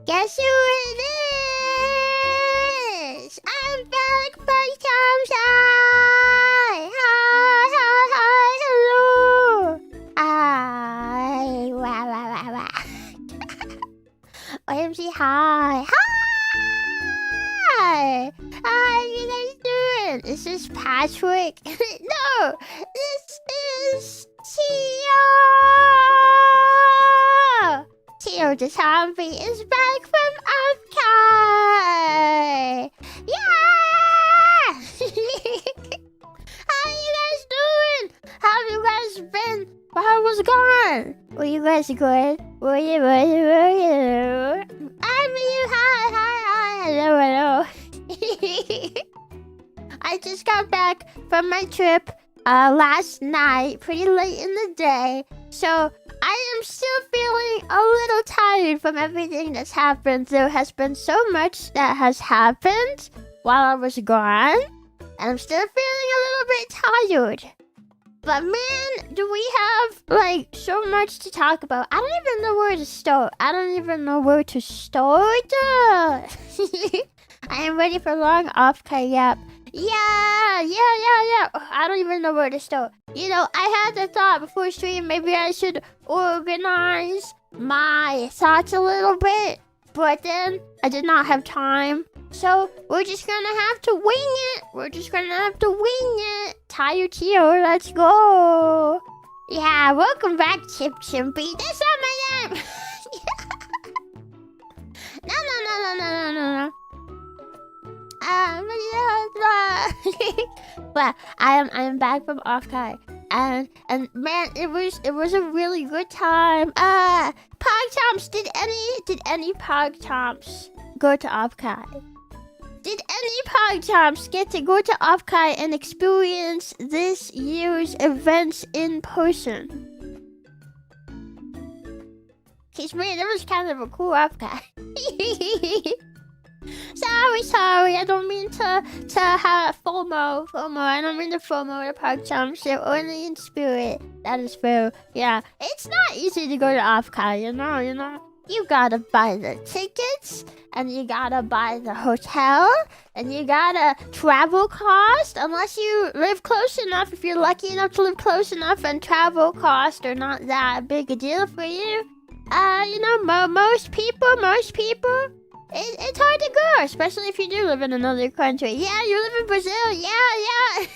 Guess who it is? I'm back by Chompi! Hi, hi, hi, hello! Hi, wah, wah, wah, wah. OMG, hi! Hi! How you guys doing? This is Patrick. No! This is Chio! Chio the Chompi is back from Offkai! Yeah! How you guys doing? How have you guys been while I was gone? Were you guys good? Were you? I mean, hi, hello. I just got back from my trip last night, pretty late in the day, so I am still feeling a little tired from everything that's happened. There has been so much that has happened while I was gone, and I'm still feeling a little bit tired. But man, do we have like so much to talk about. I don't even know where to start. I am ready for long Offkai Yap. Yeah. I don't even know where to start. You know, I had the thought before stream, maybe I should organize my thoughts a little bit, but then I did not have time. So we're just gonna have to wing it. Tired Chio, let's go. Yeah, welcome back, Chimpy. That's not my name. No. But I am back from Offkai, and man, it was a really good time. PogChomps, did any PogChomps go to Offkai? Did any PogChomps get to go to Offkai and experience this year's events in person? Cause man, it was kind of a cool Offkai. Sorry, I don't mean to have FOMO. I don't mean to FOMO the PogChomps. They're only in spirit. That is fair. Yeah, it's not easy to go to Offkai, you know. You gotta buy the tickets, and you gotta buy the hotel, and you gotta travel cost, unless you live close enough. If you're lucky enough to live close enough, and travel costs are not that big a deal for you. You know, most people, it's hard to go, especially if you do live in another country. Yeah, you live in Brazil. Yeah.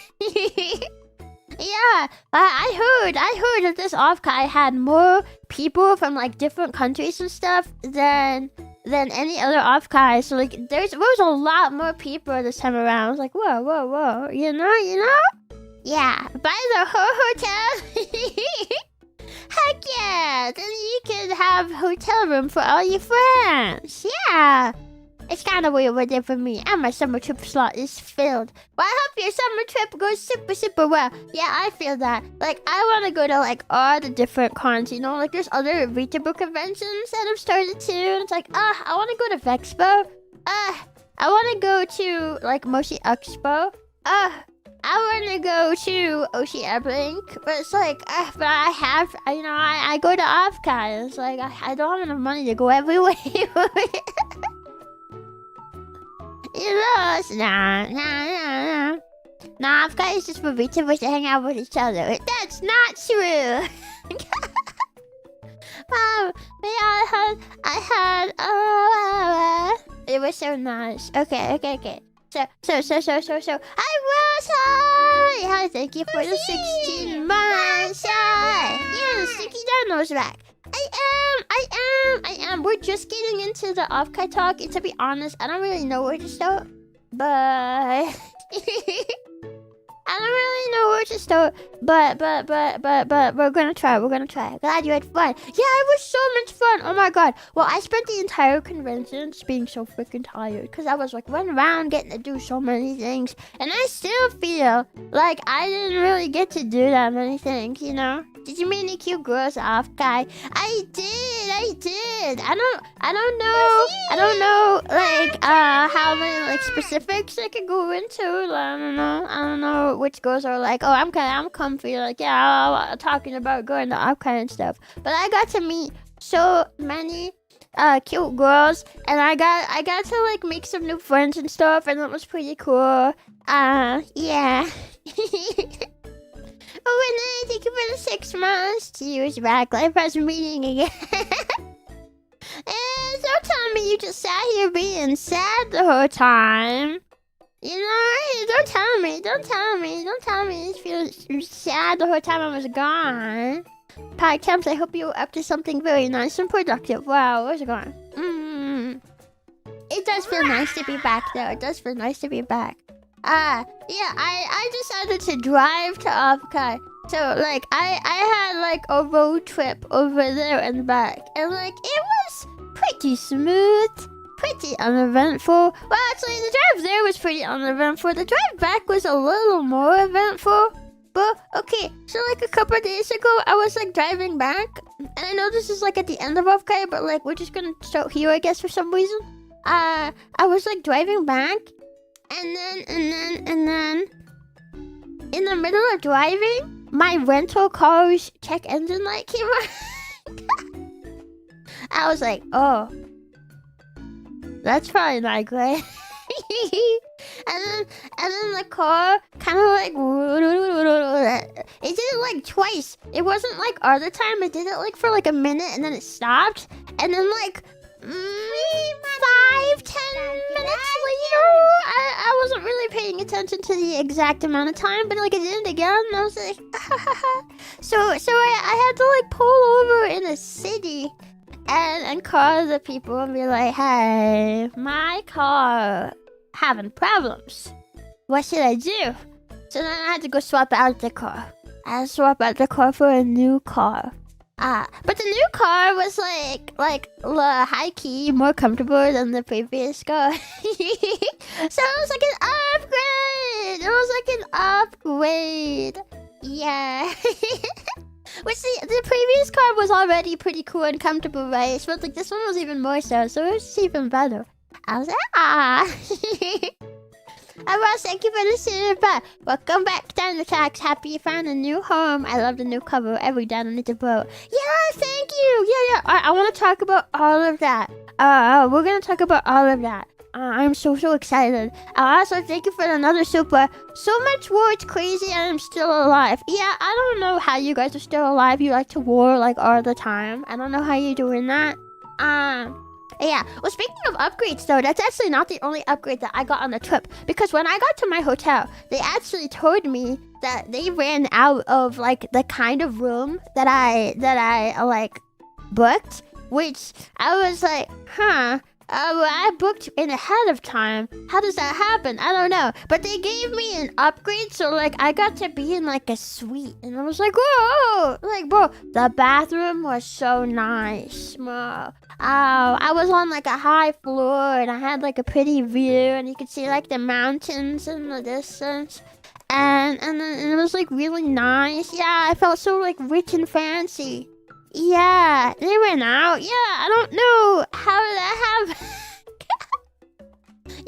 Yeah, but I heard that this Offkai had more people from like different countries and stuff than any other Offkai. So like, there was a lot more people this time around. I was like, whoa, you know? Yeah, buy the whole hotel. Heck yeah! Then you could have hotel room for all your friends. Yeah. It's kind of weird weather for me, and my summer trip slot is filled. Well, I hope your summer trip goes super, super well. Yeah, I feel that. Like, I want to go to, like, all the different cons, you know? Like, there's other VTuber conventions that have started, too. And it's like, I want to go to Vexpo. I want to go to, like, Moshi Expo. I want to go to Oshi Airblink, but it's like, but I go to Offkai. It's like, I don't have enough money to go everywhere. You know, it's nah. Nah, Offkai is just for VTubers to hang out with each other. That's not true. Yeah, it was so nice. Okay. So, I was high! Hi, thank you for the 16 months! Yeah, Sticky Dino's back. I am. We're just getting into the Offkai talk, and to be honest, I don't really know where to start. But... I don't really know where to start, but we're gonna try. Glad you had fun. Yeah, it was so much fun. Oh my god. Well, I spent the entire convention just being so freaking tired because I was like running around getting to do so many things, and I still feel like I didn't really get to do that many things, you know? Did you meet any cute girls off, guy? I did. I don't know like how many like specifics I could go into. I don't know which girls are like, oh, I'm comfy, like, yeah, talking about going to Offkai and stuff. But I got to meet so many cute girls, and I got to like make some new friends and stuff, and it was pretty cool. Yeah. Oh, Renee, thank you for the 6 months. Cheers back. Life has a meeting again. And don't tell me you just sat here being sad the whole time. You know, don't tell me. You feel sad the whole time I was gone. Podcast, I hope you were up to something very nice and productive. Wow, where's it going? It does feel nice to be back, though. It does feel nice to be back. Yeah, I decided to drive to Offkai. So, like, I had, like, a road trip over there and back. And, like, it was pretty smooth, pretty uneventful. Well, actually, the drive there was pretty uneventful. The drive back was a little more eventful. But, okay, so, like, a couple of days ago, I was, like, driving back. And I know this is, like, at the end of Offkai, but, like, we're just gonna start here, I guess, for some reason. I was, like, driving back. And then, in the middle of driving, my rental car's check engine light came on. I was like, oh, that's probably not great. and then the car kind of like, it did it like twice. It wasn't like all the time. It did it like for like a minute, and then it stopped. And then like 5-10 minutes later, I wasn't really paying attention to the exact amount of time, but like it did it again, and I was like, so I had to like pull over in a city and call the people and be like, hey, my car having problems. What should I do? So then I had to go swap out the car. I had to swap out the car for a new car. But the new car was like high key, more comfortable than the previous car. So it was like an upgrade. Yeah. Which the previous car was already pretty cool and comfortable, right? But like this one was even more so it was even better. I was like, Ross, thank you for the super. Welcome back, Down the Tracks. Happy you found a new home. I love the new cover. Every down on the boat. Yeah, thank you. Yeah. I want to talk about all of that. We're gonna talk about all of that. I'm so excited. Also, thank you for another super. So much war, it's crazy, and I'm still alive. Yeah, I don't know how you guys are still alive. You like to war like all the time. I don't know how you're doing that. Yeah, well, speaking of upgrades, though, that's actually not the only upgrade that I got on the trip. Because when I got to my hotel, they actually told me that they ran out of, like, the kind of room that I like, booked. Which, I was like, huh, Well, I booked in ahead of time. How does that happen? I don't know. But they gave me an upgrade, so like I got to be in like a suite, and I was like, whoa! Like, bro, the bathroom was so nice, bro. I was on like a high floor, and I had like a pretty view, and you could see like the mountains in the distance. And it was like really nice. Yeah, I felt so like rich and fancy. Yeah, they went out. Yeah, I don't know how did that happen.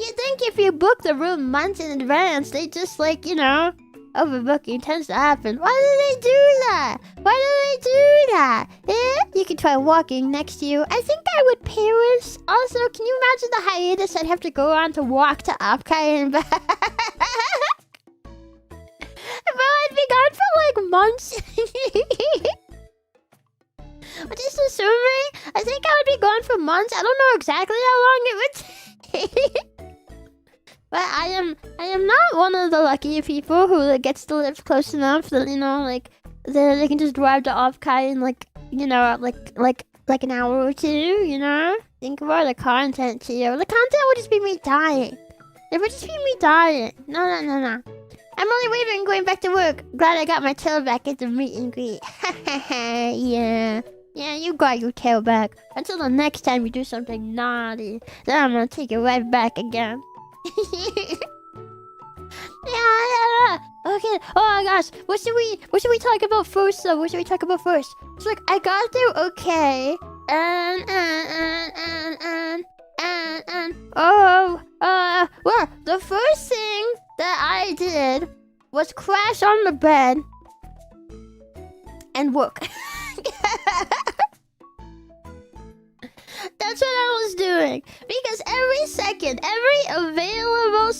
You think if you book the room months in advance, they just like, overbooking tends to happen. Why do they do that? Why do they do that? You can try walking next to you. I think I would Paris. Also, can you imagine the hiatus I'd have to go on to walk to Offkai and back? Bro, I'd be gone for like months. Just assuming, I think I would be gone for months. I don't know exactly how long it would take. But I am not one of the lucky people who like, gets to live close enough that, like, they can just drive to Offkai in like, like an hour or two, Think about the content, Chio. The content would just be me dying. It would just be me dying. No. I'm only waving going back to work. Glad I got my tail back at the meet and greet. Yeah. Yeah, you got your tail back. Until the next time you do something naughty. Then I'm gonna take it right back again. Yeah. Okay. Oh my gosh. What should we talk about first though? What should we talk about first? So like I got through okay. Well, the first thing that I did was crash on the bed and work. That's what I was doing. Because every available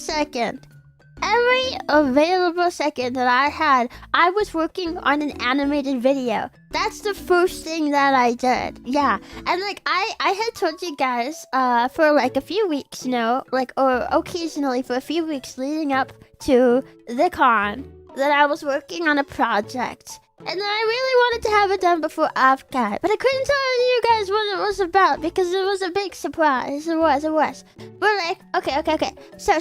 second that I had, I was working on an animated video. That's the first thing that I did. Yeah. And like I had told you guys for like a few weeks, or occasionally for a few weeks leading up to the con that I was working on a project. And then I really wanted to have it done before Offkai, but I couldn't tell you guys what it was about because it was a big surprise. It was. But like, okay. So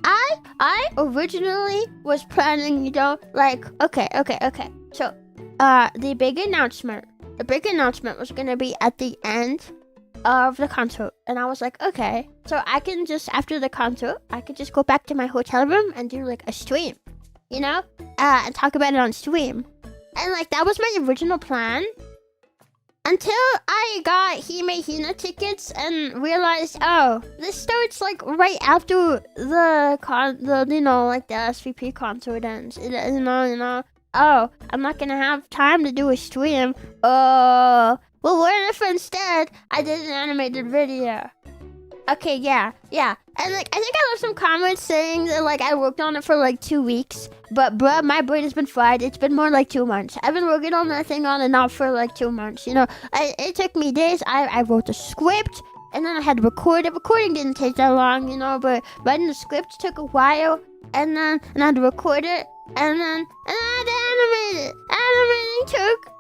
I originally was planning, okay. So, the big announcement was gonna be at the end of the concert, and I was like, okay, so I can just after the concert, I could just go back to my hotel room and do like a stream. And talk about it on stream. And like that was my original plan. Until I got Hime Hina tickets and realized, this starts like right after the the SVP concert ends. I'm not gonna have time to do a stream. Well, what if instead I did an animated video? Okay, yeah. And like I think I left some comments saying that like I worked on it for like 2 weeks. But bruh, my brain has been fried. It's been more like 2 months. I've been working on that thing on and off for like 2 months. It took me days. I wrote the script and then I had to record it. Recording didn't take that long, but writing the script took a while. And I had to record it and then I had to animate it. Animating took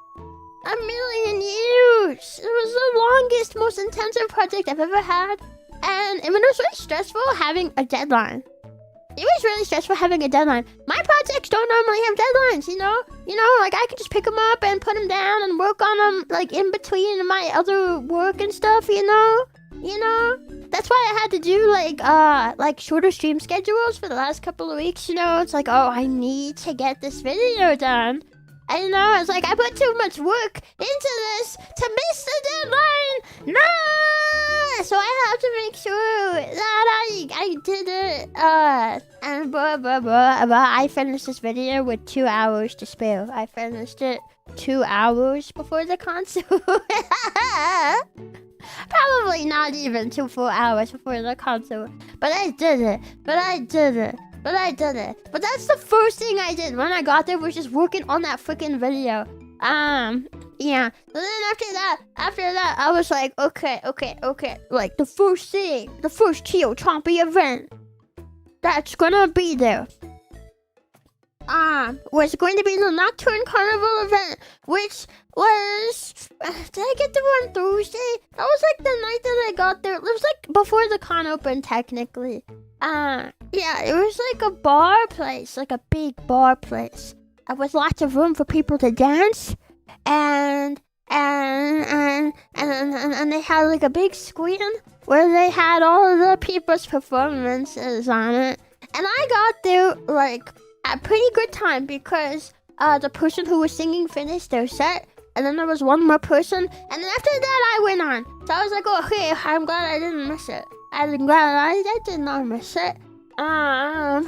a million years. It was the longest, most intensive project I've ever had. And it was really stressful having a deadline. It was really stressful having a deadline. My projects don't normally have deadlines, like I could just pick them up and put them down and work on them like in between my other work and stuff, That's why I had to do like shorter stream schedules for the last couple of weeks, It's like, I need to get this video done. And it's like I put too much work into this to miss the deadline. No! So I have to make sure that I did it. And I finished this video with 2 hours to spare. I finished it 2 hours before the concert. Probably not even 2 full hours before the concert. But I did it. But that's the first thing I did when I got there was just working on that freaking video. Yeah. But then after that, I was like, okay. Like the first Chio Chompi event that's gonna be there. was going to be the Nocturne Carnival event, which was, did I get there on Thursday? That was like the night that I got there. It was like before the con opened, technically. Yeah, it was like a bar place, like a big bar place, with lots of room for people to dance, and they had like a big screen where they had all of the people's performances on it. And I got there like at a pretty good time because the person who was singing finished their set, and then there was one more person, and then after that I went on. So I was like, oh, okay, I'm glad I didn't miss it. I'm glad I did not miss it. Yeah.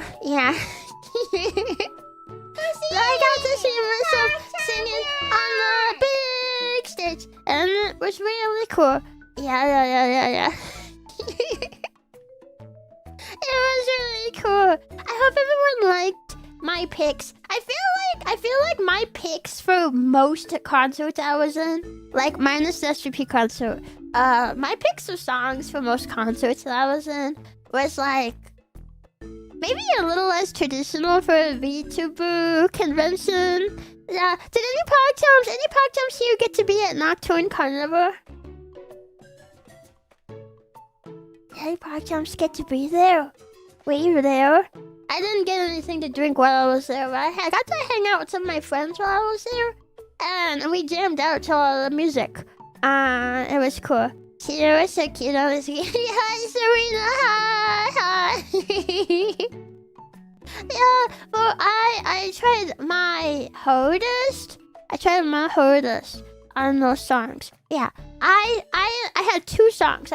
So I got to see myself singing on the big stage, and it was really cool. Yeah. It was really cool. I hope everyone liked my picks. I feel like my picks for most concerts I was in, like minus the SVP concert, my picks of songs for most concerts that I was in was like maybe a little less traditional for a VTuber convention. Yeah. Did any PogChamps here get to be at Nocturne Carnival? Any PogChamps get to be there? Were you there? I didn't get anything to drink while I was there, but I got to hang out with some of my friends while I was there, and we jammed out to all the music. It was cool. Chio was so cute. I was like, hi, Serena, hi. Yeah, well, I tried my hardest. On those songs. Yeah, I had two songs.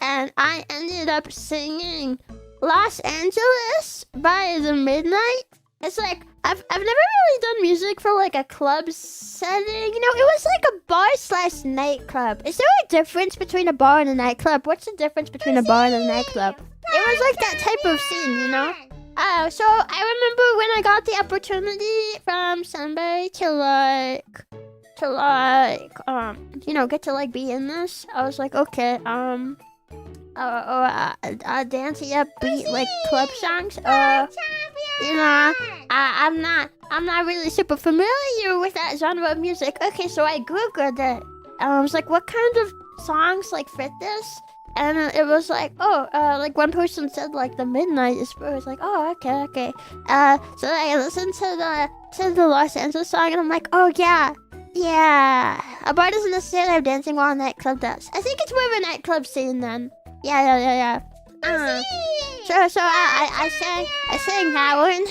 And I ended up singing Los Angeles by the Midnight. It's like, I've never really done music for like a club setting. You know, it was like a bar/nightclub. Is there a difference between a bar and a nightclub? What's the difference between a bar and a nightclub? It was like that type of scene, you know? So I remember when I got the opportunity from somebody to get to like be in this. I was like, okay, dancey upbeat like club songs. I'm not really super familiar with that genre of music. Okay, so I googled it. I was like, what kind of songs like fit this? And it was like, like one person said like the Midnight is. I was like, oh, okay. So I listened to the Los Angeles song, and I'm like, oh yeah. A bar doesn't necessarily have dancing while a nightclub does. I think it's more of a nightclub scene then. Yeah. So I sang that one.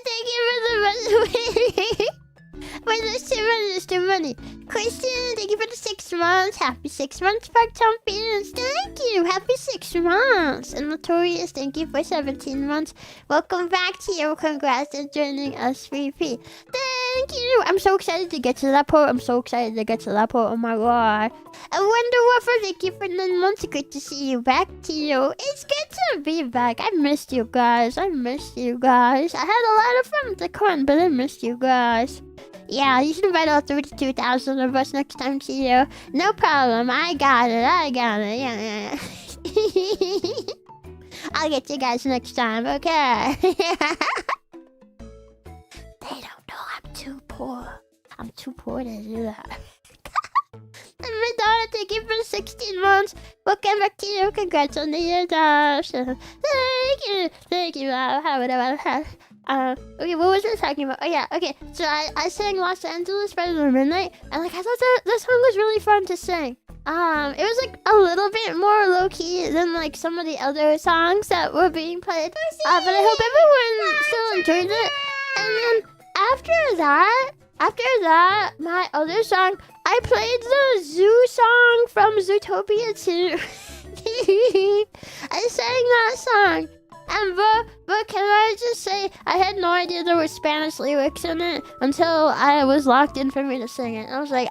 Thank you for the Wait, there's too many. Christian, thank you for the 6 months. Happy 6 months, Park Champions. Thank you. Happy 6 months. And Notorious, thank you for 17 months. Welcome back to you. Congrats on joining us, VP. Thank you. I'm so excited to get to that part. Oh my god. I wonder what for. Thank you for 9 months. Good to see you back, Chio. It's good to be back. I missed you guys. I had a lot of fun at the con, but I missed you guys. Yeah, you should invite all 32,000 of us next time, Chio. No problem. I got it. Yeah. I'll get you guys next time, okay? They don't know I'm too poor. I'm too poor to do that. And my daughter, thank you for 16 months. Welcome back to you. Congrats on the year adoption. Thank you. Okay, what was I talking about? Oh yeah, okay. So I sang Los Angeles by the Midnight, and like I thought that song was really fun to sing. It was like a little bit more low key than like some of the other songs that were being played. But I hope everyone still enjoyed it. And then after that, my other song, I played the Zoo song from Zootopia 2. I sang that song. And but can I just say, I had no idea there were Spanish lyrics in it until I was locked in for me to sing it. I was like,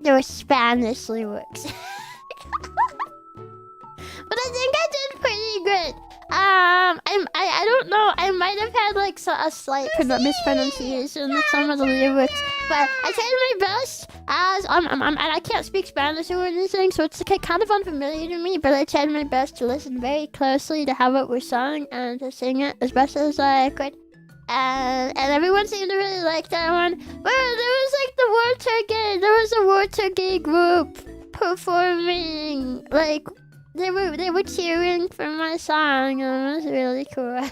there were Spanish lyrics. But I think I did pretty good. I don't know. I might have had like a slight mispronunciation with some of the lyrics, but I tried my best. As I can't speak Spanish or anything, so it's kind of unfamiliar to me. But I tried my best to listen very closely to how it was sung and to sing it as best as I could. And everyone seemed to really like that one. Well, there was like the There was a water gay group performing like. They were cheering for my song, and it was really cool. I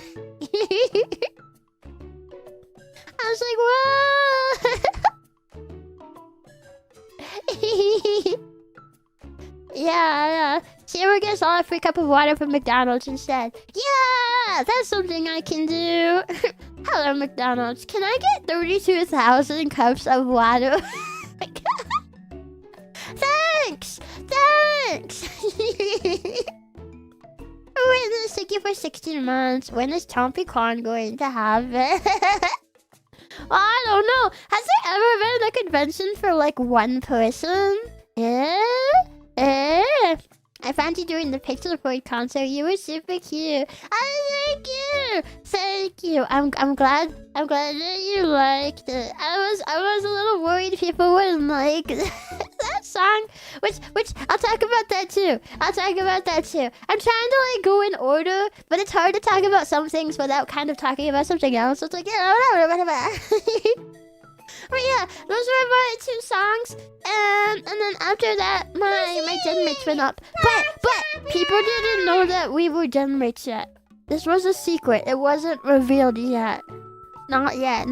was like, whoa! Yeah. Chio gets all a free cup of water from McDonald's instead. Yeah, that's something I can do. Hello, McDonald's. Can I get 32,000 cups of water? Thanks! Witness, thank you for 16 months. When is Chompi Con going to have it? Well, I don't know. Has there ever been a convention for like one person? I found you during the Pixel Void concert. You were super cute. Oh, thank you. I'm glad that you liked it. I was a little worried people wouldn't like that song, which I'll talk about that too. I'm trying to like go in order, but it's hard to talk about some things without kind of talking about something else. So it's like, yeah, whatever. But yeah, those were my 2 songs, and then after that, my gen mates went up. But people didn't know that we were gen mates yet. This was a secret. It wasn't revealed yet. Not yet.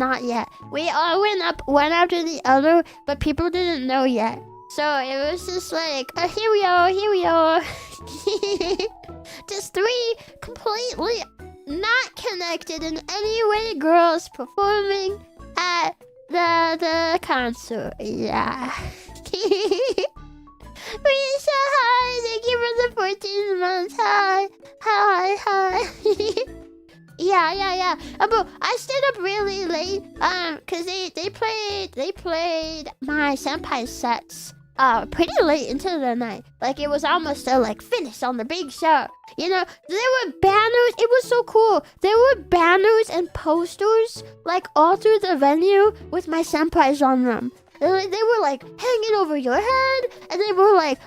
We all went up one after the other, but people didn't know yet. So it was just like, here we are. Just 3 completely not connected in any way girls performing at the concert. Yeah. We said hi. Thank you for the 14 months. Hi. Yeah. But I stayed up really late. Cause they played my senpai sets. Pretty late into the night. Like it was almost like finished on the big show. You know, there were banners. It was so cool. There were banners and posters like all through the venue with my senpais on them. They were like hanging over your head, and they were like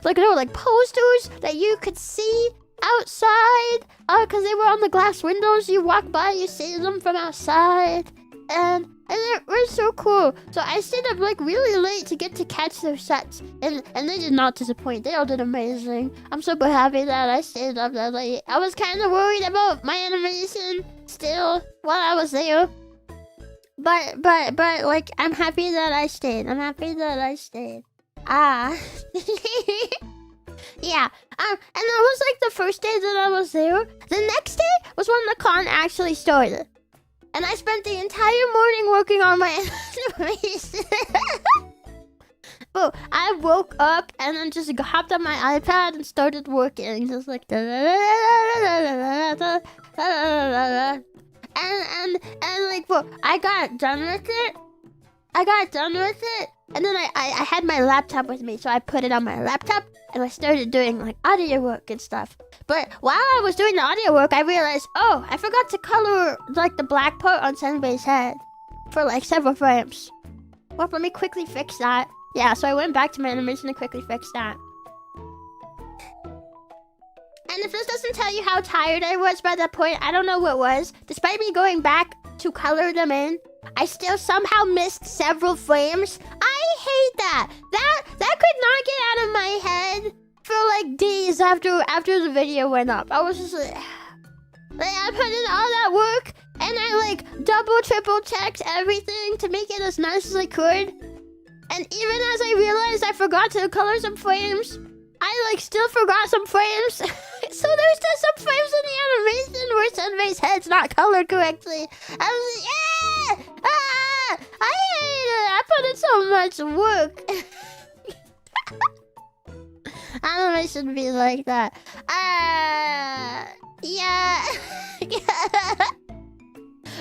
posters that you could see outside. Cause they were on the glass windows. You walk by, you see them from outside, and it was so cool. So I stayed up like really late to get to catch their sets, and they did not disappoint. They all did amazing. I'm super happy that I stayed up that late. I was kind of worried about my animation still while I was there, but like I'm happy that I stayed. Yeah. And that was like the first day that I was there. The next day was when the con actually started. And I spent the entire morning working on my animation. But I woke up and then just hopped on my iPad and started working. Just like and like, well, I got done with it. And then I had my laptop with me, so I put it on my laptop and I started doing like audio work and stuff. But while I was doing the audio work, I realized, oh, I forgot to color like the black part on Senbei's head for like several frames. Well, let me quickly fix that. Yeah, so I went back to my animation to quickly fix that. And if this doesn't tell you how tired I was by that point, I don't know what was. Despite me going back to color them in, I still somehow missed several frames. I hate that. That could not get out of my head for like days after the video went up. I was just like I put in all that work and I like double, triple checked everything to make it as nice as I could. And even as I realized I forgot to color some frames, I like still forgot some frames. So there's still some frames in the animation where Senbei's head's not colored correctly. I was like, I hate it. I put in so much work. Animation be like that. Yeah.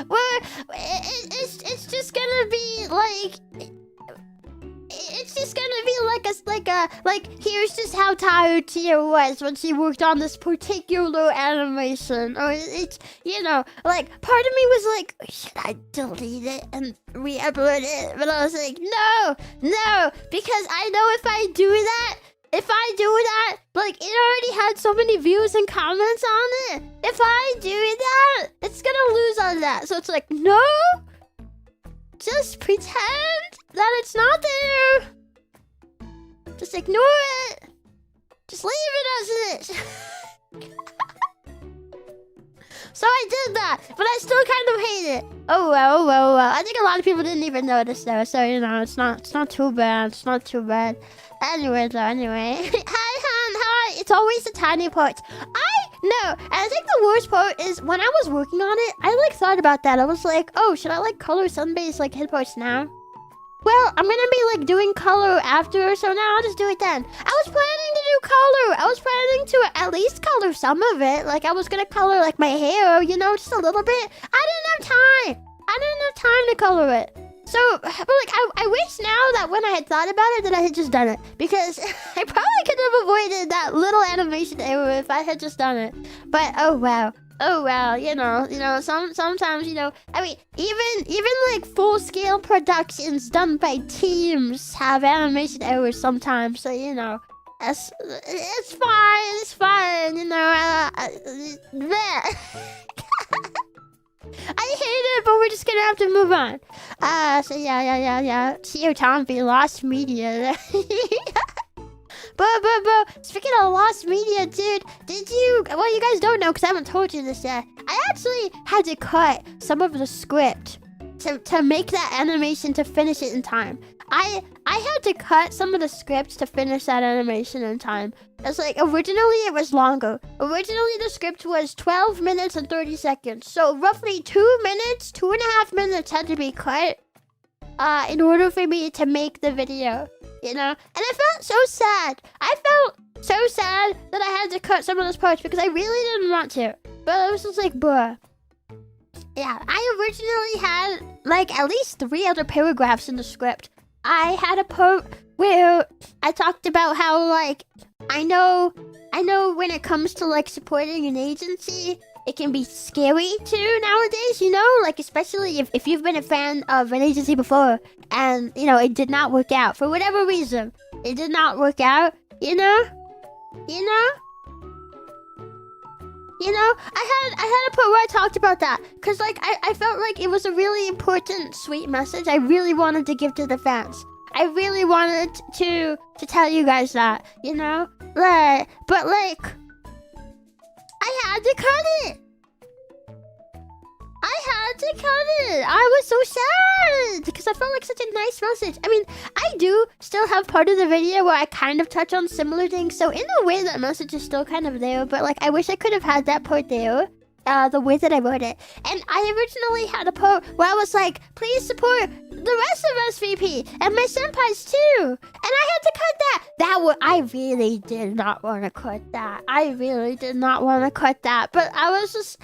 Well, it's just gonna be like. It's just gonna be like here's just how tired Chio was when she worked on this particular animation. Or it's, you know, like, part of me was like, should I delete it and re-upload it? But I was like, no, because I know if I do that, like, it already had so many views and comments on it. If I do that, it's gonna lose on that. So it's like, no, just pretend that it's not there. Just ignore it. Just leave it as it is. So I did that, but I still kind of hate it. Oh well. I think a lot of people didn't even notice though, so you know, it's not too bad. It's not too bad. Anyway. Hi, Han. Hi. It's always the tiny parts. I know. And I think the worst part is when I was working on it, I like thought about that. I was like, oh, should I like color Sunbay's like head parts now? Well, I'm gonna be like doing color after, so now I'll just do it then. I was planning to do color. I was planning to at least color some of it. Like I was gonna color like my hair, you know, just a little bit. I didn't have time. To color it. So, but like, I wish now that when I had thought about it that I had just done it. Because I probably could have avoided that little animation error if I had just done it. But, oh well, you know, sometimes, you know, I mean, even like full-scale productions done by teams have animation errors sometimes, so, you know, it's fine, you know, I hate it, but we're just gonna have to move on. So yeah. Chio Chompi, lost media. But speaking of lost media, dude, well, you guys don't know because I haven't told you this yet. I actually had to cut some of the script to make that animation to finish it in time. I had to cut some of the scripts to finish that animation in time. It's like, originally it was longer. Originally the script was 12 minutes and 30 seconds. So roughly 2.5 minutes had to be cut in order for me to make the video. You know? And I felt so sad. I felt so sad that I had to cut some of those parts because I really didn't want to. But I was just like, bruh. Yeah, I originally had, like, at least 3 other paragraphs in the script. I had a part where I talked about how, like, I know when it comes to, like, supporting an agency, it can be scary too nowadays, you know? Like, especially if you've been a fan of an agency before and, you know, it did not work out. For whatever reason, it did not work out, you know? I had a part where I talked about that. Because, like, I felt like it was a really important, sweet message I really wanted to give to the fans. I really wanted to tell you guys that, you know? Like, but, like, I had to cut it. I was so sad because I felt like such a nice message. I mean, I do still have part of the video where I kind of touch on similar things. So in a way, that message is still kind of there. But like, I wish I could have had that part there. The way that I wrote it. And I originally had a part where I was like, please support the rest of SVP and my senpais too. And I had to cut that. I really did not want to cut that. But I was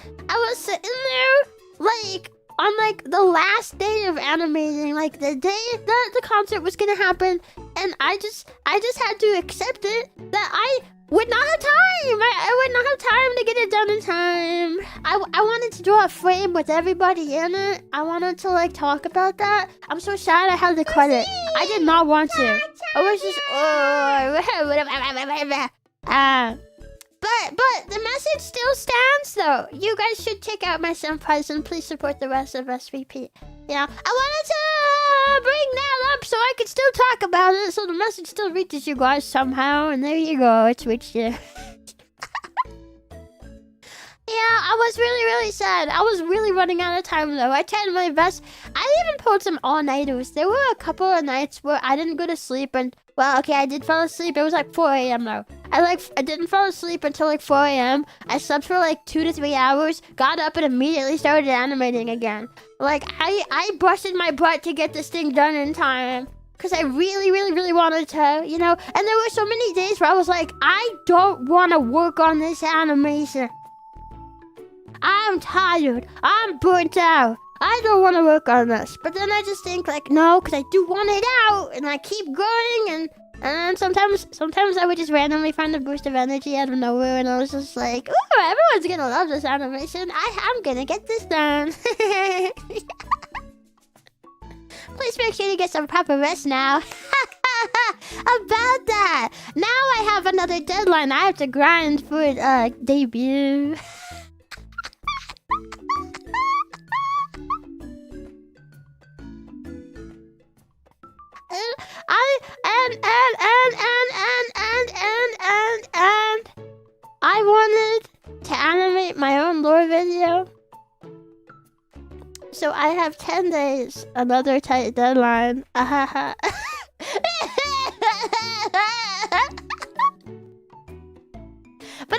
sitting there, like, on like the last day of animating, like the day that the concert was gonna happen, and I just had to accept it that I would not have time. I would not have time to get it done in time. I wanted to draw a frame with everybody in it. I wanted to like talk about that. I'm so sad I had to cut it. I did not want to. I was just But the message still stands though. You guys should check out my senpais and please support the rest of SVP. Yeah, I wanted to bring that up so I could still talk about it, so the message still reaches you guys somehow. And there you go, it's reached you. Yeah, I was really sad. I was really running out of time though. I tried my best. I even pulled some all-nighters. There were a couple of nights where I didn't go to sleep and, well, okay, I did fall asleep. It was like 4 a.m. though. I didn't fall asleep until like 4 a.m. I slept for like 2 to 3 hours, got up and immediately started animating again. Like, I busted my butt to get this thing done in time. Because I really wanted to, you know? And there were so many days where I was like, I don't want to work on this animation. I'm tired. I'm burnt out. I don't want to work on this. But then I just think like, no, because I do want it out. And I keep going and And then sometimes I would just randomly find a boost of energy out of nowhere, and I was just like, ooh, everyone's gonna love this animation. I'm gonna get this done. Please make sure you get some proper rest now. About that, now I have another deadline. I have to grind for debut. And I wanted to animate my own lore video. So I have 10 days, another tight deadline. But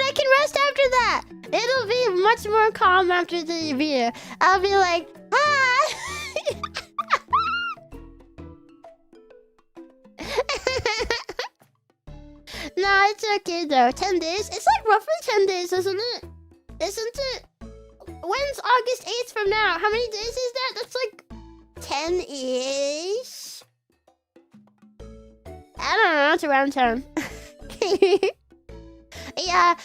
I can rest after that. It'll be much more calm after the review. I'll be like, ah. Nah, it's okay though. 10 days? It's like roughly 10 days, isn't it? Isn't it? When's August 8th from now? How many days is that? That's like 10-ish? I don't know, it's around 10. Yeah.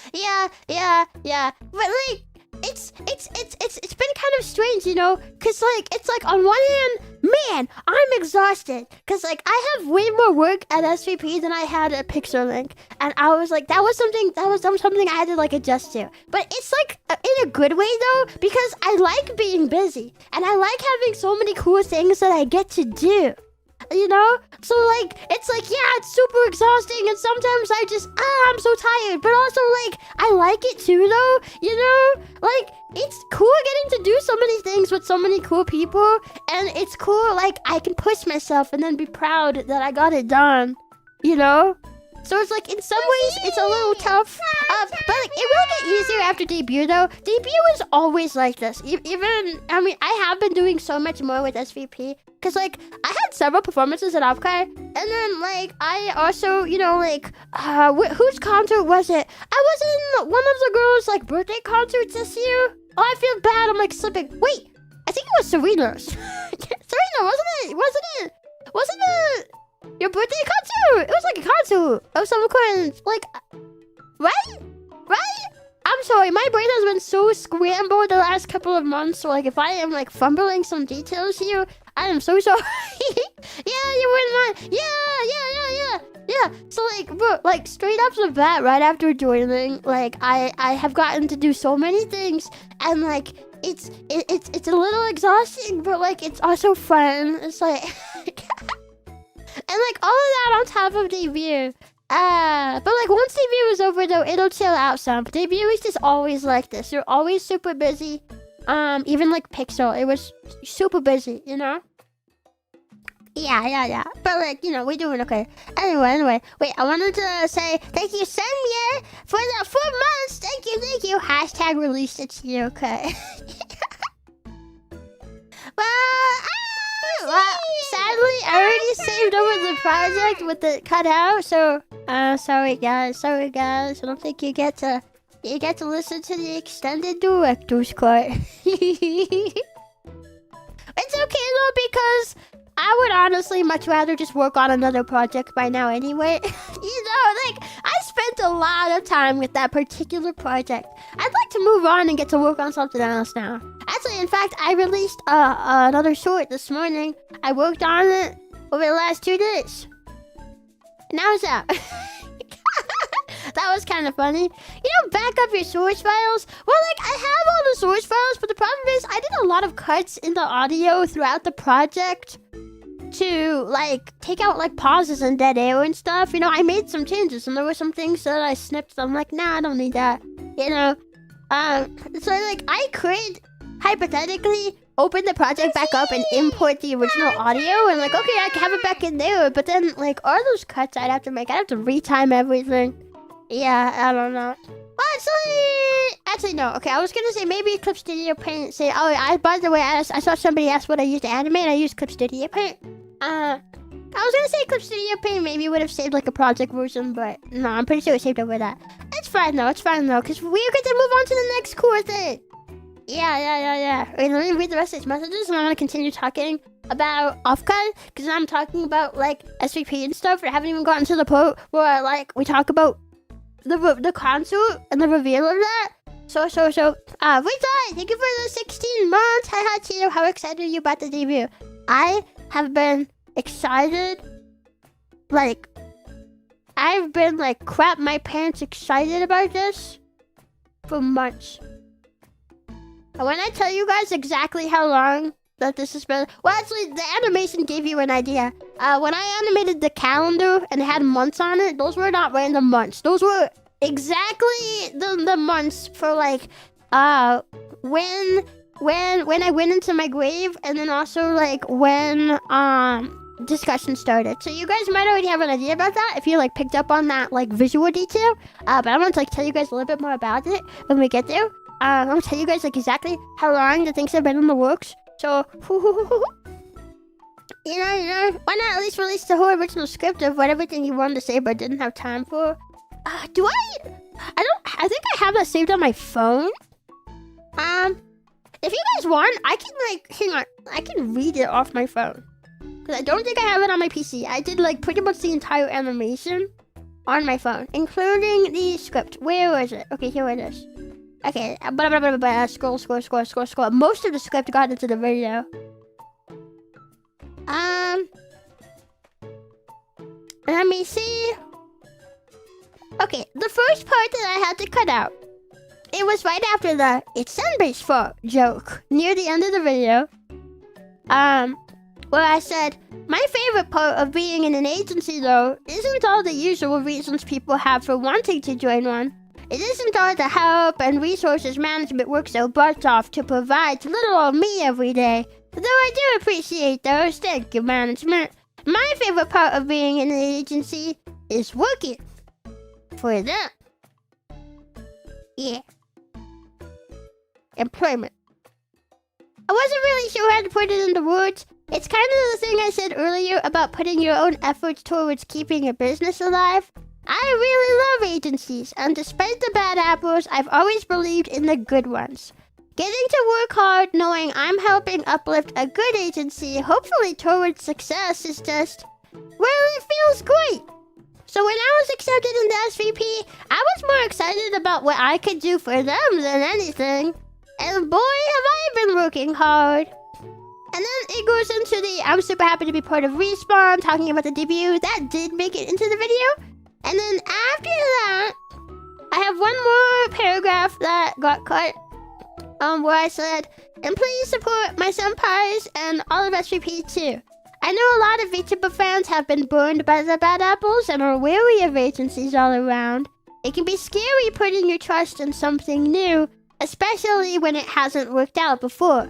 But like, it's been kind of strange, you know? Cause like, it's like on one hand, man, I'm exhausted. Cause like, I have way more work at SVP than I had at Pixelink. And I was like, that was something I had to like adjust to. But it's like, in a good way though, because I like being busy. And I like having so many cool things that I get to do. You know? So like, it's like, yeah, it's super exhausting, and sometimes I just, I'm so tired. But also like, I like it too though, you know? Like, it's cool getting to do so many things with so many cool people. And it's cool, like, I can push myself and then be proud that I got it done. You know? So it's like, in some ways, it's a little tough. But like, it will get easier after debut though. Debut is always like this. Even, I mean, I have been doing so much more with SVP. Cause like, I had several performances at Offkai. And then like, I also, you know, like, whose concert was it? I was in one of the girls' like birthday concerts this year. Oh, I feel bad. I'm like slipping. Wait, I think it was Serena's. Serena, wasn't it your birthday concert? It was like a concert of some kind. Like, right? I'm sorry, my brain has been so scrambled the last couple of months, so like if I am like fumbling some details here, I am so sorry. Yeah, you wouldn't mind. Yeah. So like, bro, like straight off the bat, right after joining, like I have gotten to do so many things, and like it's a little exhausting, but like it's also fun. It's like and like all of that on top of debut. But like once debut is over though, it'll chill out some. Debut is just always like this. You're always super busy. Even like Pixel, it was super busy, you know? Yeah. But like, you know, we're doing okay. Anyway. Wait, I wanted to say thank you, Semya, for the 4 months. Thank you. Hashtag release it to you, okay? Well, sadly, I already saved over the project with it cut out, so sorry guys. I don't think you get to listen to the extended director's cut. It's okay though, because I would honestly much rather just work on another project by now anyway. You know, like, I spent a lot of time with that particular project. I'd like to move on and get to work on something else now. Actually, in fact, I released another short this morning. I worked on it over the last 2 days. Now it's out. That was kind of funny. You know, back up your source files. Well, like, I have all the source files, but the problem is I did a lot of cuts in the audio throughout the project to, like, take out, like, pauses and dead air and stuff. You know, I made some changes, and there were some things that I snipped. So I'm like, nah, I don't need that. You know? So, like, I could, hypothetically, open the project back up and import the original audio, and, like, okay, I can have it back in there. But then, like, all those cuts I'd have to make, I'd have to retime everything. Yeah, I don't know. Actually, no. Okay, I was gonna say maybe Clip Studio Paint. By the way, I saw somebody ask what I used to animate. I used Clip Studio Paint. I was gonna say Clip Studio Paint maybe would have saved like a project version, but no, I'm pretty sure it saved over that. It's fine though, because we're going to move on to the next cool thing. Yeah. Wait, let me read the rest of these messages and I'm gonna continue talking. about Offkai, because I'm talking about like SVP and stuff. I haven't even gotten to the part where like we talk about the concert and the reveal of that. So, Vijay, thank you for the 16 months. Hi, Chio. How excited are you about the debut? I have been excited, like, I've been like crap my pants excited about this for months. And when I tell you guys exactly how long that this has been, well, actually, the animation gave you an idea. When I animated the calendar and it had months on it, those were not random months. Those were exactly the months for like, when I went into my grave, and then also like when discussion started. So you guys might already have an idea about that if you like picked up on that like visual detail. But I'm gonna like tell you guys a little bit more about it when we get there. I'm gonna tell you guys like exactly how long the things have been in the works. So you know, why not at least release the whole original script of what everything you wanted to say but didn't have time for? I think I have that saved on my phone. If you guys want, I can like, hang on, I can read it off my phone. Because I don't think I have it on my PC. I did like pretty much the entire animation on my phone, including the script. Where is it? Okay, here it is. Okay, scroll. Most of the script got into the video. Let me see. Okay, the first part that I had to cut out, it was right after the "it's Sunbay's fault" joke near the end of the video. Where I said, my favorite part of being in an agency though isn't all the usual reasons people have for wanting to join one. It isn't all the help and resources management works their butts off to provide to little old me every day. Though I do appreciate those, thank you, management. My favorite part of being in an agency is working for them. Yeah. Employment. I wasn't really sure how to put it into words. It's kind of the thing I said earlier about putting your own efforts towards keeping a business alive. I really love agencies, and despite the bad apples, I've always believed in the good ones. Getting to work hard knowing I'm helping uplift a good agency, hopefully towards success, is just, well, it feels great. So when I was accepted into SVP, I was more excited about what I could do for them than anything. And boy, have I been working hard. And then it goes into the I'm super happy to be part of Respawn, talking about the debut. That did make it into the video. And then after that, I have one more paragraph that got cut. Where I said, and please support my senpais and all of SVP too. I know a lot of VTuber fans have been burned by the bad apples and are wary of agencies all around. It can be scary putting your trust in something new, especially when it hasn't worked out before.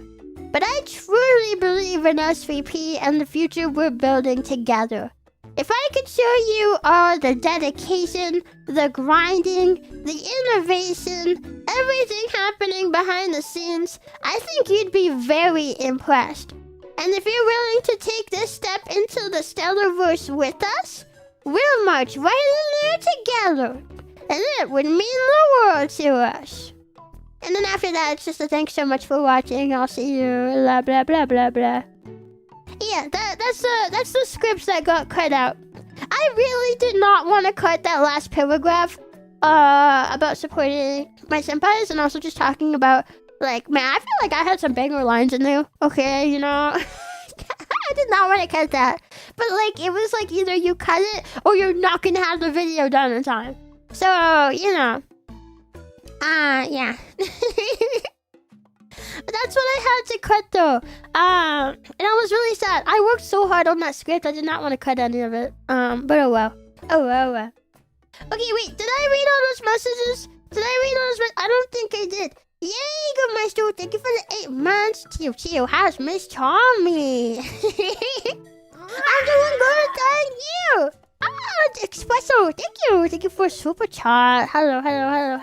But I truly believe in SVP and the future we're building together. If I could show you all the dedication, the grinding, the innovation, everything happening behind the scenes, I think you'd be very impressed. And if you're willing to take this step into the Stellarverse with us, we'll march right in there together. And it would mean the world to us. And then after that, it's just a thanks so much for watching. I'll see you. Blah blah blah blah blah. Yeah, that's the scripts that got cut out. I really did not want to cut that last paragraph about supporting my senpais and also just talking about, like, man, I feel like I had some banger lines in there. Okay, you know. I did not want to cut that. But like, it was like either you cut it or you're not gonna have the video done in time. So, you know. Yeah. But that's what I had to cut though. And I was really sad. I worked so hard on that script, I did not want to cut any of it. But oh well. Oh well. Okay, wait, did I read all those messages? I don't think I did. Yay, good maestro, thank you for the 8 months. Chio, how's Miss Chompi? I'm doing good, thank you. Espresso, thank you for super chat. Hello. I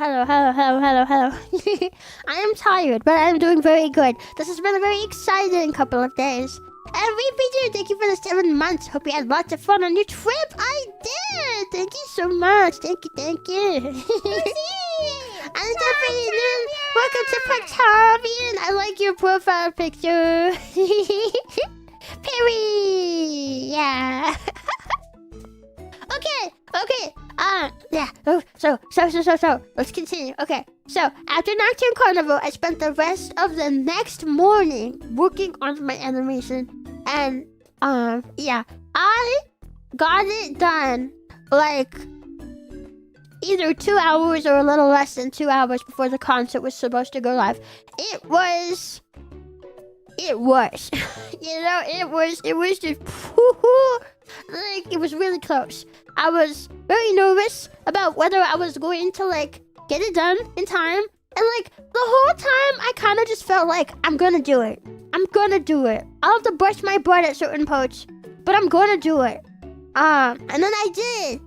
am tired, but I'm doing very good. This has been a very exciting couple of days. And VPG, thank you for the 7 months. Hope you had lots of fun on your trip. I did. Thank you so much. Thank you. And definitely, welcome to Pactavian. I like your profile picture. Perry! Yeah. Okay. Yeah. Oh, so. Let's continue. Okay. So, after Nocturne Carnival, I spent the rest of the next morning working on my animation. And, yeah. I got it done, like, either 2 hours or a little less than 2 hours before the concert was supposed to go live. It was, you know, it was just, like, it was really close. I was very nervous about whether I was going to, like, get it done in time. And, like, the whole time, I kind of just felt like, I'm gonna do it. I'll have to bust my butt at certain parts, but I'm gonna do it. And then I did.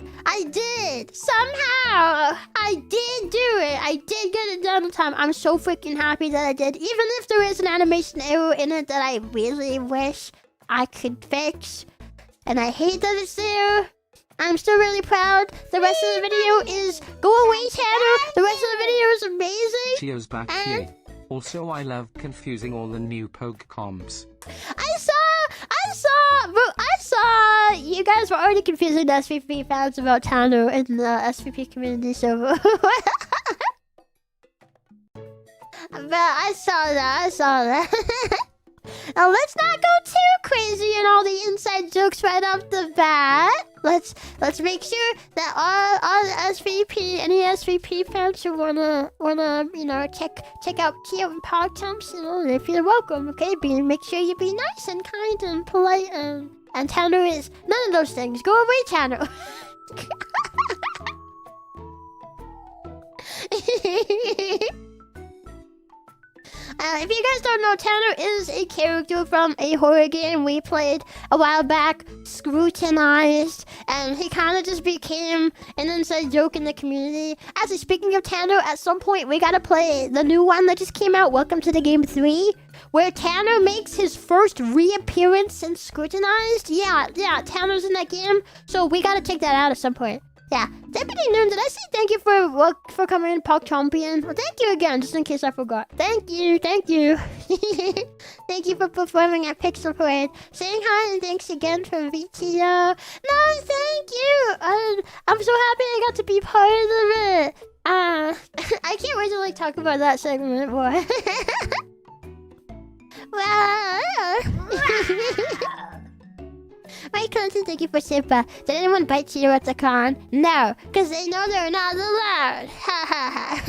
Somehow, I did do it. I did get it done in time. I'm so freaking happy that I did. Even if there is an animation error in it that I really wish I could fix. And I hate that it's there. I'm still really proud. The rest of the video is go away, Tanner. The rest of the video is amazing. Chio's back here. Also, I love confusing all the new poke comps. I saw you guys were already confusing the SVP fans about Tanner in the SVP community server. But I saw that. Now let's not go too crazy in all the inside jokes right off the bat. Let's make sure that all SVP, any SVP fans who wanna you know check out Chio and PogChamps, you know, they feel welcome. Okay, make sure you be nice and kind and polite and Tanner is none of those things. Go away, Tanner. If you guys don't know, Tanner is a character from a horror game we played a while back, Scrutinized, and he kind of just became an inside joke in the community. Actually, speaking of Tanner, at some point we gotta play the new one that just came out, Welcome to the Game 3, where Tanner makes his first reappearance in Scrutinized. Yeah, Tanner's in that game, so we gotta check that out at some point. Yeah, Deputy Noon, did I say thank you for coming in, Pog Champion? Well, thank you again, just in case I forgot. Thank you. Thank you for performing at Pixel Parade. Saying hi and thanks again from VTO. No, thank you. I'm so happy I got to be part of it. I can't wait to like talk about that segment more. Wow. My cousin, thank you for Simpa. Did anyone bite Chio at the con? No, because they know they're not allowed. Ha ha ha.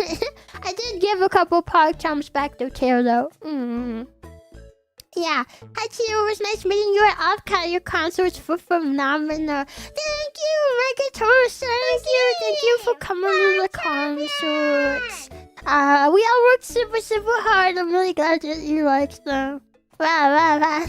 I did give a couple PogChamps back to Chio though. Yeah. Hi Chio, it was nice meeting you at Offkai. Your concerts were phenomenal. Thank you, Reggaeton. Thank you for coming to the concerts. We all worked super hard. I'm really glad that you liked them. Wow.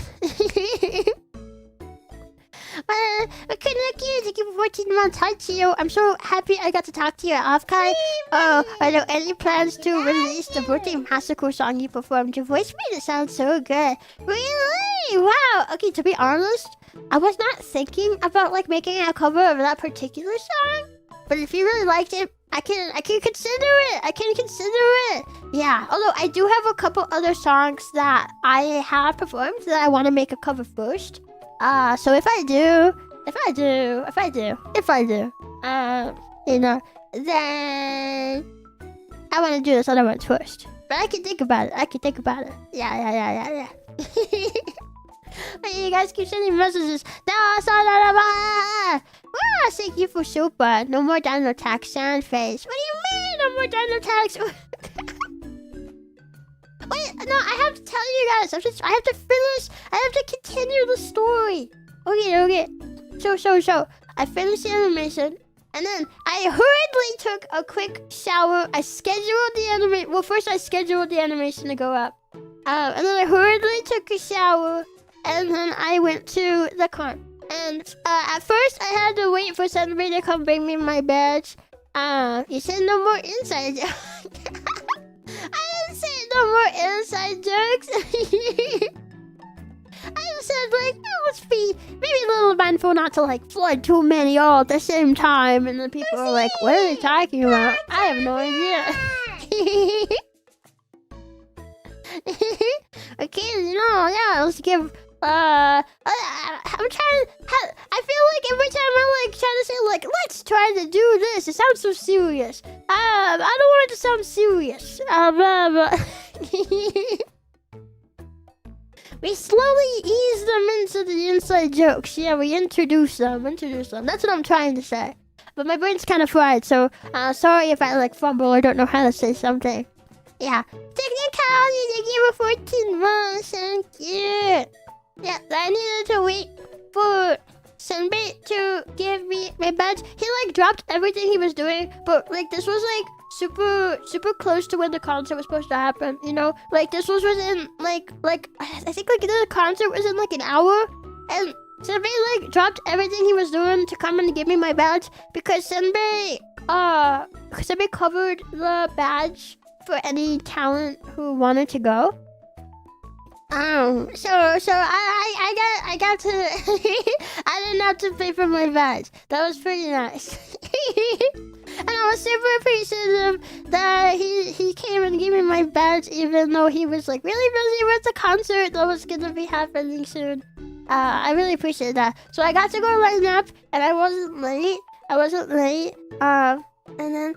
Thank you for 14 months. Hi, Chio. I'm so happy I got to talk to you at Offkai. Are there any plans to release the birthday massacre song you performed? Your voice made it sound so good. Really? Wow. Okay, to be honest, I was not thinking about like making a cover of that particular song. But if you really liked it, I can consider it. Yeah. Although I do have a couple other songs that I have performed that I want to make a cover first. So if I do, you know, then I want to do this other one first. But I can think about it. Yeah. You guys keep sending messages. Thank you for super. No more dino tax sound face. What do you mean? No more dino tax? Wait, no, I have to tell you guys. I have to continue the story. Okay. So, I finished the animation, and then I hurriedly took a quick shower. I scheduled the animation. Well, first I scheduled the animation to go up. And then I hurriedly took a shower, and then I went to the con. And at first, I had to wait for somebody to come bring me my badge. You said no more inside jokes. I didn't say no more inside jokes. I just said, like, let's be maybe a little mindful not to, like, flood too many all at the same time. And then people are like, what are they talking about? I have no idea. Okay, let's give I'm trying. I feel like every time I like try to say like, let's try to do this, it sounds so serious. I don't want it to sound serious. We slowly ease them into the inside jokes. Yeah, we introduce them. That's what I'm trying to say. But my brain's kind of fried, so sorry if I like fumble or don't know how to say something. Yeah. Technicality, they gave me 14 months. Thank you. Yeah, I needed to wait for Senbei to give me my badge. He like dropped everything he was doing, but like this was like super close to when the concert was supposed to happen, you know? Like this was within like I think like the concert was in like an hour, and Senbei like dropped everything he was doing to come and give me my badge because Senbei covered the badge for any talent who wanted to go. So I got to I didn't have to pay for my badge. That was pretty nice. And I was super appreciative that he came and gave me my badge even though he was like really busy with the concert that was gonna be happening soon. I really appreciate that. So I got to go line up and I wasn't late. And then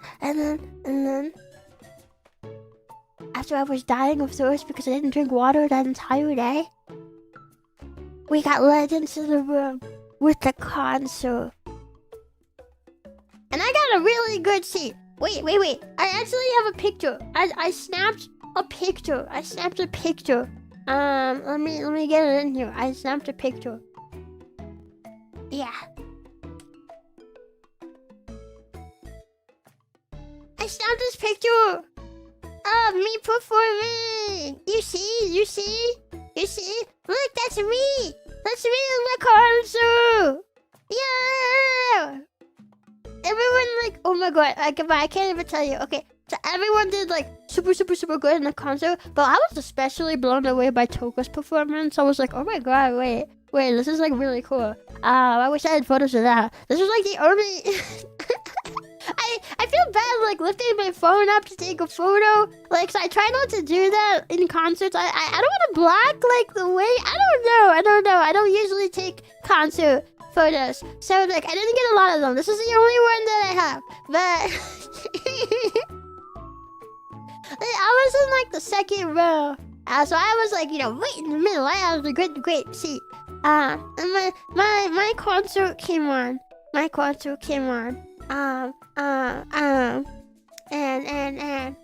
after I was dying of thirst because I didn't drink water that entire day, we got led into the room with the concert. And I got a really good seat. Wait. I actually have a picture. I snapped a picture. Let me get it in here. I snapped a picture. Yeah. I snapped this picture of me performing. You see? Look, that's me. That's me in the concert. Yeah. Everyone like, oh my god, I can't even tell you. Okay, so everyone did like super good in the concert, but I was especially blown away by Toka's performance. I was like, oh my god, wait, this is like really cool. I wish I had photos of that. This was like the only. I feel bad like lifting my phone up to take a photo. Like, so I try not to do that in concerts. I don't want to block like the way. I don't know. I don't usually take concert photos, so like I didn't get a lot of them. This is the only one that I have, but I was in like the second row, so I was like, right in the middle. I had a great seat. And my concert came on. And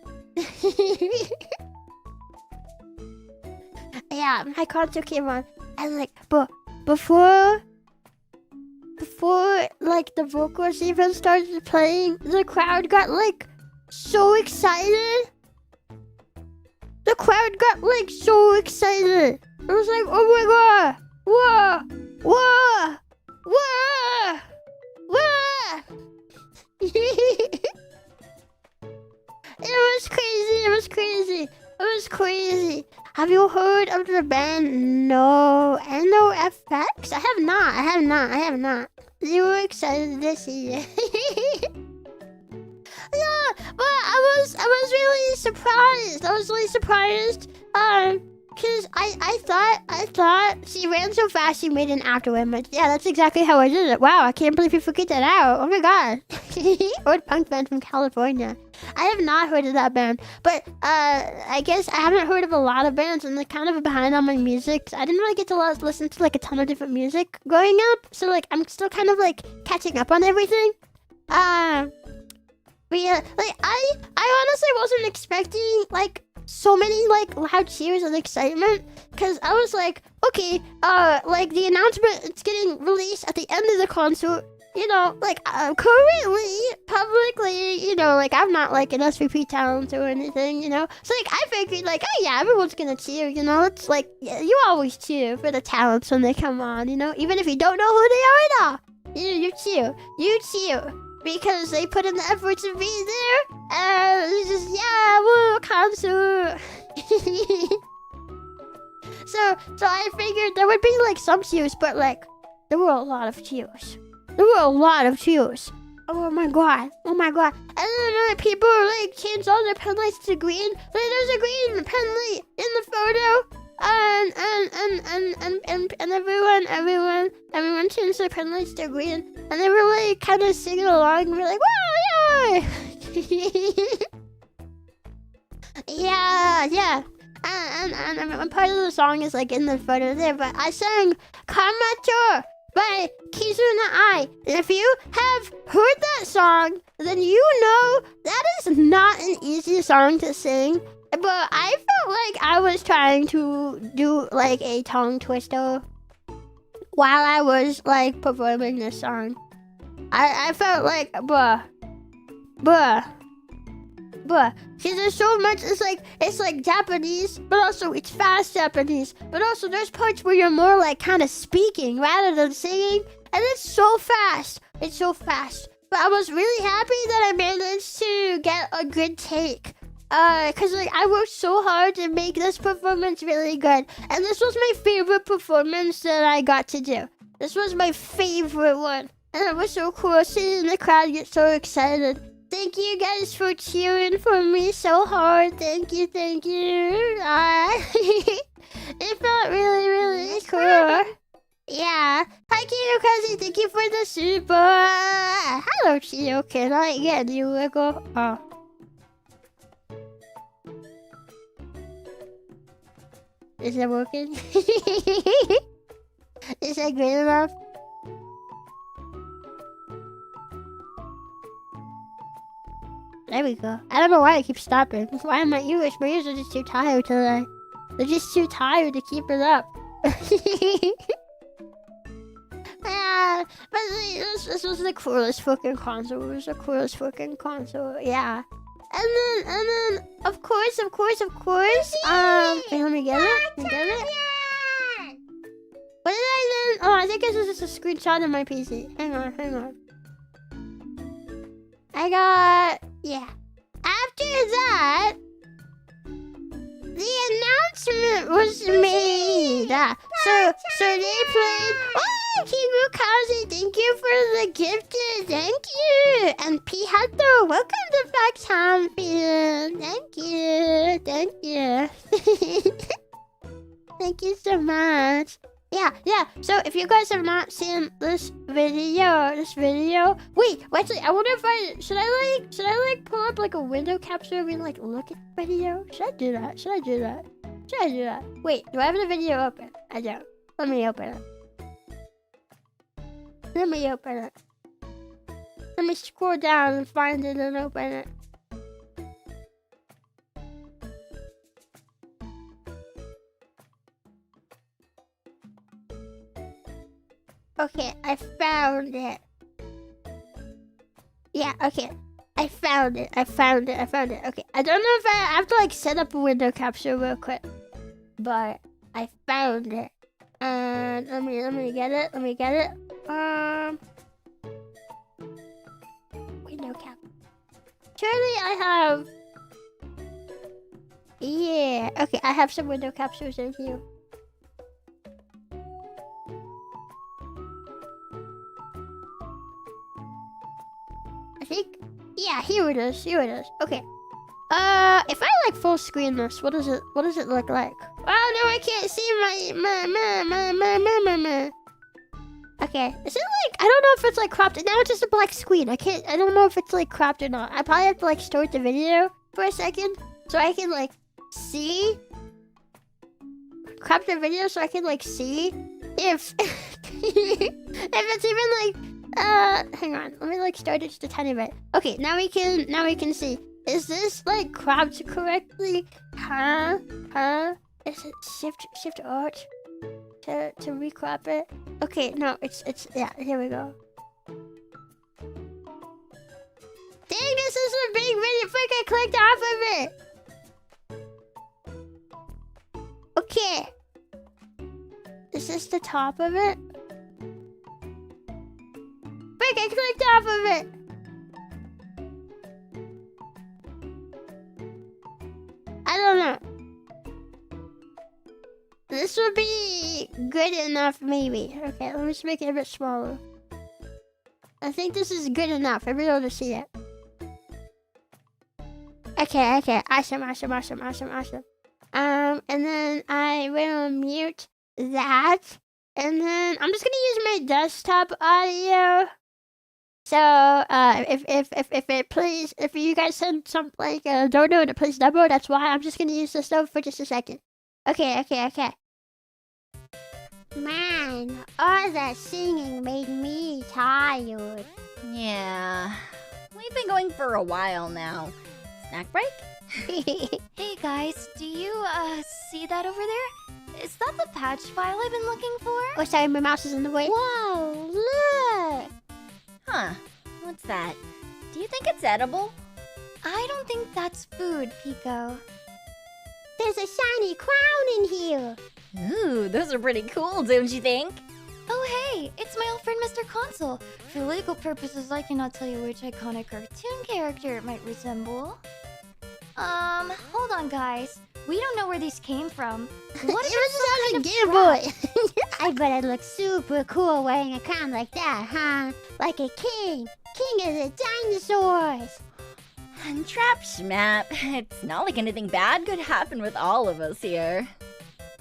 yeah, my concert came on, and like, but before like the vocals even started playing, the crowd got like so excited. I was like, oh my god, whoa. It was crazy. Have you heard of the band NSFW? I have not. You were excited to see it. Yeah, but I was really surprised. Cause I thought she ran so fast she made an after image. Yeah, that's exactly how I did it. Wow, I can't believe you figured that out. Oh my god. Old punk band from California. I have not heard of that band, but I guess I haven't heard of a lot of bands, and they're kind of behind on my music. So I didn't really get to listen to like a ton of different music growing up, so like I'm still kind of like catching up on everything. But yeah, like I honestly wasn't expecting like so many like loud cheers and excitement, because I was like, okay, like the announcement, it's getting released at the end of the concert. Like currently, publicly, like I'm not like an SVP talent or anything, So like I figured like, oh yeah, everyone's gonna cheer, It's like, yeah, you always cheer for the talents when they come on, Even if you don't know who they are at all. You cheer. Because they put in the effort to be there. And it's just, yeah, woo, concert. So I figured there would be like some cheers, but like there were a lot of cheers. Oh my god. And then people like changed all their pen lights to green. Like, there's a green pen light in the photo. And everyone turns their pen lights to green, and they were like kind of singing along. We're like, wow, yeah, yeah. And part of the song is like in the photo there, but I sang Kamacho by Kizuna Ai. And if you have heard that song, then you know that is not an easy song to sing. But I felt like I was trying to do like a tongue twister while I was like performing this song. I felt like, bruh. See, there's so much, it's like Japanese, but also it's fast Japanese. But also there's parts where you're more like kind of speaking rather than singing. And it's so fast. It's so fast. But I was really happy that I managed to get a good take. Cause like I worked so hard to make this performance really good. And this was my favorite performance that I got to do. This was my favorite one. And it was so cool seeing the crowd get so excited. Thank you guys for cheering for me so hard. Thank you. It felt really cool. Yeah. Hi, Kiyokazi. Thank you for the super. Hello, Chio. Can I get you a go? Oh. Is it working? Is that great enough? There we go. I don't know why I keep stopping. Why am I English? My ears are just too tired today. They're just too tired to keep it up. Yeah, but this was the coolest fucking console. It was the coolest fucking console. Yeah. And then, of course. Wait, let me get it. What did I then? Oh, I think this is just a screenshot of my PC. Hang on. Yeah. After that, the announcement was made. So they played. Oh, Kimukaze, thank you for the gifted. Thank you. And Pihato, welcome to Back Champion. Thank you. Thank you so much. Yeah. So if you guys have not seen this video, wait, actually, I wonder if should I pull up like a window capture and like look at the video? Should I do that? Wait, do I have the video open? I don't. Let me open it. Let me scroll down and find it and open it. Okay, I found it. Yeah, okay. I found it. Okay, I don't know if I have to like set up a window capture real quick, but I found it. And let me get it. Window cap. Surely I have. Yeah. Okay, I have some window captures in here. I think. Yeah, here it is. Okay. If I like full screen this, what does it look like? Oh no, I can't see my. Okay, is it like, I don't know if it's like cropped. Now it's just a black screen. I don't know if it's like cropped or not. I probably have to like start the video for a second so I can like see. Crop the video so I can like see if if it's even like hang on, let me like start it just a tiny bit. Okay, now we can see. Is this like cropped correctly? Huh? Is it shift alt to recrop it? Okay, no, it's yeah, here we go. Dang, this is a big video. Frick, I clicked off of it. Okay. Is this the top of it? Frick, I clicked off of it. I don't know. This would be good enough, maybe. Okay, let me just make it a bit smaller. I think this is good enough. I'll be able to see it. Okay. Awesome. And then I will mute that. And then I'm just gonna use my desktop audio. So, if you guys send some, like, don't know to please demo, that's why I'm just gonna use this though for just a second. Okay. Man, all that singing made me tired. Yeah, we've been going for a while now. Snack break? Hey guys, do you, see that over there? Is that the patch file I've been looking for? Oh, sorry, my mouse is in the way. Whoa, look! Huh, what's that? Do you think it's edible? I don't think that's food, Pico. There's a shiny crown in here. Ooh, those are pretty cool, don't you think? Oh hey, it's my old friend Mr. Console. For legal purposes, I cannot tell you which iconic cartoon character it might resemble. Hold on guys. We don't know where these came from. What if it was on a Game Boy. I bet I'd look super cool wearing a crown like that, huh? Like a king. King of the dinosaurs. And Trap Schmap, it's not like anything bad could happen with all of us here.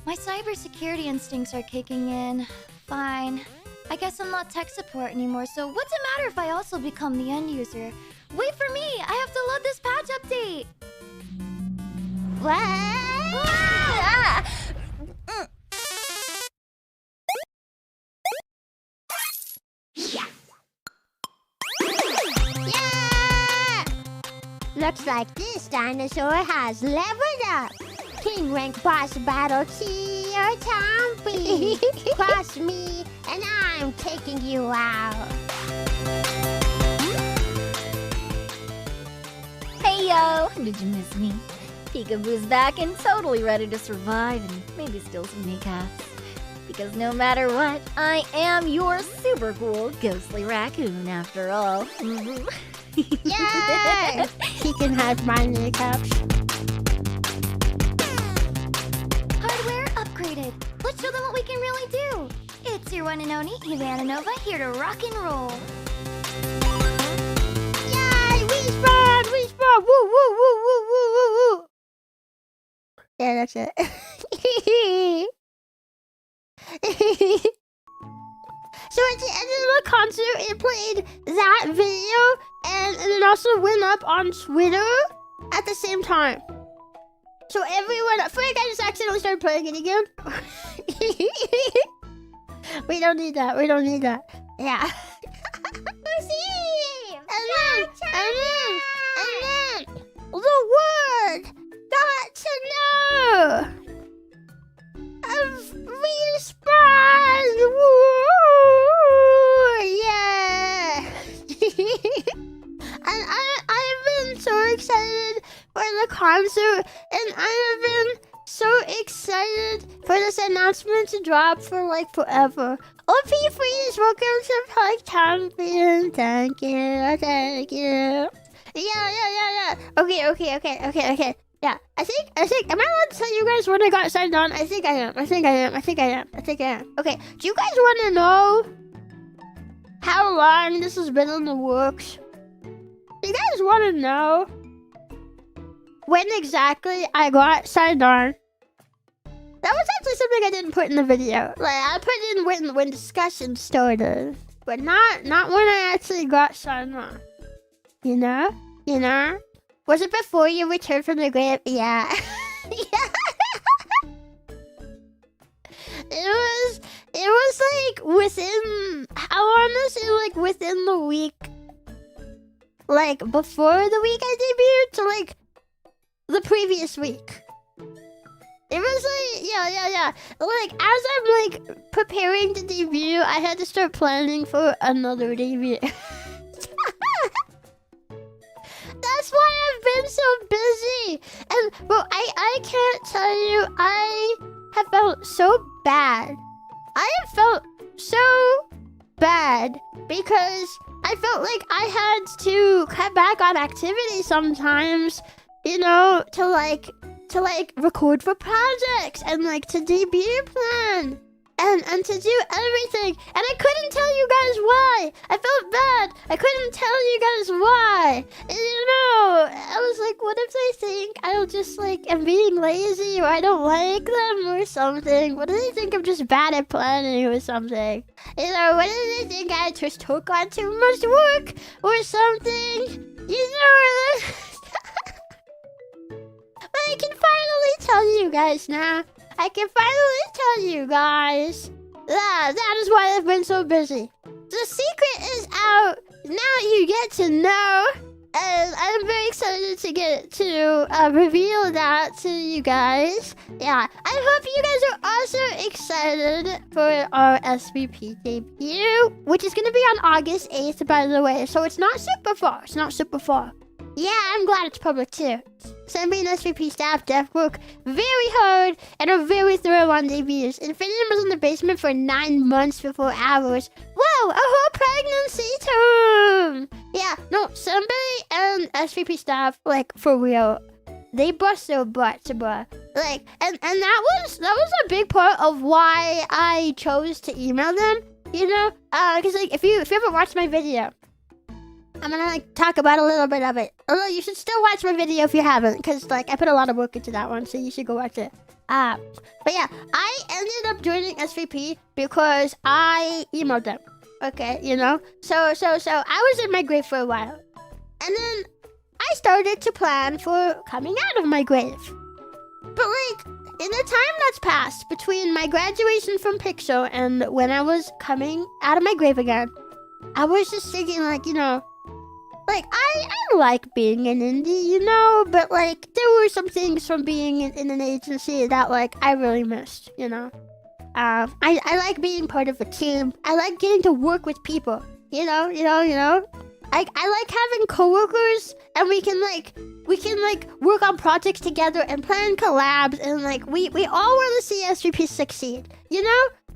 My cybersecurity instincts are kicking in. Fine. I guess I'm not tech support anymore, so what's it matter if I also become the end user? Wait for me! I have to load this patch update! What? Ah! Yeah! Looks like this dinosaur has leveled up. King rank boss battle Chio Chompi. Cross me and I'm taking you out. Hey yo! Did you miss me? Peekaboo's back and totally ready to survive and maybe steal some kneecaps. Because no matter what, I am your super cool ghostly raccoon after all. Yay! He can have my kneecaps. Hardware upgraded. Let's show them what we can really do. It's your one and only Ivana Nova here to rock and roll. Yay! We spawn! Woo, woo, woo, woo, woo, woo, woo. Yeah, that's it. So at the end of the concert, it played that video, and it also went up on Twitter at the same time. So everyone, I feel like I just accidentally started playing it again. We don't need that. Yeah. And then, the word got to know of respawn. Woo! Yeah. And I've been so excited for the concert, and I have been so excited for this announcement to drop for like forever. OP Freeze, welcome to Park Champion. Thank you. Yeah. Okay. Yeah, I think, am I allowed to tell you guys when I got signed on? I think I am. Okay, do you guys want to know how long this has been in the works? Do you guys want to know when exactly I got signed on? That was actually something I didn't put in the video. Like, I put in when discussion started, but not when I actually got signed on. You know? Was it before you returned from the grave? Yeah. It was like within, I want to say like within the week, like before the week I debuted to like the previous week. It was like, yeah. Like, as I'm like preparing to debut, I had to start planning for another debut. That's why I've been so busy. And, bro, I can't tell you, I have felt so bad. I have felt so bad because I felt like I had to cut back on activity sometimes, you know, to like record for projects and like to debut plan and to do everything. And I couldn't tell you guys why. I felt bad. I couldn't tell you guys why. And I was like, what if they think I just like am being lazy or I don't like them or something? What if they think I'm just bad at planning or something? What if they think I just took on too much work or something? But I can finally tell you guys now. I can finally tell you guys that is why I've been so busy. The secret is out. Now you get to know. And I'm very excited to get to reveal that to you guys. Yeah, I hope you guys are also excited for our SVP debut, which is going to be on August 8th, by the way. So it's not super far. It's not super far. Yeah, I'm glad it's public too. Senbei and SVP staff def work very hard and are very thorough on debuts. Infinity was in the basement for 9 months before ours. Whoa, a whole pregnancy term! Yeah, no, Senbei and SVP staff, like, for real, they bust their butts, bruh. Like, and that was a big part of why I chose to email them, Because, like, if you ever watched my video, I'm gonna like talk about a little bit of it. Although you should still watch my video if you haven't, because like I put a lot of work into that one, so you should go watch it. But yeah, I ended up joining SVP because I emailed them. Okay, So I was in my grave for a while, and then I started to plan for coming out of my grave. But like in the time that's passed between my graduation from Pixel and when I was coming out of my grave again, I was just thinking like, like, I like being an indie, but, like, there were some things from being in an agency that, like, I really missed, I like being part of a team. I like getting to work with people, I like having coworkers, and we can work on projects together and plan collabs, and, like, we all want to see SVP succeed,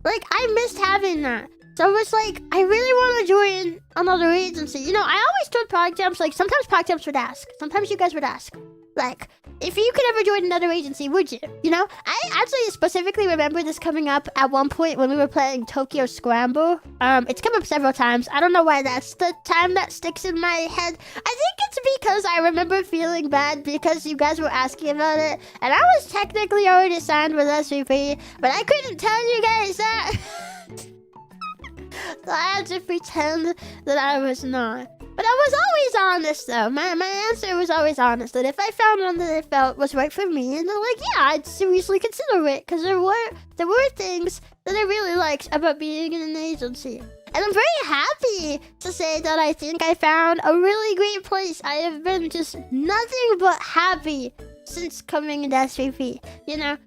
Like, I missed having that. So I was like, I really want to join another agency. I always told PogChamps, like, sometimes PogChamps would ask. Sometimes you guys would ask. Like, if you could ever join another agency, would you? I actually specifically remember this coming up at one point when we were playing Tokyo Scramble. It's come up several times. I don't know why that's the time that sticks in my head. I think it's because I remember feeling bad because you guys were asking about it. And I was technically already signed with SVP, but I couldn't tell you guys that. So I had to pretend that I was not. But I was always honest, though. My answer was always honest. That if I found one that I felt was right for me, and they're like, yeah, I'd seriously consider it. Because there were things that I really liked about being in an agency. And I'm very happy to say that I think I found a really great place. I have been just nothing but happy since coming into SVP, there's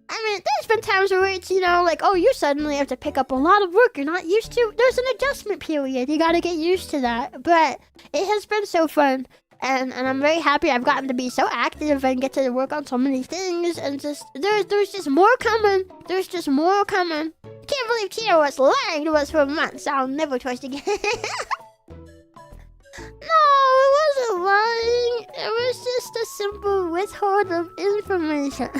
been times where it's, like, oh, you suddenly have to pick up a lot of work you're not used to. There's an adjustment period. You gotta get used to that. But it has been so fun. And I'm very happy I've gotten to be so active and get to work on so many things. And just, there's just more coming. There's just more coming. Can't believe Chio was lying to us for months. I'll never trust again. No, it wasn't lying. It was just a simple withhold of information.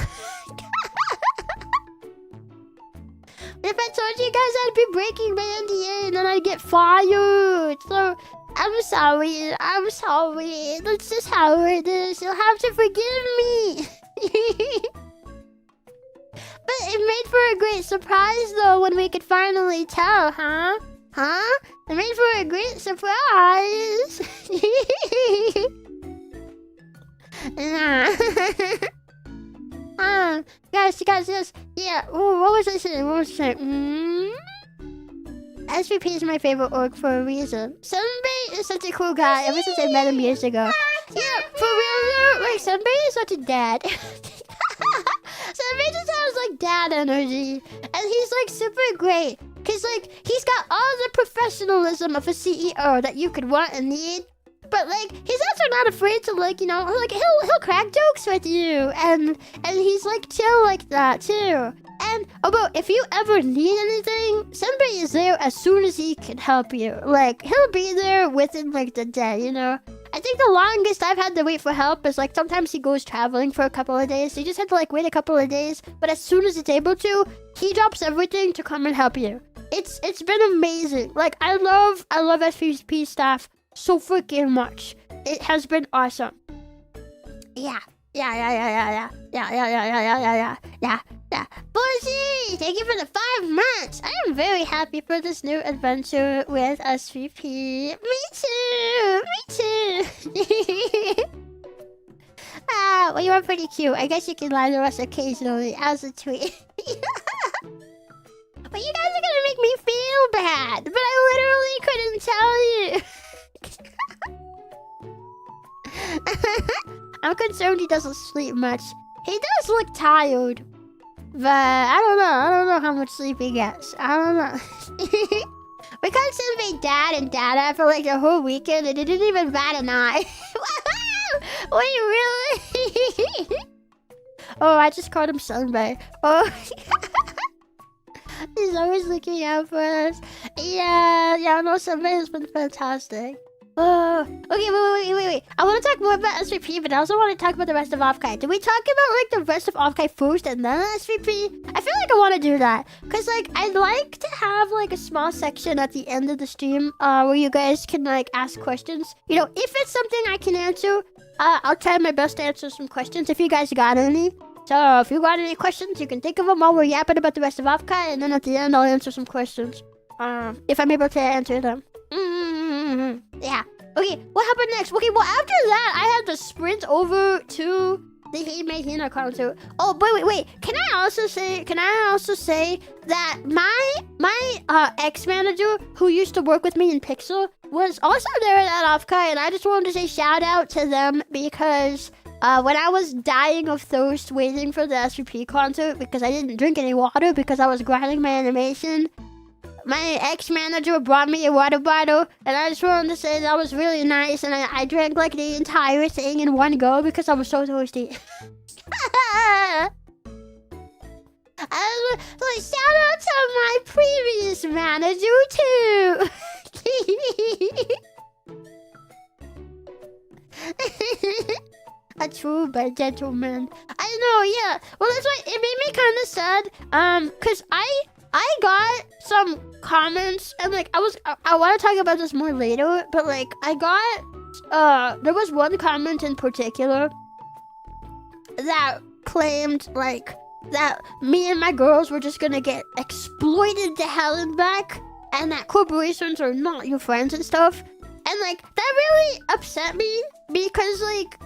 If I told you guys I'd be breaking my NDA and then I'd get fired. So, I'm sorry. That's just how it is. You'll have to forgive me. But it made for a great surprise, though, when we could finally tell, huh? It made for a great surprise. Guys, yes. Yeah, what was I saying? SVP is my favorite org for a reason. Senbei is such a cool guy ever since I met him years ago. Yeah, for real, like, Senbei is such a dad. Senbei just has, like, dad energy. And he's, like, super great. Because, like, he's got all the professionalism of a CEO that you could want and need. But, like, he's also not afraid to, like, like, he'll crack jokes with you. And he's, like, chill like that, too. And, if you ever need anything, Senbei is there as soon as he can help you. Like, he'll be there within, like, the day, I think the longest I've had to wait for help is, like, sometimes he goes traveling for a couple of days. So you just have to, like, wait a couple of days. But as soon as he's able to, he drops everything to come and help you. it's been amazing. Like I love SVP staff so freaking much. It has been awesome. Yeah. Bossy, thank you for the 5 months. I am very happy for this new adventure with SVP. Me too. Well, you are pretty cute. I guess you can lie to us occasionally as a tweet. But you guys are gonna make me feel bad. But I literally couldn't tell you. I'm concerned he doesn't sleep much. He does look tired. But I don't know how much sleep he gets. I don't know. We called Senbei Dad and Dada for like the whole weekend and it didn't even bat an eye. Wait, really? Oh, I just called him Senbei. Oh. He's always looking out for us. Yeah, no, Senbei has been fantastic. Oh, okay, wait. I want to talk more about SVP, but I also want to talk about the rest of Offkai. Did we talk about, like, the rest of Offkai first and then SVP? I feel like I want to do that. Because, like, I'd like to have, like, a small section at the end of the stream where you guys can, like, ask questions. You know, if it's something I can answer, I'll try my best to answer some questions if you guys got any. So, if you got any questions, you can think of them while we're yapping about the rest of Offkai, and then at the end, I'll answer some questions. If I'm able to answer them. Yeah. Okay, what happened next? Okay, well, after that, I had to sprint over to the Hime Hina concert. Oh, but wait. Can I also say that my ex-manager who used to work with me in Pixel was also there at Offkai, and I just wanted to say shout out to them because when I was dying of thirst waiting for the SVP concert because I didn't drink any water because I was grinding my animation, my ex-manager brought me a water bottle, and I just wanted to say that was really nice, and I drank like the entire thing in one go because I was so thirsty. Like, shout out to my previous manager too. A true but gentleman. I know, yeah. Well, that's why it made me kind of sad. Cause I got some comments and like I want to talk about this more later, but like I got there was one comment in particular that claimed like that me and my girls were just gonna get exploited to hell and back, and that corporations are not your friends and stuff, and like that really upset me because like,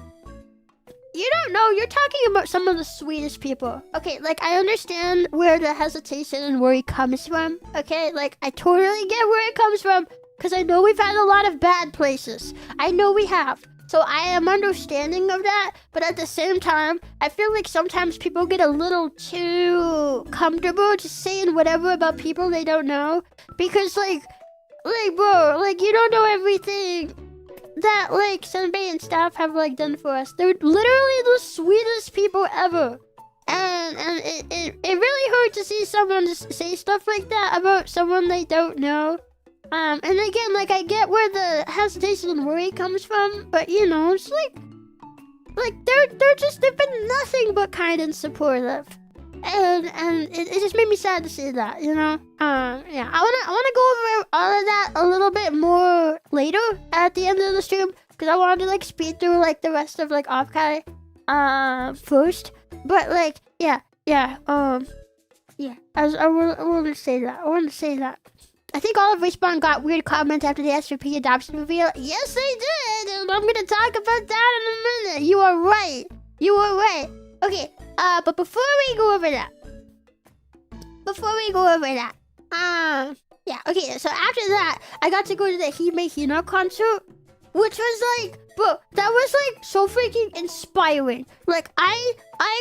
you don't know, you're talking about some of the sweetest people. Okay, like, I understand where the hesitation and worry comes from. Okay, like, I totally get where it comes from. Because I know we've had a lot of bad places. I know we have. So I am understanding of that. But at the same time, I feel like sometimes people get a little too comfortable just saying whatever about people they don't know. Because, like, bro, like, you don't know everything that like Senbei and staff have like done for us. They're literally the sweetest people ever, and it really hurt to see someone just say stuff like that about someone they don't know. And again, like, I get where the hesitation and worry comes from, but you know, it's like they've been nothing but kind and supportive. And it just made me sad to see that, you know. Yeah, I wanna go over all of that a little bit more later at the end of the stream because I wanted to like speed through like the rest of like Offkai first. But like yeah. I want to say that. I think all of Respawn got weird comments after the SVP adoption reveal. Yes, they did, and I'm gonna talk about that in a minute. You are right. Okay. But before we go over that, yeah, okay, so after that, I got to go to the Hime Hina concert, which was like, bro, that was like so freaking inspiring. Like, I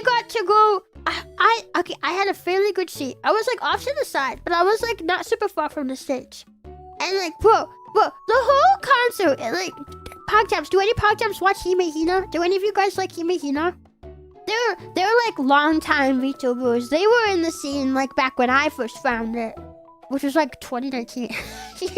got to go, I had a fairly good seat. I was like off to the side, but I was like not super far from the stage. And like, bro, the whole concert, like, Pogtaps, do any Pogtaps watch Hime Hina? Do any of you guys like Hime Hina? They're like long-time VTubers. They were in the scene like back when I first found it, which was like 2019. They've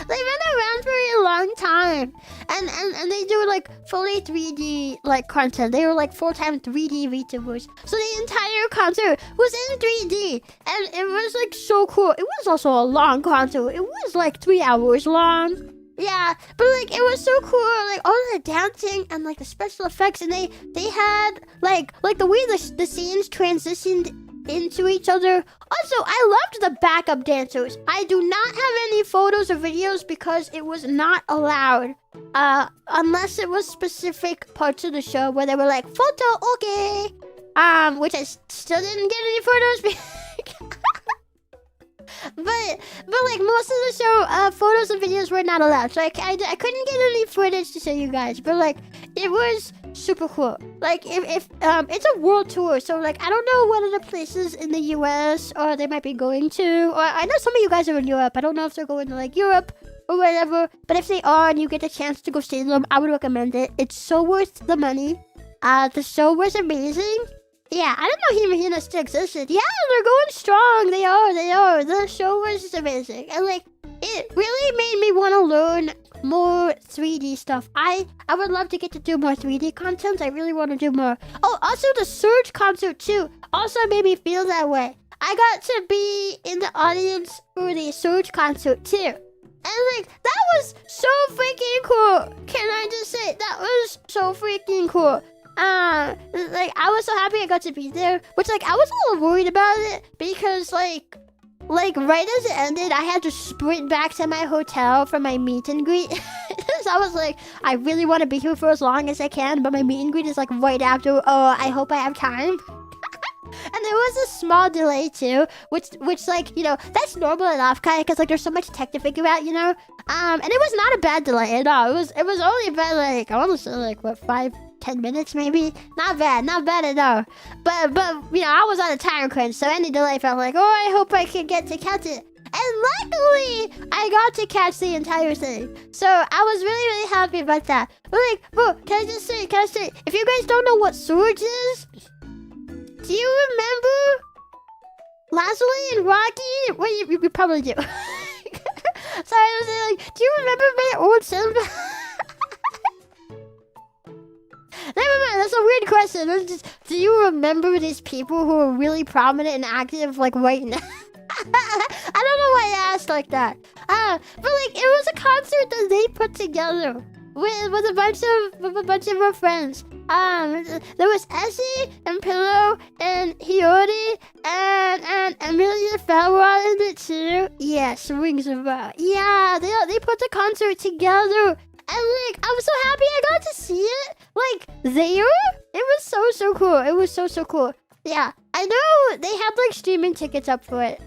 been around for a long time. and they do like fully 3D like content. They were like full-time 3D VTubers. So the entire concert was in 3D, and it was like so cool. It was also a long concert. It was like 3 hours long. Yeah, but like it was so cool, like all the dancing and like the special effects, and they had like the way the scenes transitioned into each other. Also, I loved the backup dancers. I do not have any photos or videos because it was not allowed, unless it was specific parts of the show where they were like photo okay, which I still didn't get any photos. But like most of the show, photos and videos were not allowed, so I couldn't get any footage to show you guys. But like it was super cool. Like if it's a world tour, so like I don't know what other places in the US or they might be going to. Or I know some of you guys are in Europe. I don't know if they're going to like Europe or whatever. But if they are and you get the chance to go see them, I would recommend it. It's so worth the money. The show was amazing. Yeah, I didn't know Hina still existed. Yeah, they're going strong. They are. The show was just amazing. And like, it really made me want to learn more 3D stuff. I would love to get to do more 3D content. I really want to do more. Oh, also the Surge concert too also made me feel that way. I got to be in the audience for the Surge concert too. And like, that was so freaking cool. Can I just say, that was so freaking cool. Like I was so happy I got to be there, which like I was a little worried about it because like right as it ended, I had to sprint back to my hotel for my meet and greet. So I was like, I really want to be here for as long as I can, but my meet and greet is like right after. Oh, I hope I have time. And there was a small delay too, which like, you know, that's normal at Offkai because like there's so much tech to figure out, you know. And it was not a bad delay at all. It was only about like, I want to say like what, 5-10 minutes maybe. Not bad at all. But you know, I was on a time crunch, so any delay felt like, oh, I hope I can get to catch it. And luckily, I got to catch the entire thing. So I was really happy about that. But like, bro, can I just say, if you guys don't know what Surge is, do you remember Lazuli and Rocky? Well, you probably do. Sorry, I was saying, like, do you remember my old cinema? Never mind, that's a weird question. It's just, do you remember these people who are really prominent and active, like, right now? I don't know why I asked like that. But, like, it was a concert that they put together with a bunch of our friends. There was Essie and Pillow and Hiyori and Amelia Falwa in it too. Yes, rings a bell. Yeah, they put the concert together. And like, I was so happy I got to see it. Like, there? It was so cool. It was so cool. Yeah, I know they had like streaming tickets up for it.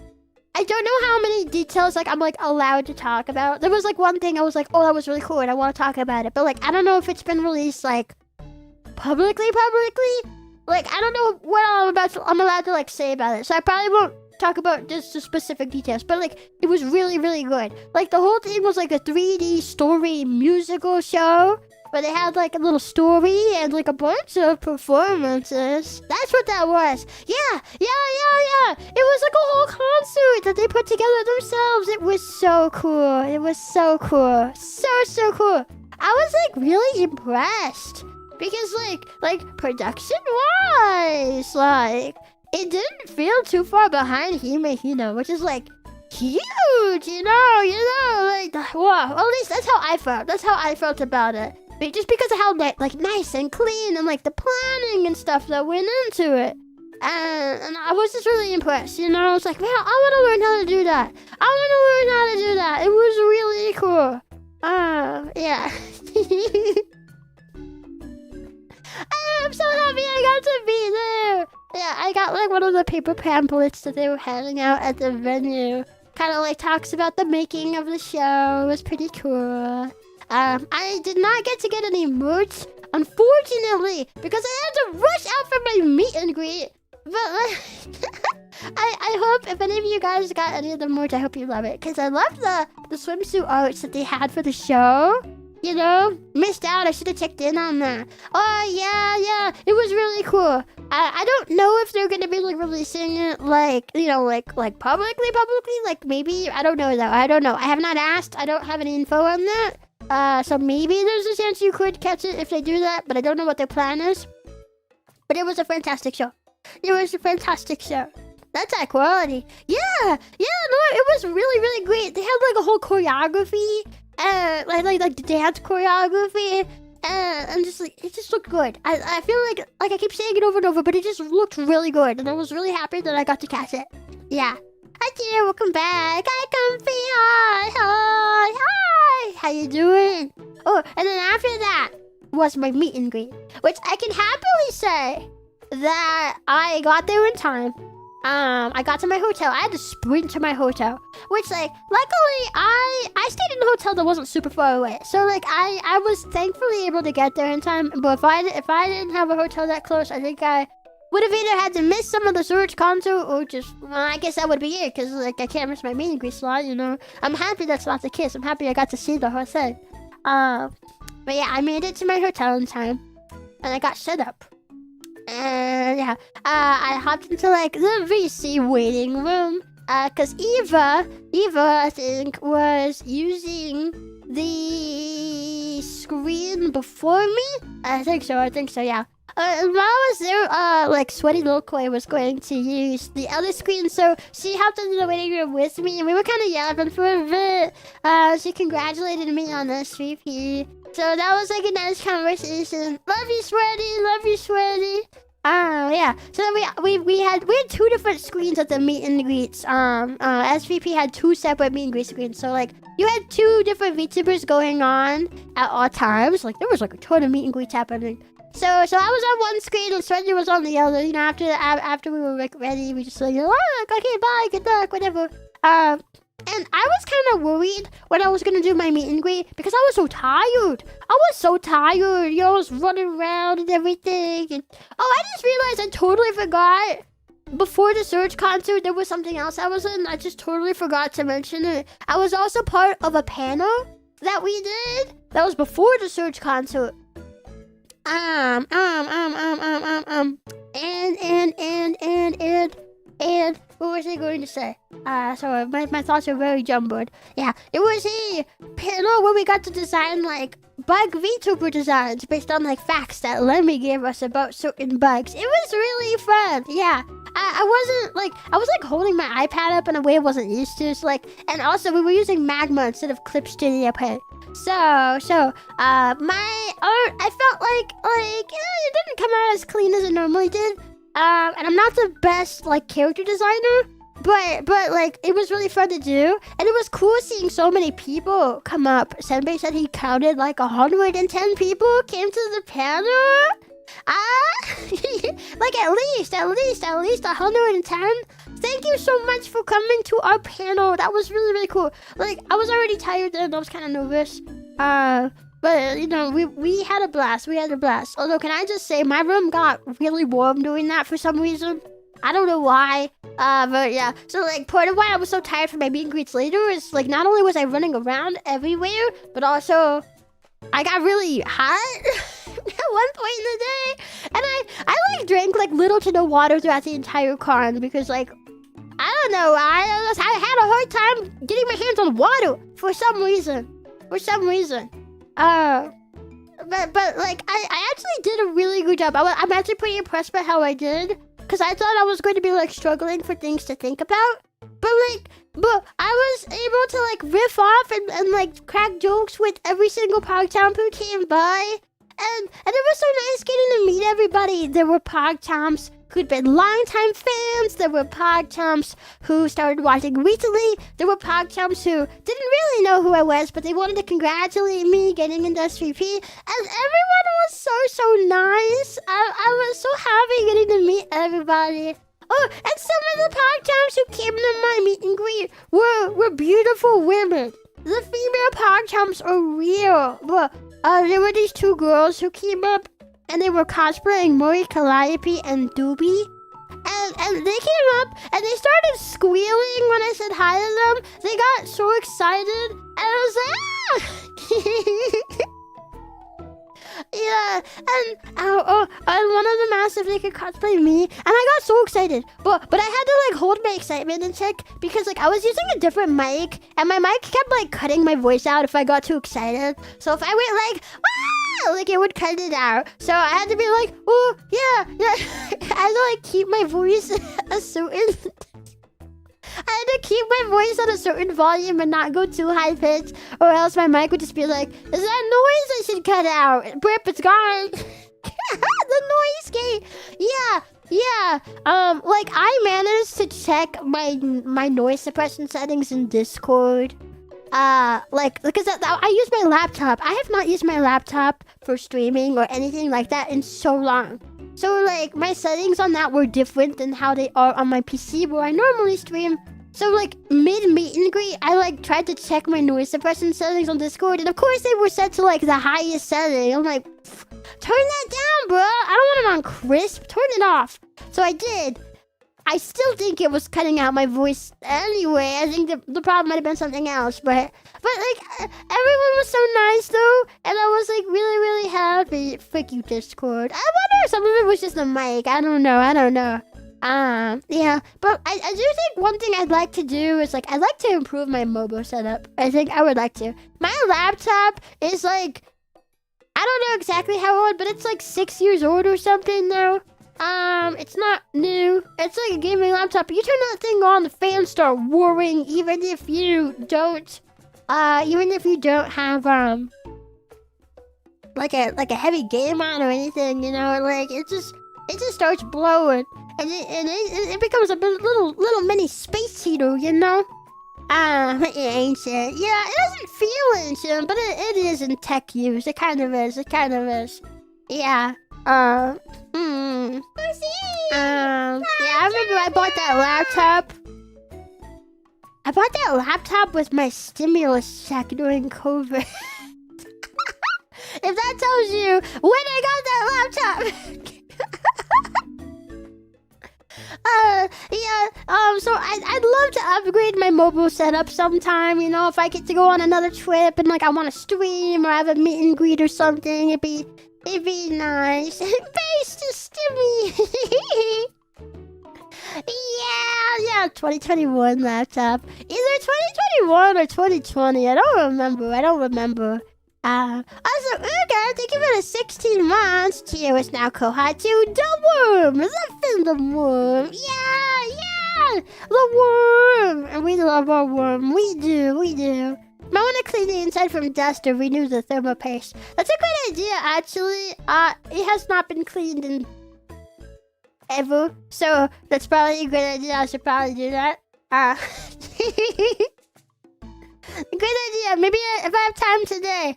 I don't know how many details like I'm like allowed to talk about. There was like one thing I was like, oh, that was really cool and I want to talk about it. But like, I don't know if it's been released like publicly. Like, I don't know what I'm allowed to like say about it. So I probably won't talk about just the specific details. But like, it was really good. Like the whole thing was like a 3D story musical show where they had like a little story and like a bunch of performances. That's what that was. Yeah. It was like a whole concert that they put together themselves. It was so cool. It was so cool. So cool. I was like really impressed because like production wise, like it didn't feel too far behind Hime, which is like huge, you know, like wow. At least that's how I felt. That's how I felt about it. Just because of how like nice and clean and like the planning and stuff that went into it. And I was just really impressed, you know. I was like, man, I want to learn how to do that. It was really cool. Yeah. I'm so happy I got to be there. Yeah, I got like one of the paper pamphlets that they were handing out at the venue. Kind of like talks about the making of the show. It was pretty cool. I did not get to get any merch, unfortunately, because I had to rush out for my meet and greet. But I hope if any of you guys got any of the merch, I hope you love it, because I love the swimsuit arts that they had for the show. You know, missed out. I should have checked in on that. Oh yeah, it was really cool. I don't know if they're gonna be like releasing it like, you know, like publicly, like maybe, I don't know though. I don't know. I have not asked. I don't have any info on that. So maybe there's a chance you could catch it if they do that, but I don't know what their plan is. But it was a fantastic show. It was a fantastic show. That's high quality. Yeah, no, it was really, really great. They had like a whole choreography, like the dance choreography, and just like it just looked good. I feel like I keep saying it over and over, but it just looked really good, and I was really happy that I got to catch it. Yeah. Hi dear, welcome back. Hi Comfy, hi. How you doing? Oh, and then after that was my meet and greet, which I can happily say that I got there in time. I got to my hotel. I had to sprint to my hotel, which like luckily I stayed in a hotel that wasn't super far away. So like I was thankfully able to get there in time. But if I didn't have a hotel that close, I think I would have either had to miss some of the Surge concert or just I guess that would be it, because like I can't miss my meet and greet slot, you know. I'm happy that's not the case. I'm happy I got to see the whole thing. But yeah, I made it to my hotel in time, and I got set up. And yeah, I hopped into like the VC waiting room, cause Eva, I think, was using the screen before me. I think so, yeah. And while I was there, like Sweaty Lokoi was going to use the other screen, so she hopped into the waiting room with me, and we were kind of yapping for a bit. She congratulated me on the SVP. So that was like a nice conversation. Love you, Sweaty. Yeah. So then we had 2 different screens at the meet and greets. SVP had 2 separate meet and greet screens. So like you had 2 different VTubers going on at all times. Like there was like a ton of meet and greets happening. So I was on one screen and Sweaty was on the other. You know, after we were like ready, we just like, oh, okay, bye, good luck, whatever. And I was kind of worried when I was going to do my meet and greet because I was so tired. You know, I was running around and everything. And I just realized I totally forgot. Before the Surge concert, there was something else I was in. I just totally forgot to mention it. I was also part of a panel that we did. That was before the Surge concert. And what was I going to say? Sorry, my thoughts are very jumbled. Yeah, it was a panel where we got to design like bug VTuber designs based on like facts that Lemmy gave us about certain bugs. It was really fun. Yeah, I was holding my iPad up in a way I wasn't used to. So like, and also we were using Magma instead of Clip Studio Paint. So my art, I felt like it didn't come out as clean as it normally did. And I'm not the best like character designer, but like it was really fun to do, and it was cool seeing so many people come up. Senbei said he counted like 110 people came to the panel. Like at least 110. Thank you so much for coming to our panel. That was really, really cool. Like I was already tired and I was kind of nervous. But, you know, we had a blast. Although, can I just say, my room got really warm doing that for some reason. I don't know why. But yeah. So, like, part of why I was so tired for my meet and greets later is, like, not only was I running around everywhere, but also I got really hot at one point in the day. And I like, drank, like, little to no water throughout the entire con because, like, I don't know. I had a hard time getting my hands on water for some reason. But like I actually did a really good job. I'm actually pretty impressed by how I did, because I thought I was going to be like struggling for things to think about. But I was able to like riff off and like crack jokes with every single PogChamp who came by, and it was so nice getting to meet everybody. There were PogChamps who'd been longtime fans. There were PogChamps who started watching recently. There were PogChamps who didn't really know who I was, but they wanted to congratulate me getting into SVP. And everyone was so nice. I was so happy getting to meet everybody. Oh, and some of the PogChamps who came to my meet and greet were beautiful women. The female PogChamps are real. But there were these 2 girls who came up, and they were cosplaying Mori Calliope and Doobie. And they came up and they started squealing when I said hi to them. They got so excited, and I was like, ah! Yeah, and one of the massively could cosplay me, and I got so excited. But I had to like hold my excitement in check because like I was using a different mic, and my mic kept like cutting my voice out if I got too excited. So if I went like like it would cut it out. So I had to be like, oh yeah. I had to like keep my voice a certain. I had to keep my voice at a certain volume and not go too high pitched, or else my mic would just be like, "Is that noise I should cut out?" Brip, it's gone. The noise gate. Yeah. Like I managed to check my noise suppression settings in Discord. Like because I use my laptop. I have not used my laptop for streaming or anything like that in so long. So like my settings on that were different than how they are on my PC where I normally stream. So like mid meet and greet, I like tried to check my noise suppression settings on Discord, and of course they were set to like the highest setting. I'm like, turn that down, bro. I don't want it on crisp. Turn it off. So I did. I still think it was cutting out my voice anyway. I think the problem might have been something else, but like everyone was so nice though, and I was like really happy. Frick you, Discord. I wonder if some of it was just the mic. I don't know. Yeah, but I do think one thing I'd like to do is like I'd like to improve my mobile setup. I think I would like to. My laptop is like, I don't know exactly how old, but it's like 6 years old or something now. It's not new. It's like a gaming laptop. You turn that thing on, the fans start whirring, even if you don't have like a heavy game on or anything, you know, like it just starts blowing, and it becomes a little mini space heater, you know. Ancient. Yeah, it doesn't feel ancient, but it is in tech use. It kind of is. Yeah. Yeah, I remember I bought that laptop. I bought that laptop with my stimulus check during COVID. If that tells you when I got that laptop. So I'd love to upgrade my mobile setup sometime, you know, if I get to go on another trip and like I want to stream or have a meet and greet or something, it'd be nice. Base to stimmy. Yeah, 2021 laptop. Either 2021 or 2020. I don't remember. Also, Uga, thank you for the 16 months. Chio is now Kohai to the worm. Loving the worm. Yeah, the worm. And we love our worm. We do. I want to clean the inside from dust or renew the thermal paste. That's a good idea, actually. It has not been cleaned in ever, so that's probably a good idea. I should probably do that. Good idea. Maybe if I have time today,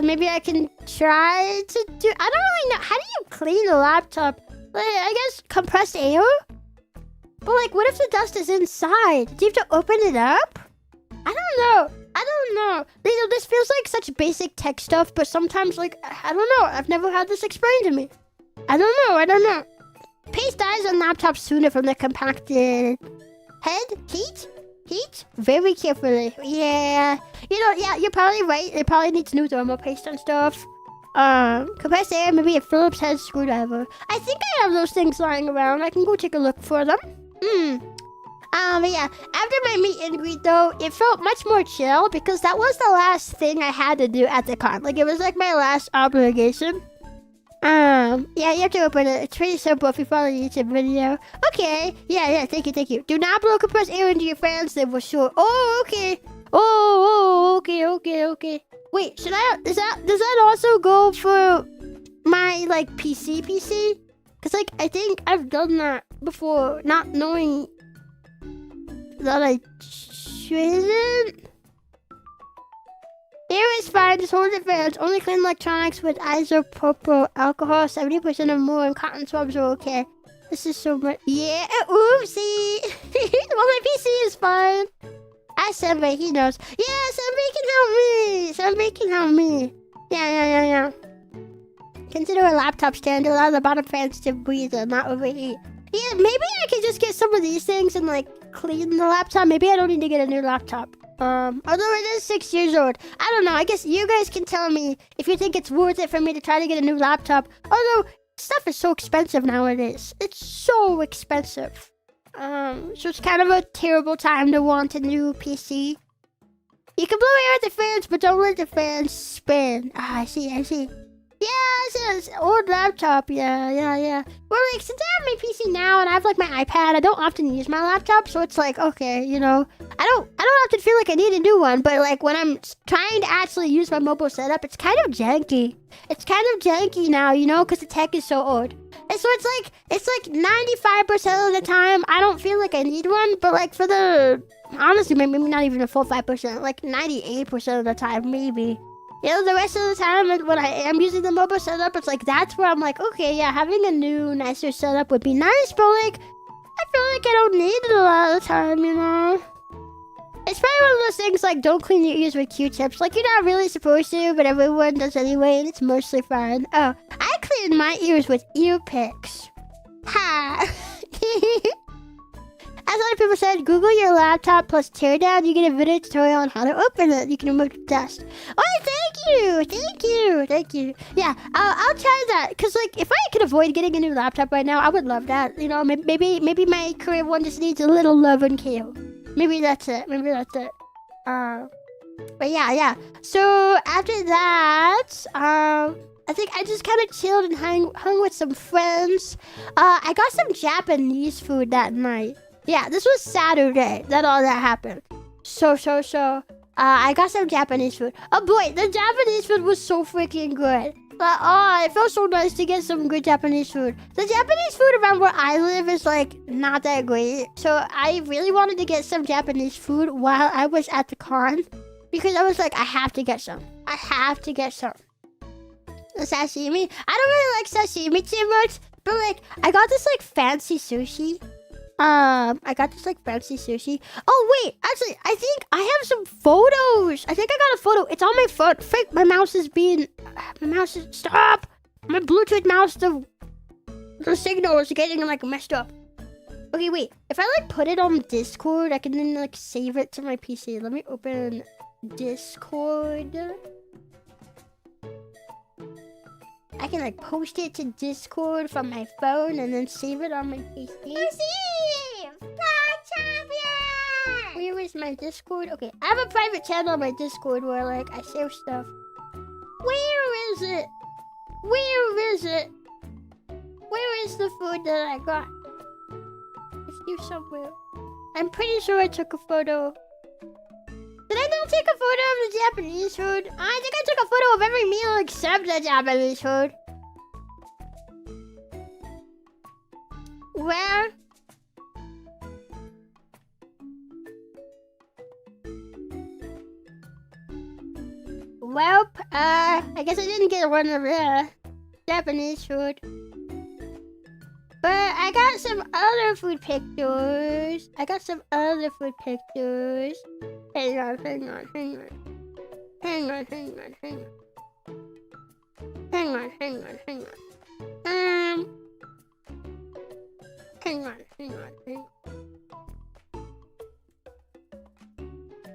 maybe I can try to do. I don't really know. How do you clean a laptop? Like, I guess compressed air. But like, what if the dust is inside? Do you have to open it up? I don't know. This feels like such basic tech stuff, but sometimes, like, I don't know. I've never had this explained to me. I don't know. Paste dies on laptops sooner from the compacted head. Heat? Very carefully. Yeah. You're probably right. It probably needs new thermal paste and stuff. Compressed air, maybe a Phillips head screwdriver. I think I have those things lying around. I can go take a look for them. Yeah, after my meet and greet though, it felt much more chill because that was the last thing I had to do at the con. Like, it was like my last obligation. Yeah, you have to open it. It's pretty simple if you follow the YouTube video. Okay, yeah, thank you. Do not blow compressed air into your fans, they will sure. Oh, okay. Okay. Wait, does that also go for my, like, PC? Because, like, I think I've done that before, not knowing that I shouldn't. Air is fine, just hold the fans. Only clean electronics with isopropyl alcohol, 70% or more, and cotton swabs are okay. This is so much. Yeah, oopsie. Well, my PC is fine. Ask Senbei, he knows. Yeah, Senbei can help me. Yeah. Consider a laptop stand to allow the bottom fans to breathe and not overheat. Yeah, maybe I could just get some of these things and, like, clean the laptop. Maybe I don't need to get a new laptop. Although it is 6 years old. I don't know. I guess you guys can tell me if you think it's worth it for me to try to get a new laptop. Although stuff is so expensive nowadays. It's so expensive. So it's kind of a terrible time to want a new PC. You can blow air at the fans, but don't let the fans spin. Ah, I see. Yeah, it's an old laptop. Yeah. Well, like, since I have my PC now and I have, like, my iPad, I don't often use my laptop, so it's like, okay, you know, I don't often feel like I need a new one, but, like, when I'm trying to actually use my mobile setup, it's kind of janky. It's kind of janky now, you know, because the tech is so old. And so it's like 95% of the time, I don't feel like I need one, but, like, for the, honestly, maybe not even a full 5%, like 98% of the time, maybe. You know, the rest of the time when I am using the mobile setup, it's like, that's where I'm like, okay, yeah, having a new, nicer setup would be nice, but like, I feel like I don't need it a lot of the time, you know? It's probably one of those things like, don't clean your ears with Q-tips. Like, you're not really supposed to, but everyone does anyway, and it's mostly fine. Oh, I clean my ears with ear picks. Ha! As other people said, Google your laptop plus teardown. You get a video tutorial on how to open it. You can remove the dust. Oh, thank you. Yeah, I'll try that. Because, like, if I could avoid getting a new laptop right now, I would love that. You know, maybe my career one just needs a little love and care. Maybe that's it. But yeah. So, after that, I think I just kind of chilled and hung with some friends. I got some Japanese food that night. Yeah, this was Saturday that all that happened. So, I got some Japanese food. Oh boy, the Japanese food was so freaking good. It felt so nice to get some good Japanese food. The Japanese food around where I live is, like, not that great. So I really wanted to get some Japanese food while I was at the con. Because I was like, I have to get some. The sashimi. I don't really like sashimi too much. But, like, I got this, like, fancy sushi. Oh wait, actually, I think I have some photos. I think I got a photo. It's on my phone. Frick, my mouse is, stop! My Bluetooth mouse, the signal is getting, like, messed up. Okay, wait, if I, like, put it on Discord, I can then, like, save it to my PC. Let me open Discord. I can, like, post it to Discord from my phone and then save it on my PC. Where is my Discord? Okay, I have a private channel on my Discord where, like, I save stuff. Where is it? Where is the food that I got? It's here somewhere. I'm pretty sure I took a photo. Did I not take a photo of the Japanese food? I think I took a photo of every meal except the Japanese food. Where? Well, I guess I didn't get one of the Japanese food. But I got some other food pictures. Hang on.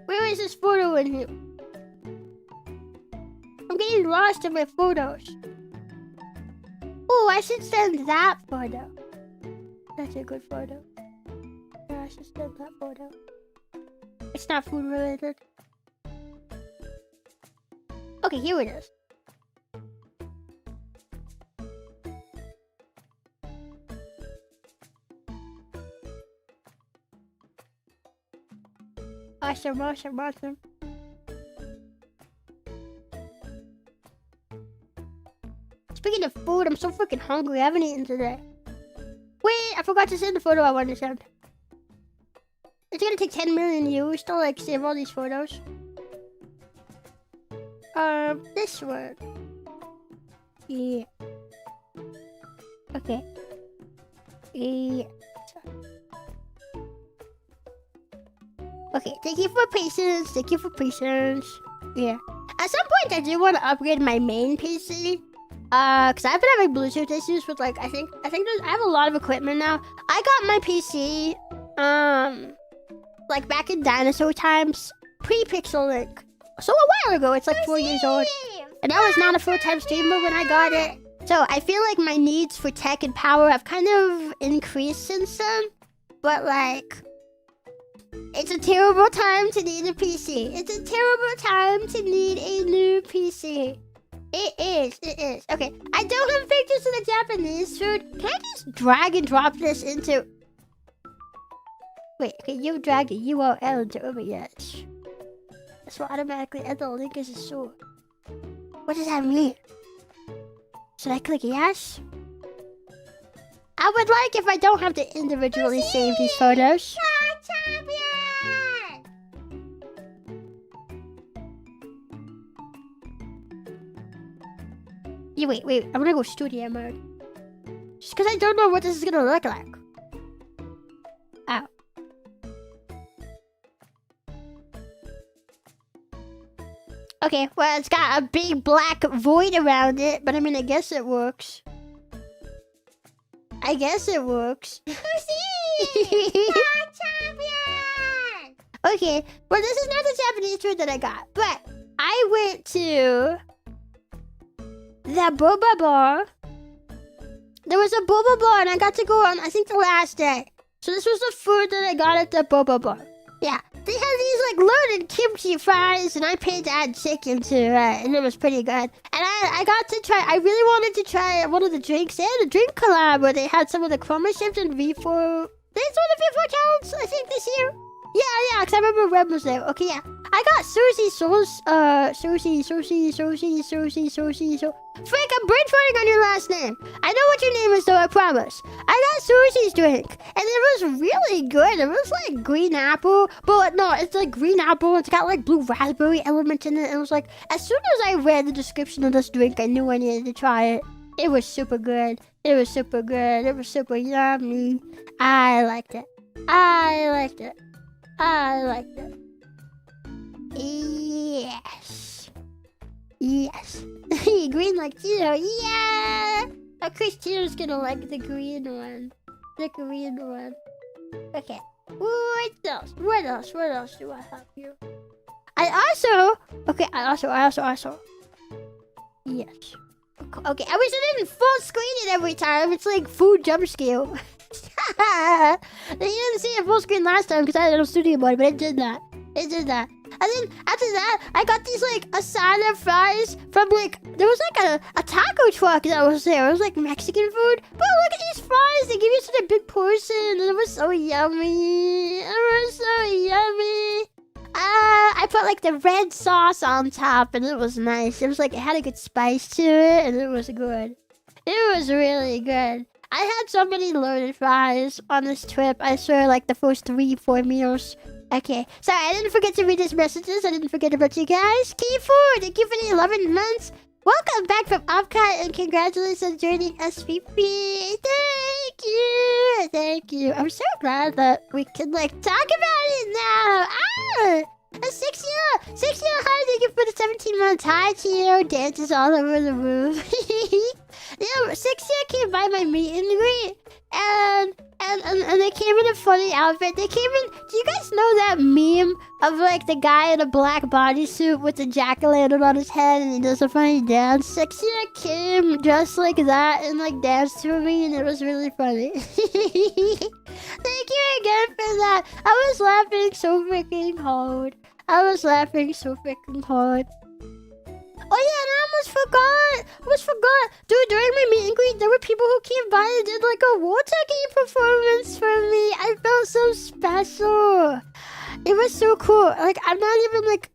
Where is this photo in here? I'm getting lost in my photos. Oh, I should send that photo. That's a good photo. Yeah, I should send that photo. It's not food related. Okay, here it is. Awesome. Speaking of food, I'm so freaking hungry. I haven't eaten today. Wait, I forgot to send the photo I wanted to send. It's gonna take 10 million views to, like, save all these photos. This one. Yeah. Okay. Yeah. Okay, thank you for patience. Yeah. At some point, I do want to upgrade my main PC. Cause I've been having Bluetooth issues with, like, I think I have a lot of equipment now. I got my PC, like, back in dinosaur times. pre-pixel link. So a while ago, it's like 4 years old. And I was not a full-time streamer when I got it. So I feel like my needs for tech and power have kind of increased since then. But like, it's a terrible time to need a PC. It's a terrible time to need a new PC. It is. Okay, I don't have pictures of the Japanese food. Can I just drag and drop this into... Wait, okay, you dragged a URL into OBS. This will automatically add the link as a source. What does that mean? Should I click yes? I would like if I don't have to individually save these photos. Yeah, wait, I'm gonna go studio mode. Just because I don't know what this is gonna look like. Ow. Okay, well, it's got a big black void around it, but I mean, I guess it works. Okay, well, this is not the Japanese food that I got, but I went to the boba bar. There was a boba bar, and I got to go on, I think, the last day. So this was the food that I got at the boba bar. Yeah, they had these like loaded kimchi fries, and I paid to add chicken to it, and it was pretty good. And I got to try, I really wanted to try one of the drinks. They had a drink collab where they had some of the chroma ships and V4. They had some of the V4 talents, I think, this year. Yeah, because I remember Red was there. Okay, yeah. I got sushi sauce, sushi. Frank, I'm brain farting on your last name. I know what your name is, though, I promise. I got sushi's drink, and it was really good. It was like green apple, but no, it's like green apple. It's got like blue raspberry elements in it. It was like, as soon as I read the description of this drink, I knew I needed to try it. It was super good. It was super yummy. I liked it. Yes. Green like Chio. Yeah. Of course, Chio's gonna like the green one. Okay. What else do I have here? I also. Yes. Okay, I wish I didn't full screen it every time. It's like food jump scale. You didn't see it full screen last time because I had no studio mode, but it did that. And then after that, I got these like asada fries from like, there was like a taco truck that was there. It was like Mexican food. But look at these fries. They give you such a big portion. And it was so yummy. I put like the red sauce on top and it was nice. It was like, it had a good spice to it and it was good. It was really good. I had so many loaded fries on this trip. I swear, like the first 3-4 meals. Okay, sorry, I didn't forget to read his messages. I didn't forget about you guys. Key4, thank you for the 11 months. Welcome back from Offkai and congratulations on joining SVP. Thank you. I'm so glad that we can like talk about it now. Sixia, hi, thank you for the 17 months. Hi, Chio, dances all over the room. Yeah, Sixia came by my meet and greet, and they came in a funny outfit. They came in. Do you guys know that meme of like the guy in a black bodysuit with the jack-o'-lantern on his head and he does a funny dance? Sixia came just like that and like danced to me, and it was really funny. Thank you again for that. I was laughing so freaking hard. Oh yeah, and I almost forgot. Dude, during my meet and greet, there were people who came by and did like a Wartegi performance for me. I felt so special. It was so cool. Like I'm not even like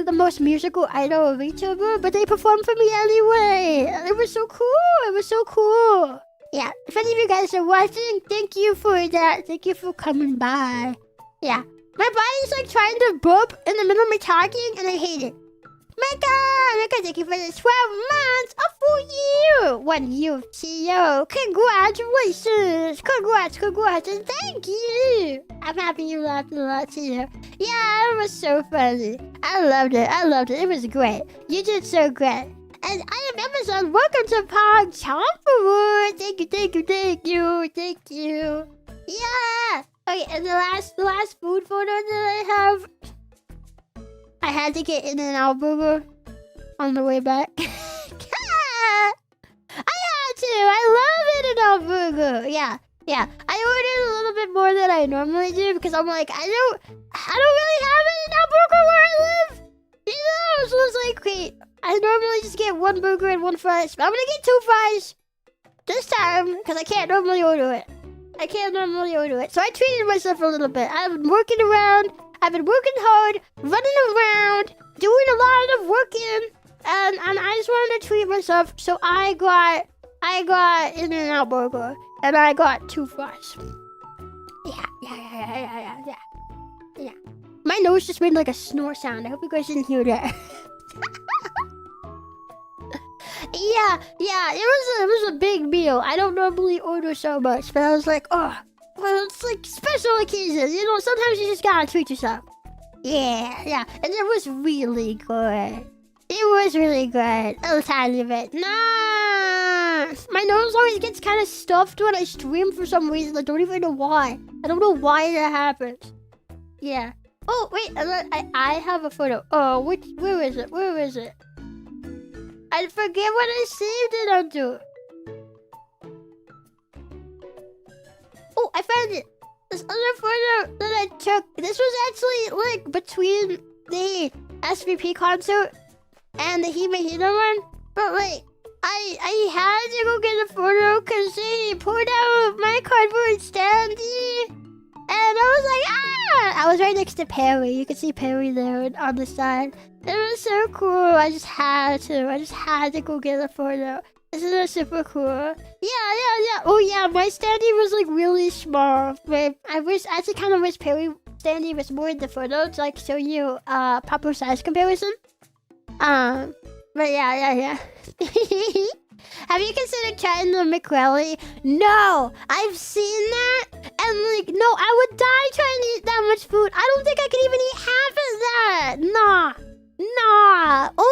the most musical idol VTuber, but they performed for me anyway. It was so cool. Yeah, if any of you guys are watching, thank you for that. Thank you for coming by. Yeah, my body's like trying to burp in the middle of me talking, and I hate it. Mika, thank you for the 12 months. A full year. 1 year of Chio. Congratulations. Congrats. And thank you. I'm happy you laughed a lot, Chio. Yeah, it was so funny. I loved it. It was great. You did so great. And I am Amazon. Welcome to Chompi. Thank you. Yeah. Okay, and the last food photo that I have, I had to get In-N-Out burger on the way back. I had to. I love In-N-Out burger. Yeah. I ordered a little bit more than I normally do because I'm like, I don't really have In-N-Out burger where I live. You know, so it's like, wait, I normally just get one burger and one fries, but I'm gonna get 2 fries this time because I can't normally order it. So I treated myself a little bit. I've been working around. I've been working hard, running around, doing a lot of working, and I just wanted to treat myself. So I got In-N-Out burger, and I got 2 fries. Yeah. My nose just made like a snore sound. I hope you guys didn't hear that. Yeah, it was a big meal. I don't normally order so much, but I was like, oh, well, it's like special occasions. You know, sometimes you just gotta treat yourself. Yeah, and it was really good. A tiny bit. Nah, my nose always gets kind of stuffed when I stream for some reason. I don't even know why. I don't know why that happens. Yeah. Oh wait, I have a photo. Oh, where is it? I forget what I saved it onto. Oh, I found it. This other photo that I took. This was actually like between the SVP concert and the Hime Hina one. But like, I had to go get a photo because they pulled out my cardboard standee. And I was like, ah! I was right next to Perry. You can see Perry there on the side. It was so cool. I just had to go get a photo. Isn't that super cool? Yeah. Oh yeah, my standee was like really small. But I actually kind of wish Perry standee was more in the photo to like show you proper size comparison. But yeah. Have you considered trying the McRelly? No, I've seen that, and like, no, I would die trying to eat that much food. I don't think I could even eat half of that. Nah.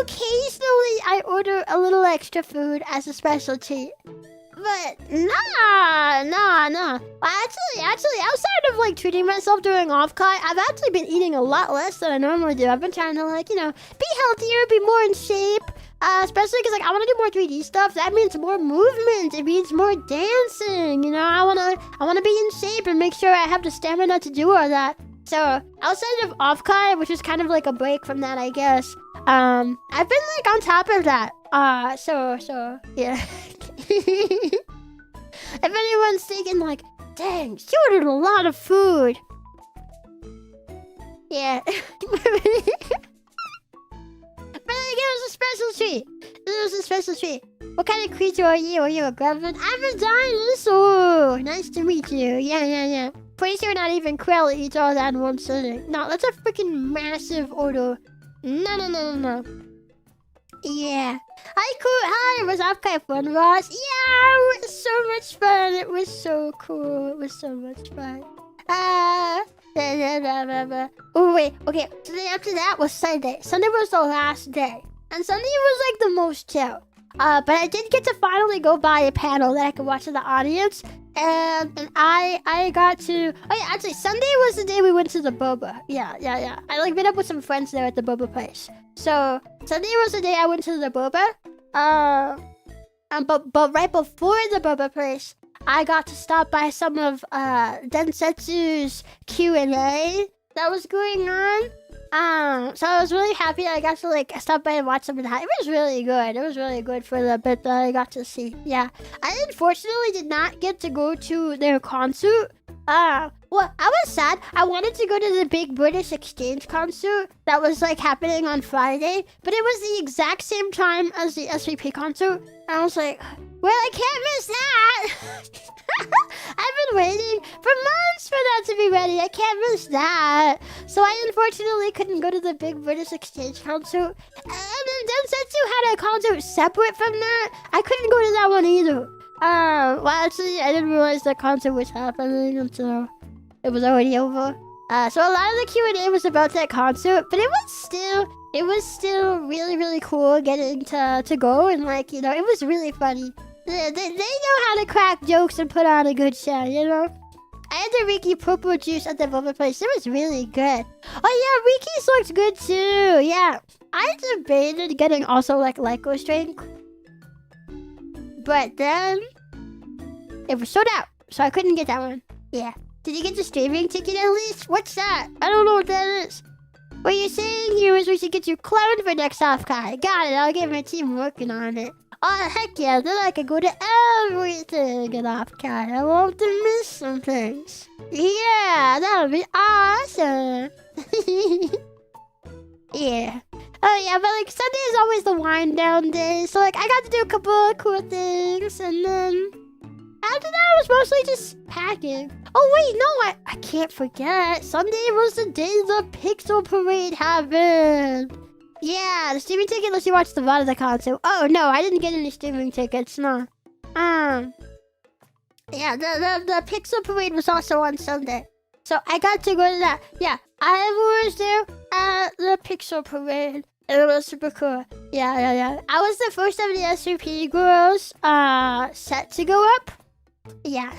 Occasionally, I order a little extra food as a special treat. But nah. Well, actually, outside of like treating myself during Offkai, I've actually been eating a lot less than I normally do. I've been trying to like, be healthier, be more in shape. Especially because like I want to do more 3D stuff. That means more movement. It means more dancing. I wanna be in shape and make sure I have the stamina to do all that. So outside of Offkai, which is kind of like a break from that, I guess. I've been like on top of that. So yeah. If anyone's thinking like, dang, she ordered a lot of food. Yeah. But it was a special treat. What kind of creature are you? Are you a gremlin? I'm a dinosaur. Nice to meet you. Yeah. Pretty sure not even Krell eats all that in one sitting. No, that's a freaking massive order. No. Yeah. Hi, it was Offkai fun, Ross. Yeah, it was so much fun. It was so cool. It was so much fun. Oh wait, okay. So then after that was Sunday. Sunday was the last day, and Sunday was like the most chill. But I did get to finally go by a panel that I could watch in the audience, and I got to. Oh yeah, actually Sunday was the day we went to the boba. Yeah. I like met up with some friends there at the boba place. So Sunday was the day I went to the boba. But right before the boba place, I got to stop by some of Densetsu's Q&A that was going on. So I was really happy I got to like stop by and watch some of that. It was really good. It was really good for the bit that I got to see. Yeah. I unfortunately did not get to go to their concert. Well, I was sad. I wanted to go to the Big British Exchange concert that was like happening on Friday, but it was the exact same time as the SVP concert. And I was like, well, I can't miss that. I've been waiting for months for that to be ready. I can't miss that. So I unfortunately couldn't go to the Big British Exchange concert. And then Densetsu had a concert separate from that. I couldn't go to that one either. Well, actually, I didn't realize the concert was happening until it was already over. So a lot of the Q&A was about that concert, but it was still really, really cool getting to go, and like, it was really funny. They know how to crack jokes and put on a good show, I had the Riki purple juice at the Velvet place. It was really good. Oh yeah, Riki's looked good too. Yeah. I debated getting also like Lyco strength. But then it was sold out. So I couldn't get that one. Yeah. Did you get the streaming ticket at least? What's that? I don't know what that is. What you're saying here is we should get you clowned for next Offkai. Got it. I'll get my team working on it. Oh, heck yeah. Then I can go to everything in Offkai. I won't miss some things. Yeah, that would be awesome. Yeah. Oh, yeah, but like Sunday is always the wind down day. So like I got to do a couple of cool things. And then after that, I was mostly just packing. Oh, wait, no, I can't forget. Sunday was the day the Pixel Parade happened. Yeah, the streaming ticket lets you watch the VOD of the concert. Oh, no, I didn't get any streaming tickets, no. Yeah, the Pixel Parade was also on Sunday. So I got to go to that. Yeah, I was there at the Pixel Parade. It was super cool. Yeah. I was the first of the SCP girls set to go up. Yeah.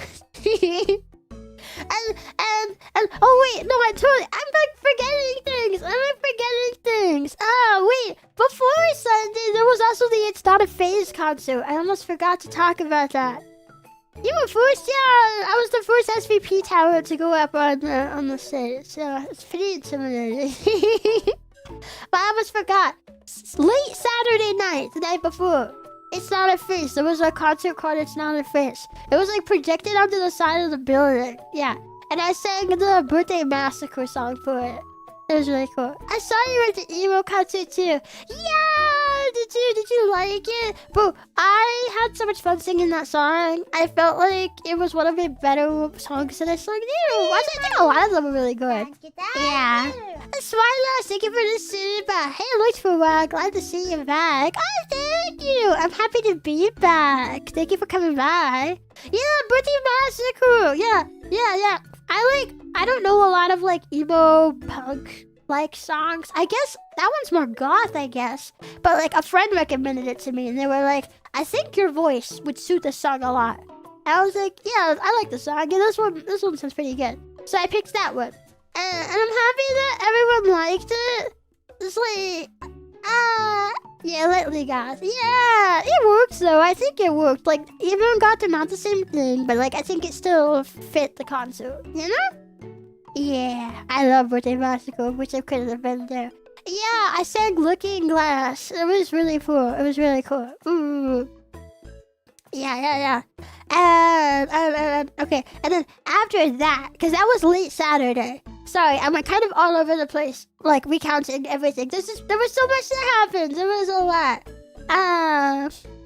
and oh wait, no, I'm like forgetting things. Oh wait, before Sunday there was also the It's Not a Phase concert. I almost forgot to talk about that. You were first, yeah. I was the first SVP tower to go up on the stage, so it's pretty intimidating. But I almost forgot. Late Saturday night, the night before. It's Not a Face. There was a concert called It's Not a Face. It was like projected onto the side of the building. Yeah. And I sang the Birthday Massacre song for it. It was really cool. I saw you at the emo concert too. Yeah! Did you like it? Bro, I had so much fun singing that song. I felt like it was one of my better songs that I sung. I think a lot of them were really good. Yeah. Smiler, thank you for the super. Hey, looks for glad to see you back. Oh, thank you. I'm happy to be back. Thank you for coming by. Yeah, Birthday Massacre. Yeah. I don't know a lot of like emo punk like songs. I guess that one's more goth, I guess. But like a friend recommended it to me and they were like, I think your voice would suit the song a lot. And I was like, yeah, I like the song. Yeah, this one sounds pretty good. So I picked that one. And I'm happy that everyone liked it. It's like, yeah, lately goth. Yeah, it works though. I think it worked. Like, even got they're not the same thing, but like I think it still fit the concert, you know? Yeah, I love Birthday Massacre, which I couldn't have been there. Yeah, I sang Looking Glass. It was really cool. Ooh. Yeah. And okay, and then after that, because that was late Saturday. Sorry, I'm like kind of all over the place, like recounting everything. There was so much that happened. There was a lot.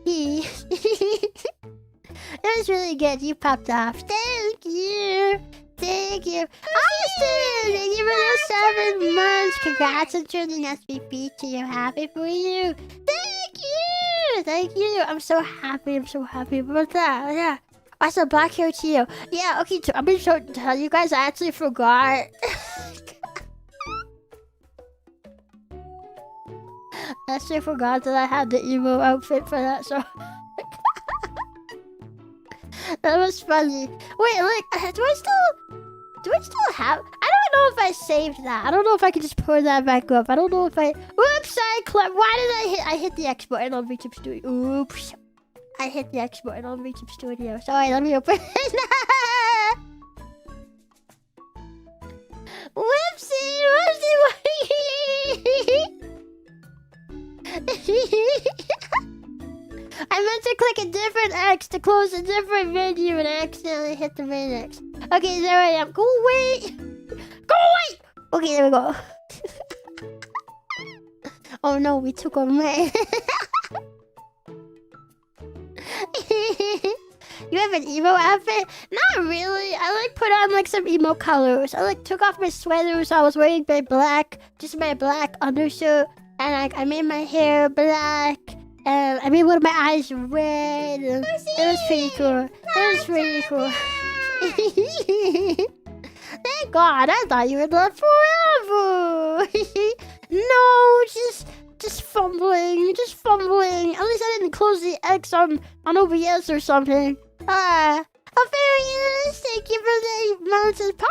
It was really good. You popped off. Thank you. Austin, thank you for the 7 months. Congrats on turning SVP to you. Happy for you. Thank you. I'm so happy about that. Yeah. Also, Black Hair Chio. Yeah, okay, I'm gonna tell you guys, I actually forgot. I actually forgot that I had the emo outfit for that song. That was funny. Wait, like, do I still have? I don't know if I saved that. I don't know if I can just pull that back up. I don't know if I. Oops! Why did I hit the X button on VTubers Studio? Oops! I hit the X button on VTubers Studio. Sorry, let me open it. Whoopsie! I meant to click a different X to close a different menu and I accidentally hit the main X. Okay, there I am. Go away! Okay, there we go. Oh no, we took our man. You have an emo outfit? Not really. I like put on like some emo colors. I like took off my sweater, so I was wearing my black undershirt, and I made my hair black. I made one of my eyes red. It was pretty cool. Thank God, I thought you were love forever. No, just fumbling. At least I didn't close the X on OBS or something. I Ophelia, thank you for the months of part.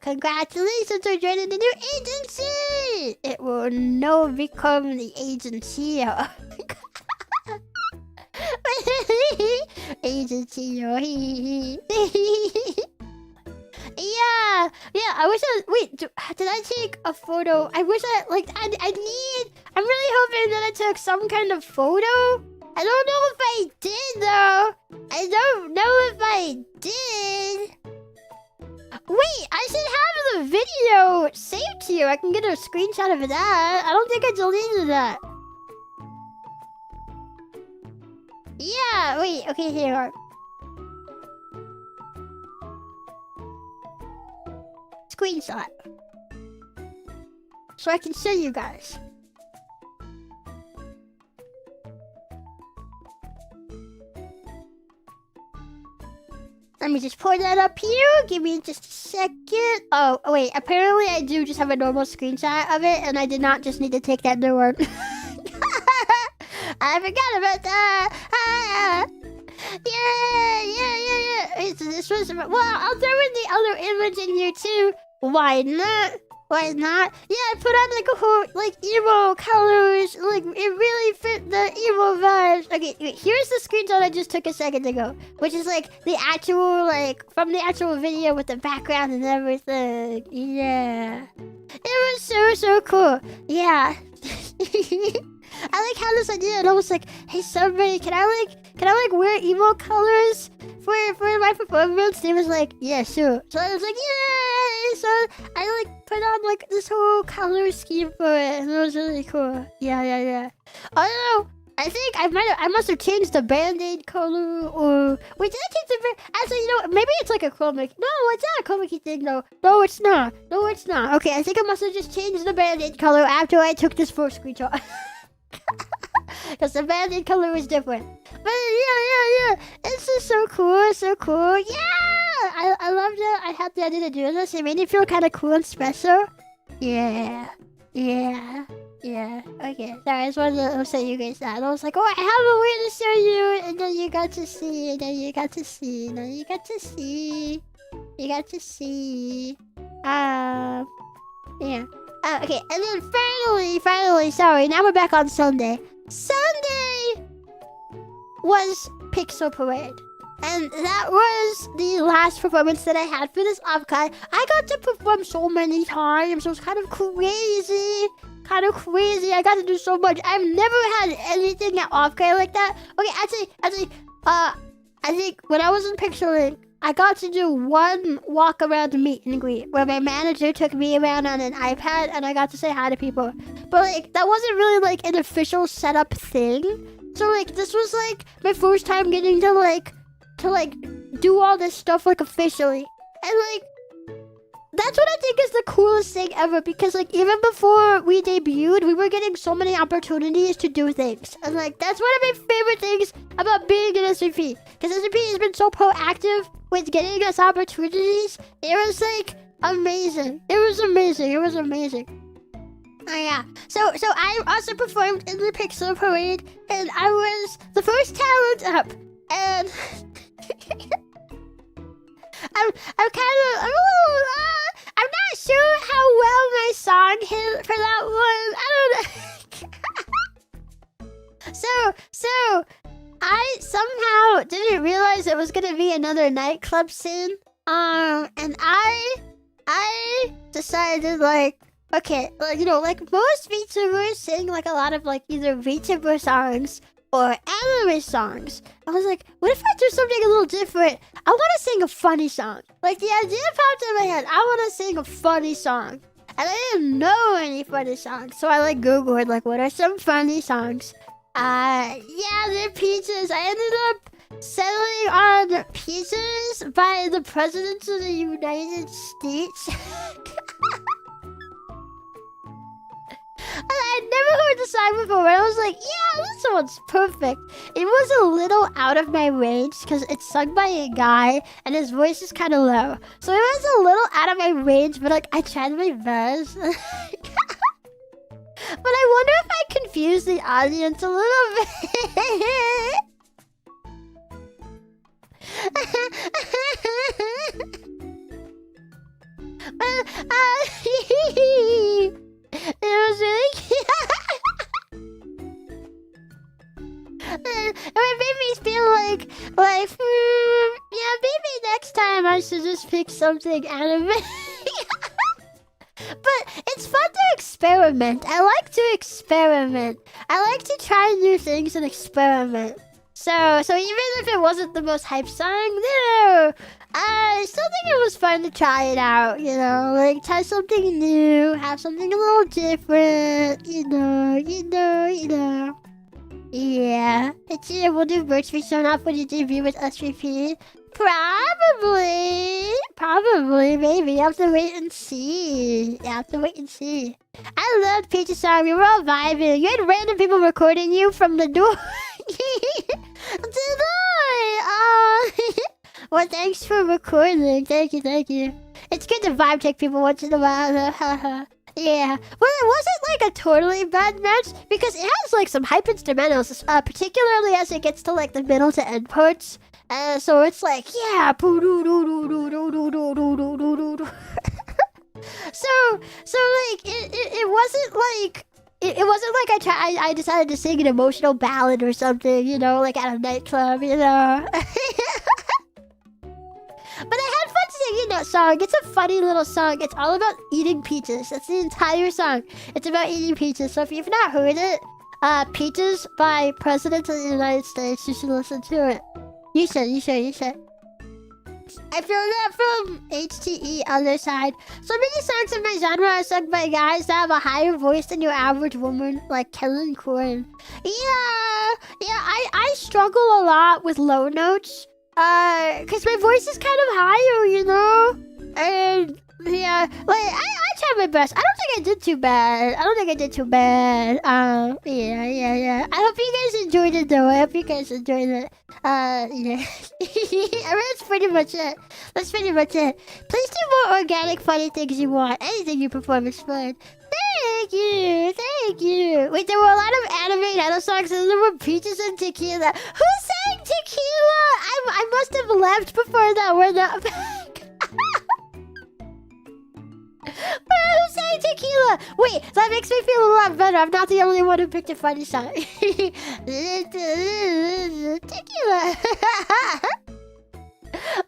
Congratulations on joining the new agency. It will now become the agency. Agency. Yeah. I wish wait, did I take a photo? I wish I'm really hoping that I took some kind of photo. I don't know if I did though. I don't know if I did. Wait, I should have the video saved here. I can get a screenshot of that. I don't think I deleted that. Yeah, wait, okay, here. Screenshot. So I can show you guys. Let me just pour that up here. Give me just a second. Oh, wait. Apparently, I do just have a normal screenshot of it, and I did not just need to take that new one. I forgot about that. Yeah. This was... Well, I'll throw in the other image in here, too. Why not? Yeah, I put on like a whole emo colors. Like it really fit the emo vibes. Okay, wait, here's the screenshot I just took a second ago, which is like the actual from the actual video with the background and everything. Yeah, it was so cool. Yeah. I like how this idea and I was like, hey somebody, can I wear emo colors for my performance? They was like, yeah, sure. So I was like, yeah. So I put on this whole color scheme for it, and it was really cool. Yeah. Oh no, I think I must have changed the band-aid color, or wait, did I change the actually, maybe it's like a chroma key. No, it's not a chroma key thing though. No, it's not. Okay, I think I must have just changed the band-aid color after I took this first screenshot. Because the band-aid color was different. But yeah. It's just so cool. Yeah! I loved it. I had the idea to do this. It made me feel kind of cool and special. Yeah. Okay. Sorry, I just wanted to show you guys that. I was like, oh, I have a way to show you. And then you got to see. Yeah. Okay, and then finally, sorry, now we're back on Sunday. Sunday was Pixel Parade. And that was the last performance that I had for this Offkai. I got to perform so many times. It was kind of crazy. I got to do so much. I've never had anything at Offkai like that. Okay, actually, I think when I was in Pixeling, I got to do one walk around meet and greet where my manager took me around on an iPad and I got to say hi to people. But that wasn't really an official setup thing. So this was my first time getting to do all this stuff officially. And that's what I think is the coolest thing ever, because even before we debuted, we were getting so many opportunities to do things. And that's one of my favorite things about being in SVP, because SVP has been so proactive with getting us opportunities. It was amazing. It was amazing. Oh yeah. So I also performed in the Pixel Parade, and I was the first talent up. And I'm not sure how well my song hit for that one. I don't know. So I somehow didn't realize it was gonna be another nightclub scene. And I decided okay, most VTubers sing a lot of either VTuber songs or anime songs. I was like, what if I do something a little different? I want to sing a funny song. The idea popped in my head. I want to sing a funny song. And I didn't know any funny songs. So I Googled what are some funny songs? Yeah, they're Peaches. I ended up settling on Peaches by the President of the United States. And I'd never heard the song before, and I was like, yeah, this one's perfect. It was a little out of my range, because it's sung by a guy, and his voice is kind of low. So it was a little out of my range, but I tried my best. But I wonder if I confused the audience a little bit. It was really cute. It made me feel like, yeah, maybe next time I should just pick something anime. But it's fun to experiment. I like to experiment. I like to try new things and experiment. So even if it wasn't the most hype song, I still think it was fun to try it out, you know? Like, try something new, have something a little different, you know. Yeah. Chio, will do merch be shown off when you debut with SVP? Probably, maybe. You have to wait and see. I loved Peach's song. We were all vibing. You had random people recording you from the door. Did I? Well, thanks for recording. Thank you. It's good to vibe check people once in a while. Yeah. Well, it wasn't like a totally bad match because it has like some hype instrumentals, particularly as it gets to like the middle to end parts. So it's like, yeah. So like it wasn't like it wasn't like I decided to sing an emotional ballad or something, you know, like at a nightclub, you know. But I had fun singing that song. It's a funny little song. It's all about eating peaches. That's the entire song. It's about eating peaches. So if you've not heard it, Peaches by President of the United States, you should listen to it. You should. I feel that from HTE other side. So many songs in my genre are sung by guys that have a higher voice than your average woman, like Kellen Corn. Yeah, I struggle a lot with low notes. Cause my voice is kind of higher, you know? And yeah, like I tried my best. I don't think I did too bad. Yeah. I hope you guys enjoyed it though. Yeah. I mean, that's pretty much it. Please do more organic, funny things you want. Anything you perform is fun. Thank you. Wait, there were a lot of anime idol songs and there were Peaches and Tequila. Who sang Tequila? I must have left before that. We're not back. Who sang Tequila? Wait, that makes me feel a lot better. I'm not the only one who picked a funny song. Tequila.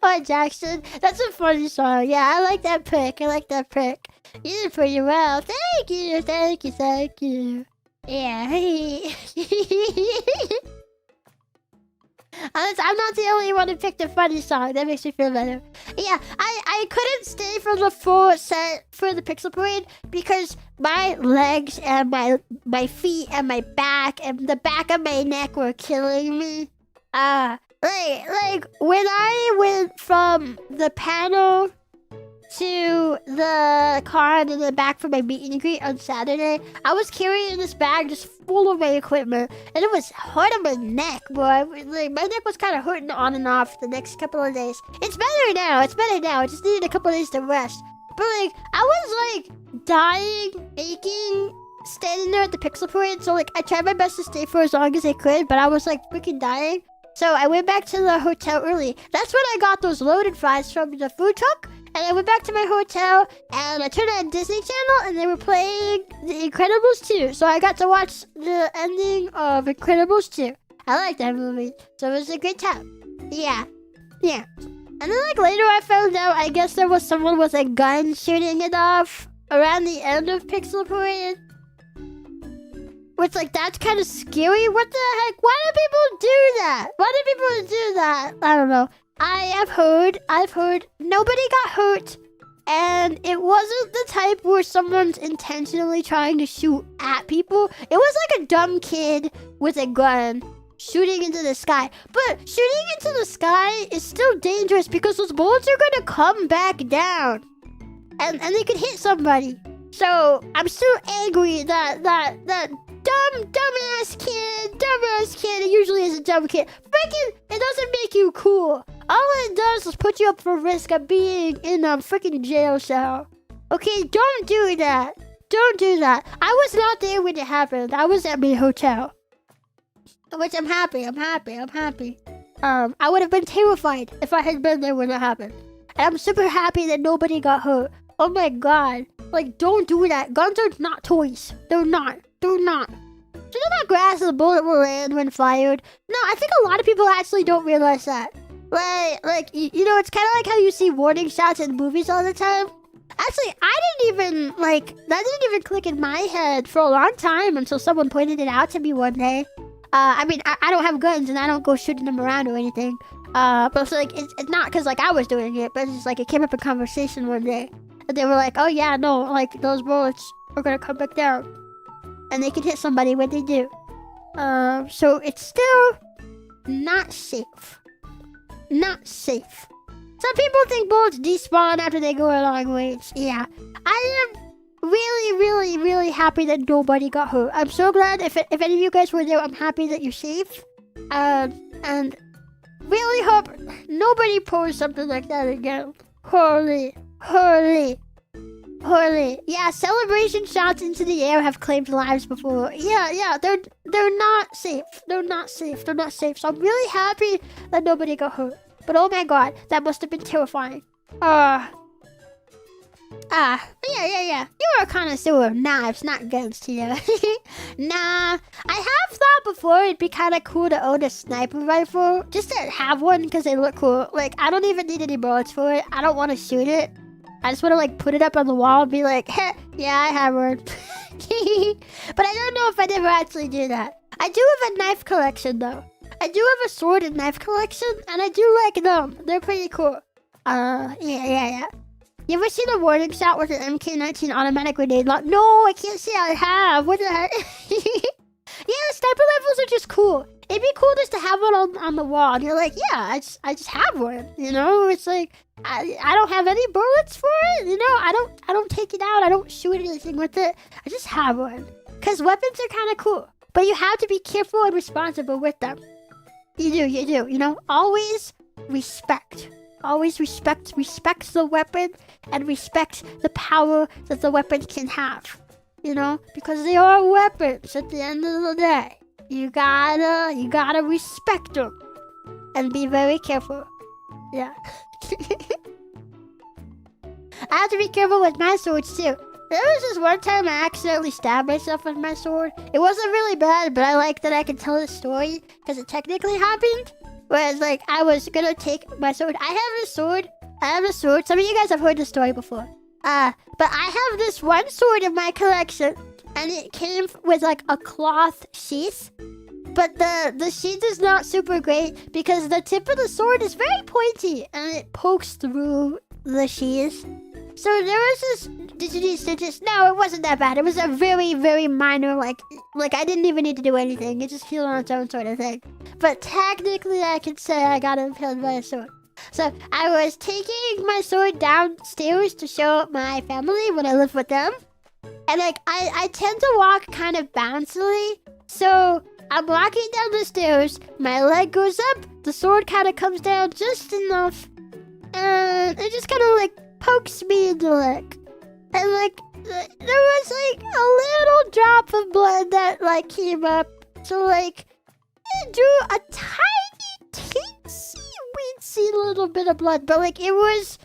Oh, Jackson. That's a funny song. Yeah, I like that pick. You did pretty well. Thank you. Yeah. I'm not the only one who picked a funny song. That makes me feel better. Yeah, I couldn't stay for the full set for the Pixel Parade because my legs and my feet and my back and the back of my neck were killing me. Like when I went from the panel to the car and then back for my meet and greet on Saturday, I was carrying this bag just full of my equipment, and it was hard on my neck, boy. Like, my neck was kind of hurting on and off the next couple of days. It's better now. I just needed a couple of days to rest. But like, I was like dying, aching, standing there at the Pixel Parade. So like, I tried my best to stay for as long as I could, but I was like freaking dying. So I went back to the hotel early. That's when I got those loaded fries from the food truck. And I went back to my hotel and I turned on Disney Channel and they were playing The Incredibles 2. So I got to watch the ending of Incredibles 2. I like that movie. So it was a good time. Yeah. And then like later I found out, I guess there was someone with a gun shooting it off around the end of Pixel Parade. Which like, that's kind of scary. What the heck? Why do people do that? I don't know. I've heard nobody got hurt, and it wasn't the type where someone's intentionally trying to shoot at people. It was like a dumb kid with a gun shooting into the sky. But shooting into the sky is still dangerous because those bullets are gonna come back down, and they could hit somebody. So I'm still angry that dumbass kid, it usually is a dumb kid. Freaking, it doesn't make you cool. All it does is put you up for risk of being in a freaking jail cell. Okay, don't do that. I was not there when it happened. I was at my hotel. Which I'm happy. I would have been terrified if I had been there when it happened. And I'm super happy that nobody got hurt. Oh my god. Like, don't do that. Guns are not toys. They're not. They're not. Do you know that grass the bullet will land when fired? No, I think a lot of people actually don't realize that. Like you know, it's kind of like how you see warning shots in movies all the time. Actually, I didn't even, like, that didn't even click in my head for a long time until someone pointed it out to me one day. I mean, I don't have guns and I don't go shooting them around or anything. But it's like, it's not because, like, I was doing it, but it's just like, it came up in conversation one day. And they were like, oh yeah, no, like, those bullets are gonna come back down. And they can hit somebody when they do. So it's still not safe. Not safe. Some people think bullets despawn after they go a long ways. Yeah. I am really, really, really happy that nobody got hurt. I'm so glad if any of you guys were there, I'm happy that you're safe. And really hope nobody pulls something like that again. Holy. Yeah, celebration shots into the air have claimed lives before. Yeah, they're not safe. They're not safe. So I'm really happy that nobody got hurt. But oh my god, that must have been terrifying. Yeah. You are a connoisseur of knives, not guns, Chio. Nah, I have thought before it'd be kind of cool to own a sniper rifle. Just to have one because they look cool. Like, I don't even need any bullets for it. I don't want to shoot it. I just want to, like, put it up on the wall and be like, heh, yeah, I have one. But I don't know if I'd ever actually do that. I do have a knife collection, though. I do have a sword and knife collection, and I do like them. They're pretty cool. Yeah. You ever seen a warning shot with an MK-19 automatic grenade launcher? No, I can't say I have. What the heck? Yeah, sniper rifles are just cool. It'd be cool just to have one on the wall, and you're like, yeah, I just have one. You know, it's like I don't have any bullets for it. You know, I don't take it out. I don't shoot anything with it. I just have one. Cause weapons are kind of cool, but you have to be careful and responsible with them. You do. You know, always respect. Always respect the weapon and respect the power that the weapon can have. You know, because they are weapons at the end of the day. You gotta respect them and be very careful. Yeah. I have to be careful with my swords too. There was this one time I accidentally stabbed myself with my sword. It wasn't really bad, but I like that I can tell the story because it technically happened. Whereas, like, I was gonna take my sword. I have a sword. Some of you guys have heard this story before. But I have this one sword in my collection, and it came with, like, a cloth sheath. But the sheath is not super great because the tip of the sword is very pointy, and it pokes through the sheath. So there was this, did you need stitches? No, it wasn't that bad. It was a very, very minor, like I didn't even need to do anything. It just healed on its own sort of thing. But technically I could say I got impaled by a sword. So I was taking my sword downstairs to show my family when I lived with them. And like, I tend to walk kind of bouncily. So I'm walking down the stairs, my leg goes up, the sword kind of comes down just enough. And it just kind of like pokes me in the leg. And like, there was like a little drop of blood that like came up. So like, it drew a tiny, teensy little bit of blood. But like, it was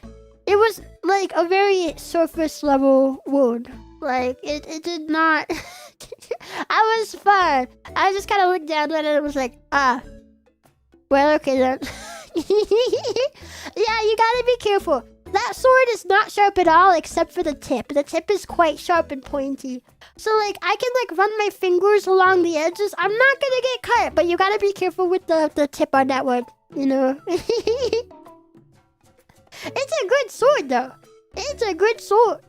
like a very surface level wound. Like, it did not... I was fine. I just kind of looked down at it and it was like, well, okay then. Yeah, you gotta be careful. That sword is not sharp at all except for the tip. The tip is quite sharp and pointy. So, like, I can, like, run my fingers along the edges. I'm not gonna get cut, but you gotta be careful with the tip on that one, you know? It's a good sword, though. It's a good sword.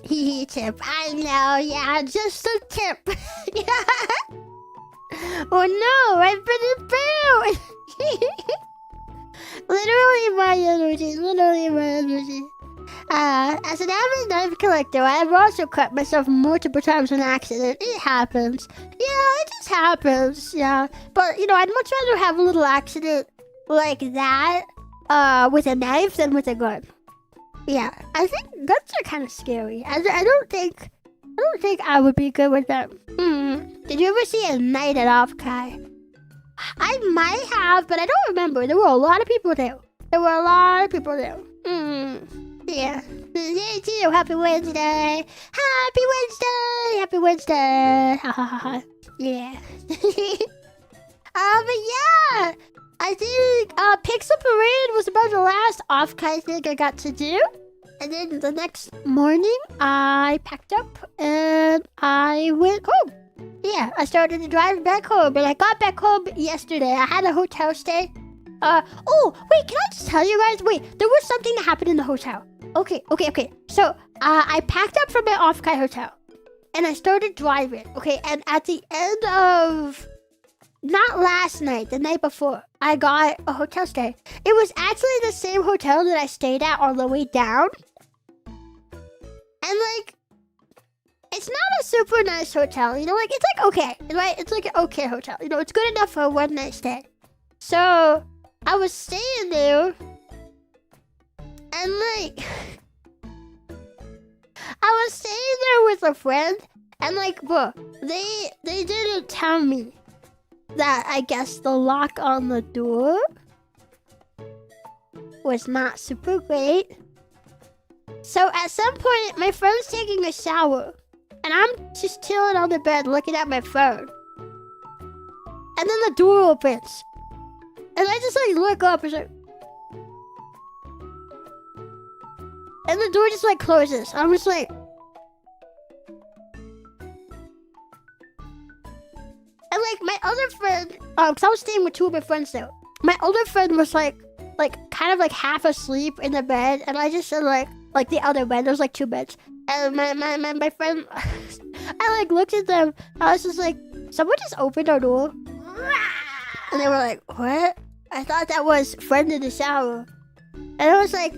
Tip. I know, yeah, just a tip. Yeah. Oh no, I've been impaled. Literally my energy. As an avid knife collector, I have also cut myself multiple times in accident. It happens. Yeah, it just happens. Yeah. But, you know, I'd much rather have a little accident like that with a knife than with a gun. Yeah, I think guns are kind of scary. I don't think I would be good with them. Did you ever see a night at Offkai? I might have, but I don't remember. There were a lot of people there. Yeah. Hey, Chio, happy Wednesday. Happy Wednesday. Happy Wednesday. Ha ha ha ha. Yeah. But yeah. I think Pixel Parade was about the last Offkai thing I got to do. And then the next morning, I packed up and I went home. Yeah, I started to drive back home, and I got back home yesterday. I had a hotel stay. Oh, wait, can I just tell you guys? Wait, there was something that happened in the hotel. Okay. So, I packed up from my Offkai hotel, and I started driving, okay? And at the end of, not last night, the night before, I got a hotel stay. It was actually the same hotel that I stayed at on the way down. And, like, it's not a super nice hotel, you know? Like, it's, like, okay, right? It's, like, an okay hotel. You know, it's good enough for a one-night stay. So, I was staying there, and, like, I was staying there with a friend, and, like, bro, they didn't tell me that, I guess, the lock on the door was not super great. So at some point, my friend's taking a shower, and I'm just chilling on the bed looking at my phone. And then the door opens, and I just like look up, it's like, and the door just like closes. I'm just like, and like my other friend, cause I was staying with two of my friends there. My older friend was like kind of like half asleep in the bed, and I just said like the other bed. There's like two beds, and my friend, I like looked at them. I was just like, someone just opened our door, and they were like, what? I thought that was friend in the shower, and I was like,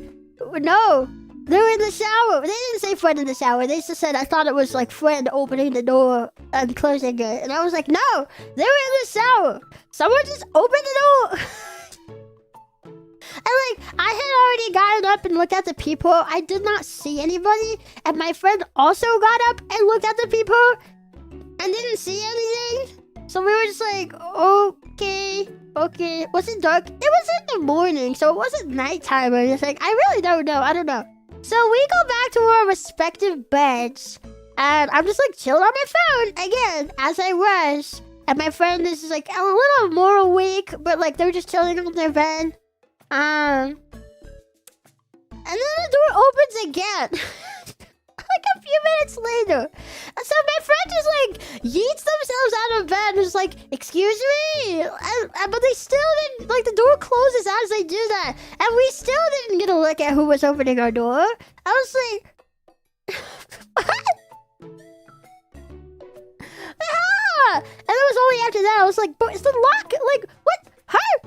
no, they were in the shower. They didn't say friend in the shower. They just said I thought it was like friend opening the door and closing it, and I was like, no, they were in the shower. Someone just opened the door. And like, I had already gotten up and looked at the people. I did not see anybody. And my friend also got up and looked at the people and didn't see anything. So we were just like, okay. Was it dark? It was in the morning, so it wasn't nighttime or anything. I really don't know. I don't know. So we go back to our respective beds. And I'm just like chilling on my phone again, as I was. And my friend is just like a little more awake, but like they're just chilling on their bed. And then the door opens again. Like a few minutes later. And so my friend just like yeets themselves out of bed and is like, excuse me? But they still didn't, like the door closes as they do that. And we still didn't get a look at who was opening our door. I was like, what? Ah! And it was only after that I was like, but is the lock, like, what? Huh?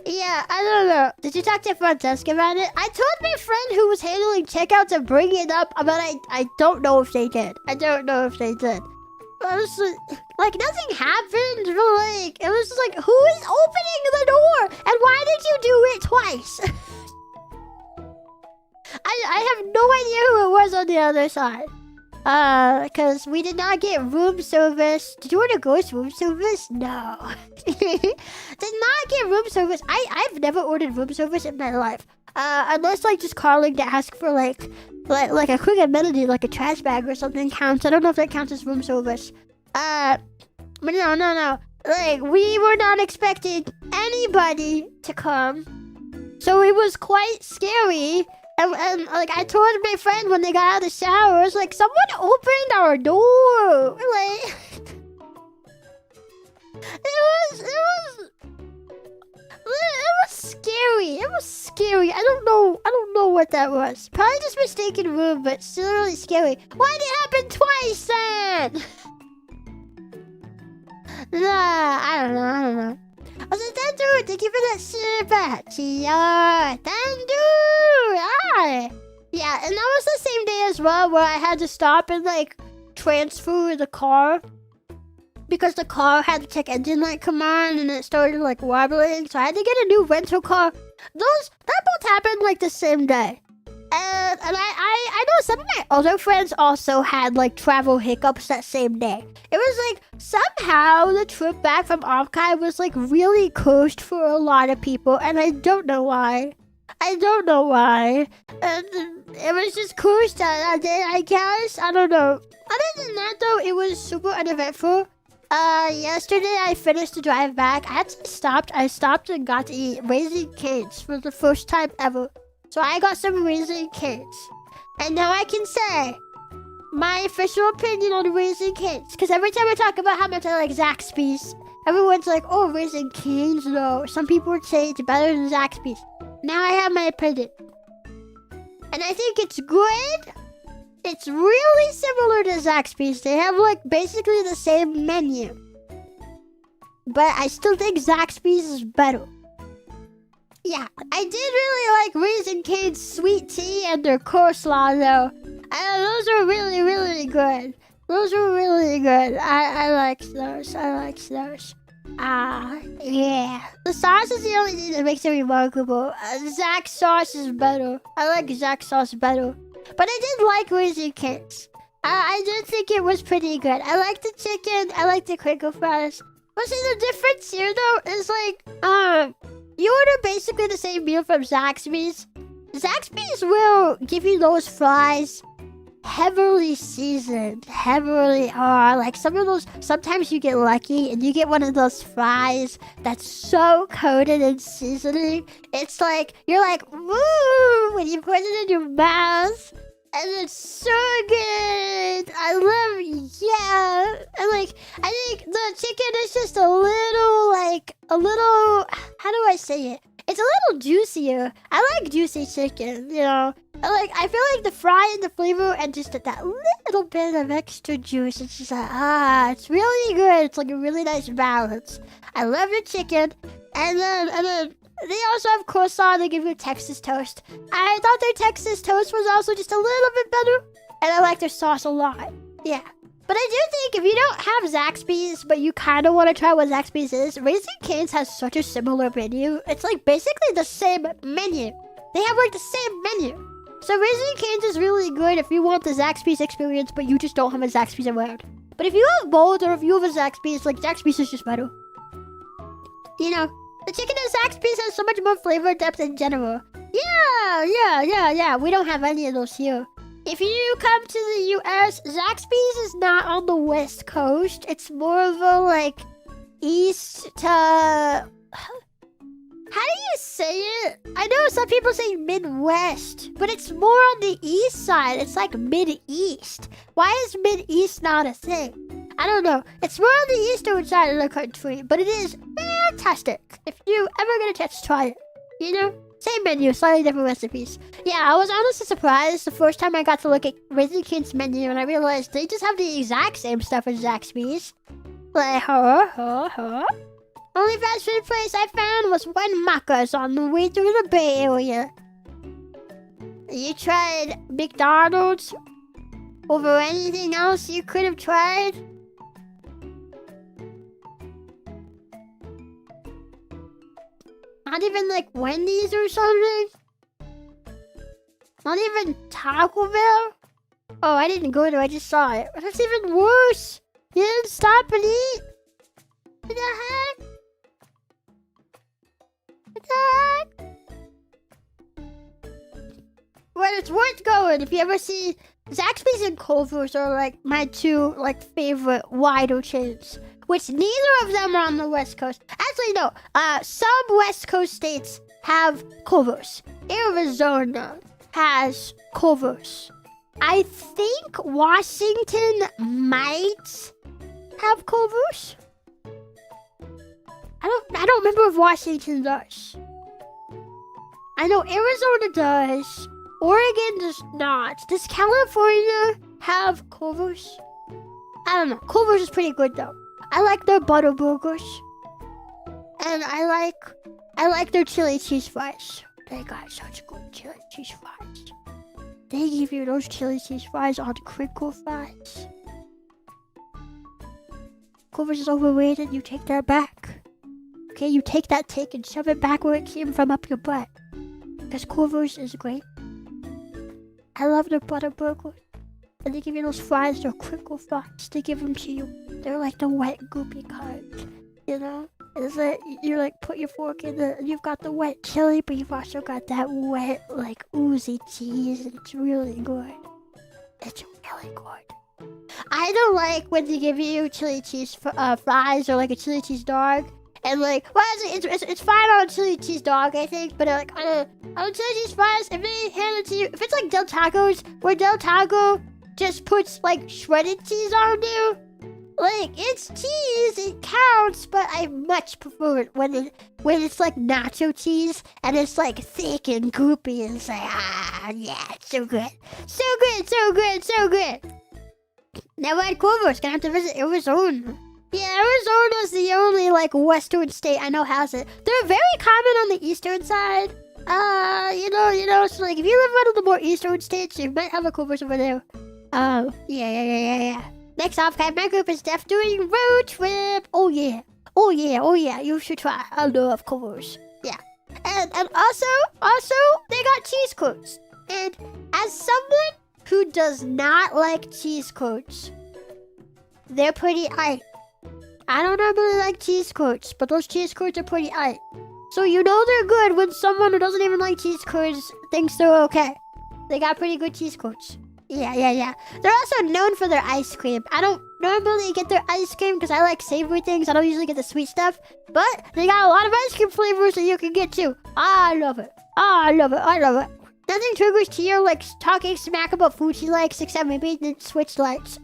Yeah, I don't know. Did you talk to front desk about it? I told my friend who was handling checkout to bring it up, but I don't know if they did. I don't know if they did. I was like, nothing happened, but like, it was just like, who is opening the door? And why did you do it twice? I have no idea who it was on the other side. Because we did not get room service. Did you want to go room service? No. Did not get room service. I've never ordered room service in my life. Unless like just calling to ask for like a quick amenity, like a trash bag or something counts. I don't know if that counts as room service. But no. Like, we were not expecting anybody to come. So it was quite scary. And like, I told my friend when they got out of the shower, I was like, someone opened our door. Like, it was scary. It was scary. I don't know what that was. Probably just mistaken room, but still really scary. Why did it happen twice then? Nah, I don't know. I was like, Tandu, thank you for that super Chio. Tandu! Hi! Yeah, and that was the same day as well where I had to stop and like transfer the car because the car had the check engine light come on and it started like wobbling, so I had to get a new rental car. That both happened like the same day. And I know some of my other friends also had like travel hiccups that same day. It was like somehow the trip back from Offkai was like really cursed for a lot of people, and I don't know why. I don't know why. And it was just cool that day, I guess. I don't know. Other than that, though, it was super uneventful. Yesterday I finished the drive back. I actually stopped. I stopped and got to eat Raising Cane's for the first time ever. So I got some Raising Cane's. And now I can say my official opinion on Raising Cane's. Because every time I talk about how much I like Zaxby's, everyone's like, oh, Raising Cane's, no. Some people would say it's better than Zaxby's. Now I have my opinion. And I think it's good. It's really similar to Zaxby's. They have like basically the same menu. But I still think Zaxby's is better. Yeah, I did really like Raising Cane's sweet tea and their coleslaw though. Those are really, really good. Those are really good. I like those. I like those. Yeah. The sauce is the only thing that makes it remarkable. Zax sauce is better. I like Zax sauce better. But I did like Raising Cane's. I did think it was pretty good. I like the chicken. I like the crinkle fries. But see, the difference here though is like, you order basically the same meal from Zaxby's. Zaxby's will give you those fries heavily seasoned, heavily hard. Like some of those, sometimes you get lucky and you get one of those fries that's so coated in seasoning. It's like, you're like, woo, when you put it in your mouth. And it's so good. I love, yeah. And like, I think the chicken is just a little, how do I say it? It's a little juicier. I like juicy chicken, you know. I feel like the fry and the flavor and just that little bit of extra juice. It's just like, it's really good. It's like a really nice balance. I love the chicken. And then they also have coleslaw. They give you Texas toast. I thought their Texas toast was also just a little bit better. And I like their sauce a lot. Yeah. But I do think if you don't have Zaxby's, but you kind of want to try what Zaxby's is, Raising Cane's has such a similar menu. It's like basically the same menu. They have like the same menu. So Raising Cane's is really good if you want the Zaxby's experience, but you just don't have a Zaxby's around. But if you have both, or if you have a Zaxby's, like Zaxby's is just better. You know, the chicken at Zaxby's has so much more flavor depth in general. Yeah. We don't have any of those here. If you come to the US, Zaxby's is not on the West Coast. It's more of a, like, east to... How do you say it? I know some people say Midwest, but it's more on the east side. It's like Mid-East. Why is Mid-East not a thing? I don't know. It's more on the eastern side of the country, but it is fantastic. If you ever get a chance to try it, you know? Same menu, slightly different recipes. Yeah, I was honestly surprised the first time I got to look at Raising Cane's menu and I realized they just have the exact same stuff as Zaxby's. Like, Only fast food place I found was one Macca's on the way through the Bay Area. You tried McDonald's over anything else you could have tried? Not even like Wendy's or something? Not even Taco Bell? Oh, I didn't go there, I just saw it. That's even worse! You didn't stop and eat? What the heck? What the heck? Well, it's worth going if you ever see... Zaxby's and Culver's are like my two favorite wider chains. Which neither of them are on the West Coast. Actually, no. Some West Coast states have Culver's. Arizona has Culver's. I think Washington might have Culver's. I don't remember if Washington does. I know Arizona does. Oregon does not. Does California have Culver's? I don't know. Culver's is pretty good though. I like their butter burgers. And I like their chili cheese fries. They got such good chili cheese fries. They give you those chili cheese fries on crinkle fries. Culver's is overrated, you take that back. Okay, you take that take and shove it back where it came from up your butt. Because Culver's is great. I love their butter burgers. And they give you those fries, they're crinkle fries. They give them to you. They're like the wet, goopy kind, you know? It's like you like put your fork in the. You've got the wet chili, but you've also got that wet like oozy cheese, and it's really good. It's really good. I don't like when they give you chili cheese fries or like a chili cheese dog, and like, well, it's fine on a chili cheese dog, I think, but like on a chili cheese fries, if they hand it to you, if it's like Del Tacos, where Del Taco just puts like shredded cheese on you, like it's cheese, it counts, but I much prefer it when it's like nacho cheese and it's like thick and goopy and it's like yeah, it's so good, so good, so good, so good. Now at Culver's, gonna have to visit Arizona. Yeah, Arizona's the only like western state I know has it. They're very common on the eastern side. You know, so like if you live one of the more eastern states, you might have a Culver's over there. Yeah. Next Offkai, my group is Def doing road trip. Oh yeah, you should try. I love Culver's. Yeah. And also, they got cheese coats. And as someone who does not like cheese coats, they're pretty aight. I don't normally like cheese coats, but those cheese coats are pretty aight. So you know they're good when someone who doesn't even like cheese coats thinks they're okay. They got pretty good cheese coats. Yeah. They're also known for their ice cream. I don't normally get their ice cream because I like savory things. I don't usually get the sweet stuff. But they got a lot of ice cream flavors that you can get too. I love it. I love it. Nothing triggers Chio like talking smack about food she likes except maybe the switch lights.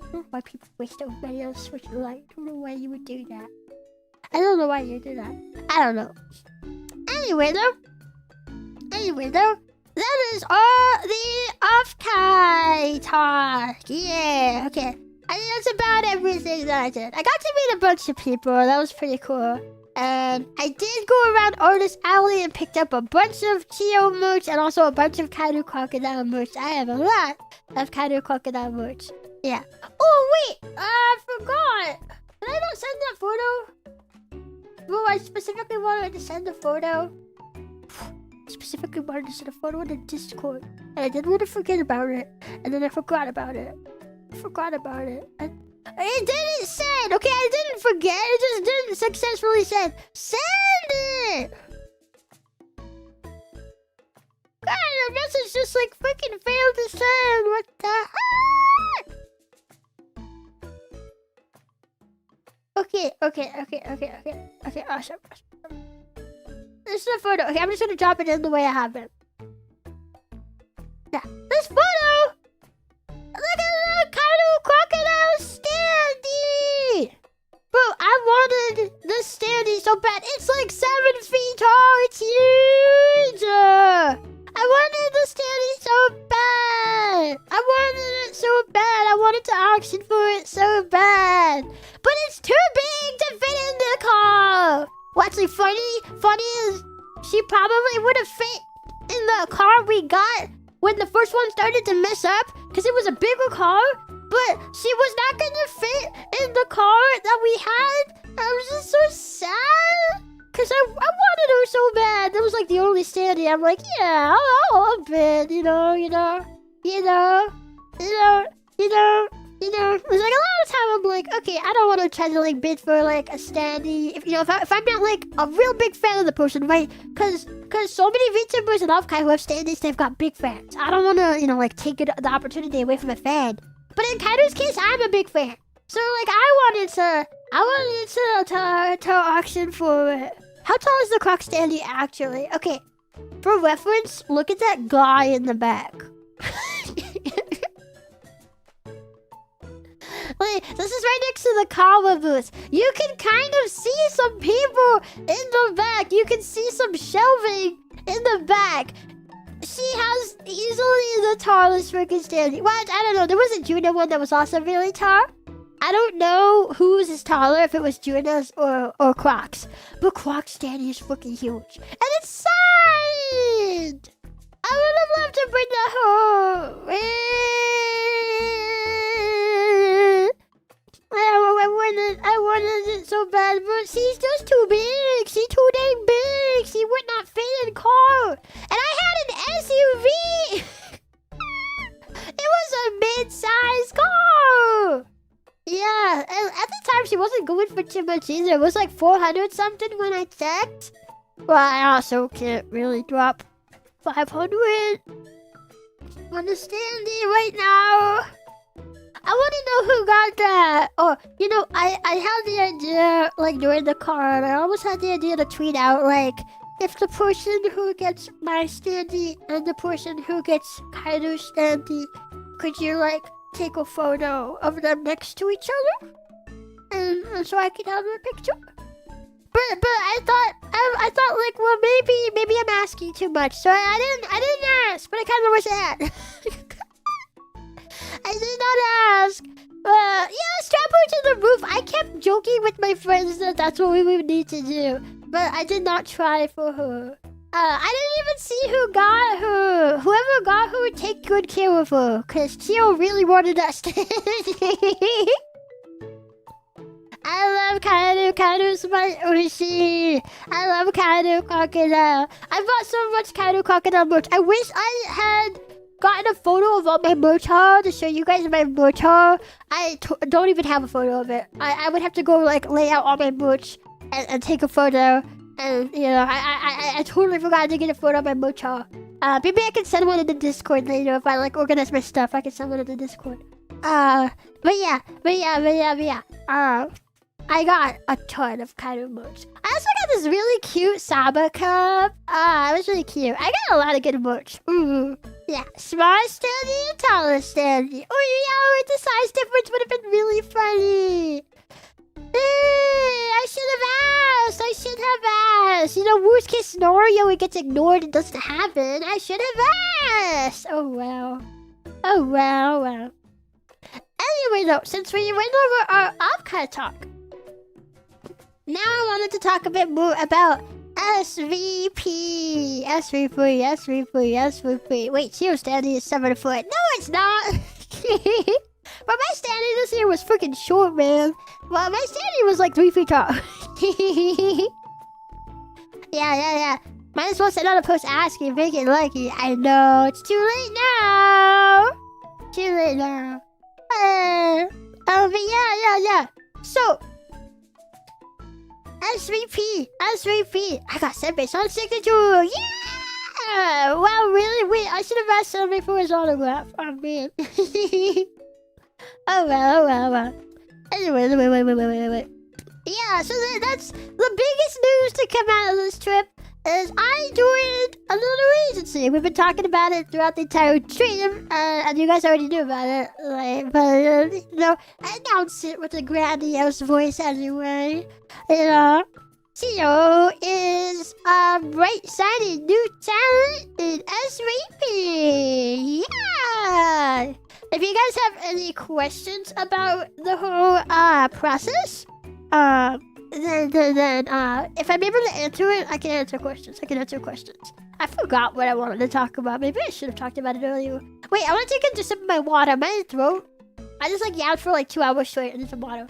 I don't know why people waste so many on switch lights. I don't know why you would do that. I don't know why you do that. I don't know. Anyway though, that is all the Offkai talk. Yeah, okay. I think that's about everything that I did. I got to meet a bunch of people. That was pretty cool. And I did go around Artist Alley and picked up a bunch of Chio merch and also a bunch of Kaido Crocodile merch. I have a lot of Kaido Crocodile merch. Yeah. Oh, wait. I forgot. Did I not send that photo? Well, I specifically wanted to send a photo. Specifically wanted to send a photo in the Discord, and I didn't want to forget about it, and then I forgot about it. And it didn't send, okay? I didn't forget, it just didn't successfully send. Send it! God, the message just like freaking failed to send. What the heck? Okay, awesome. This is a photo. Okay, I'm just gonna drop it in the way I have it. Yeah, this photo! Look at the Kaido Crocodile standee! Bro, I wanted this standee so bad. It's like 7 feet tall. It's huge! I wanted the standee so bad. I wanted it so bad. I wanted to auction for it so bad. But it's too big to fit in the car. Well, actually, funny is she probably would have fit in the car we got when the first one started to mess up because it was a bigger car, but she was not gonna fit in the car that we had. I was just so sad because I wanted her so bad. That was like the only standing. I'm like, yeah, I'll bid, you know. There's like a lot of time I'm like, okay, I don't want to try to like bid for like a standee. If I'm not like a real big fan of the person, right? Because so many VTubers and Offkai who have standees, they've got big fans. I don't want to, like take the opportunity away from a fan. But in Kaido's case, I'm a big fan. So like I wanted to auction for it. How tall is the Croc standee actually? Okay, for reference, look at that guy in the back. Wait, this is right next to the Kawa booth. You can kind of see some people in the back. You can see some shelving in the back. She has easily the tallest freaking standee. Well, I don't know. There was a Juna one that was also really tall. I don't know whose is taller, if it was Juna's or Croc's. But Croc's standee is freaking huge. And it's signed! I would have loved to bring that home. I wanted it so bad, but she's just too big. She's too dang big. She would not fit in the car. And I had an SUV. It was a mid-sized car. Yeah, Yeah. And at the time, she wasn't going for too much either. It was like 400 something when I checked. Well, I also can't really drop 500 on the standee right now. I want to know who got that. Oh, you know, I had the idea, like, during the card. I almost had the idea to tweet out, like, if the person who gets my standee and the person who gets Kaido's standee, could you, like, take a photo of them next to each other? And so I could have a picture? But I thought like, well, maybe I'm asking too much. So I didn't ask, but I kind of wish I had. I did not ask. Yeah, strap her to the roof. I kept joking with my friends that that's what we would need to do, but I did not try for her. I didn't even see who got her. Whoever got her would take good care of her, cause Chio really wanted us to. I love Kaido. Kaido's my Ushi. I love Kaido Crocodile. I bought so much Kaido Crocodile merch. I wish I had gotten a photo of all my merch haul to show you guys my merch haul. I don't even have a photo of it. I would have to go like lay out all my merch and take a photo. And you know, I totally forgot to get a photo of my merch haul. Maybe I can send one in the Discord later if I like organize my stuff. I can send one in the Discord. But yeah. I got a ton of Kaido merch. I also got this really cute Saba cup. It was really cute. I got a lot of good merch. Yeah, small standee and taller standee. Oh yeah, the size difference would have been really funny. I should have asked. You know, worst case scenario, it gets ignored and doesn't happen. I should have asked. Oh well. Anyway though, since we went over our Offkai talk, now I wanted to talk a bit more about SVP. Wait, Chio's standee is 7 foot. No, it's not. But my standee this year was freaking short, man. Well, my standee was like 3 feet tall. Yeah. Might as well send out a post asking, make it lucky. I know, it's too late now. But yeah. So, SVP. I got Senpei's on signature. Yeah. Wow, really? Wait, I should have asked Senpei for his autograph. Oh man. Oh well. Anyway. Yeah, so that's the biggest news to come out of this trip is I joined a little agency. We've been talking about it throughout the entire stream, and you guys already knew about it. But I announced it with a grandiose voice anyway. Chio is a bright-sided new talent in SVP. Yeah. If you guys have any questions about the whole process, then if I'm able to answer it, I can answer questions. I forgot what I wanted to talk about. Maybe I should have talked about it earlier. Wait, I want to take a sip of my water. My throat. I just like yawned for like 2 hours straight and need some water.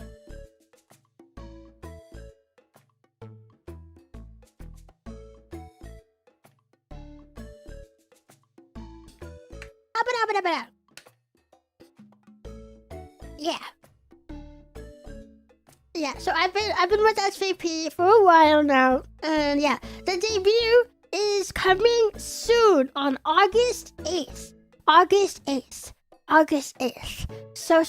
Yeah, so I've been with SVP for a while now, and yeah, the debut is coming soon on August 8th. So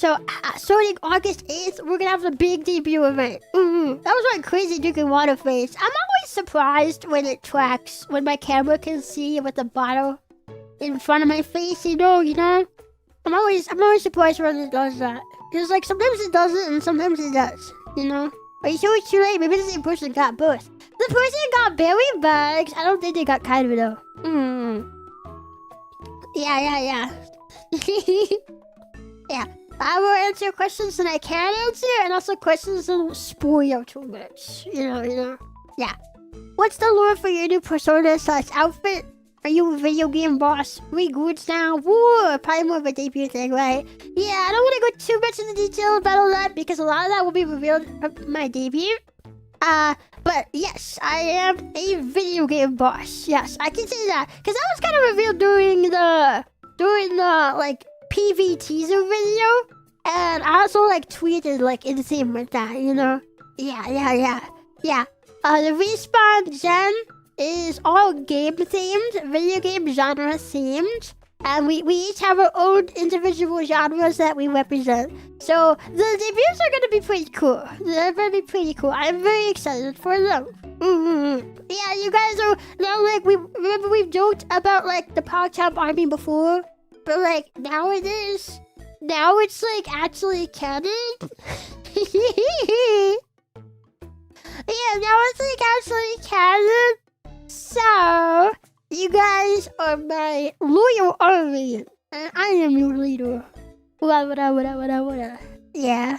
starting August 8th, we're gonna have the big debut event. That was my crazy drinking water face. I'm always surprised when it tracks, when my camera can see with the bottle in front of my face, you know. I'm always surprised when it does that. Because like sometimes it doesn't and sometimes it does, you know? Are you sure it's too late? Maybe the same person got both. The person got berry bugs. I don't think they got Kaido though. Yeah. Yeah. I will answer questions that I can answer and also questions that won't spoil too much. You know. Yeah. What's the lore for your new persona / outfit? Are you a video game boss? 3 goods now? Woo! Probably more of a debut thing, right? Yeah, I don't want to go too much into detail about all that because a lot of that will be revealed at my debut. But yes, I am a video game boss. Yes, I can say that because that was kind of revealed during the like PV teaser video. And I also like tweeted like in theme with that, you know? Yeah. The Respawn Gen is all game themed, video game genre themed. And we each have our own individual genres that we represent. So the debuts are gonna be pretty cool. They're gonna be pretty cool. I'm very excited for them. Yeah, you guys are now like we've joked about like the PogChamp army before, but like now it's like actually canon. Yeah, now it's like actually canon. So you guys are my loyal army, and I am your leader. What? Yeah.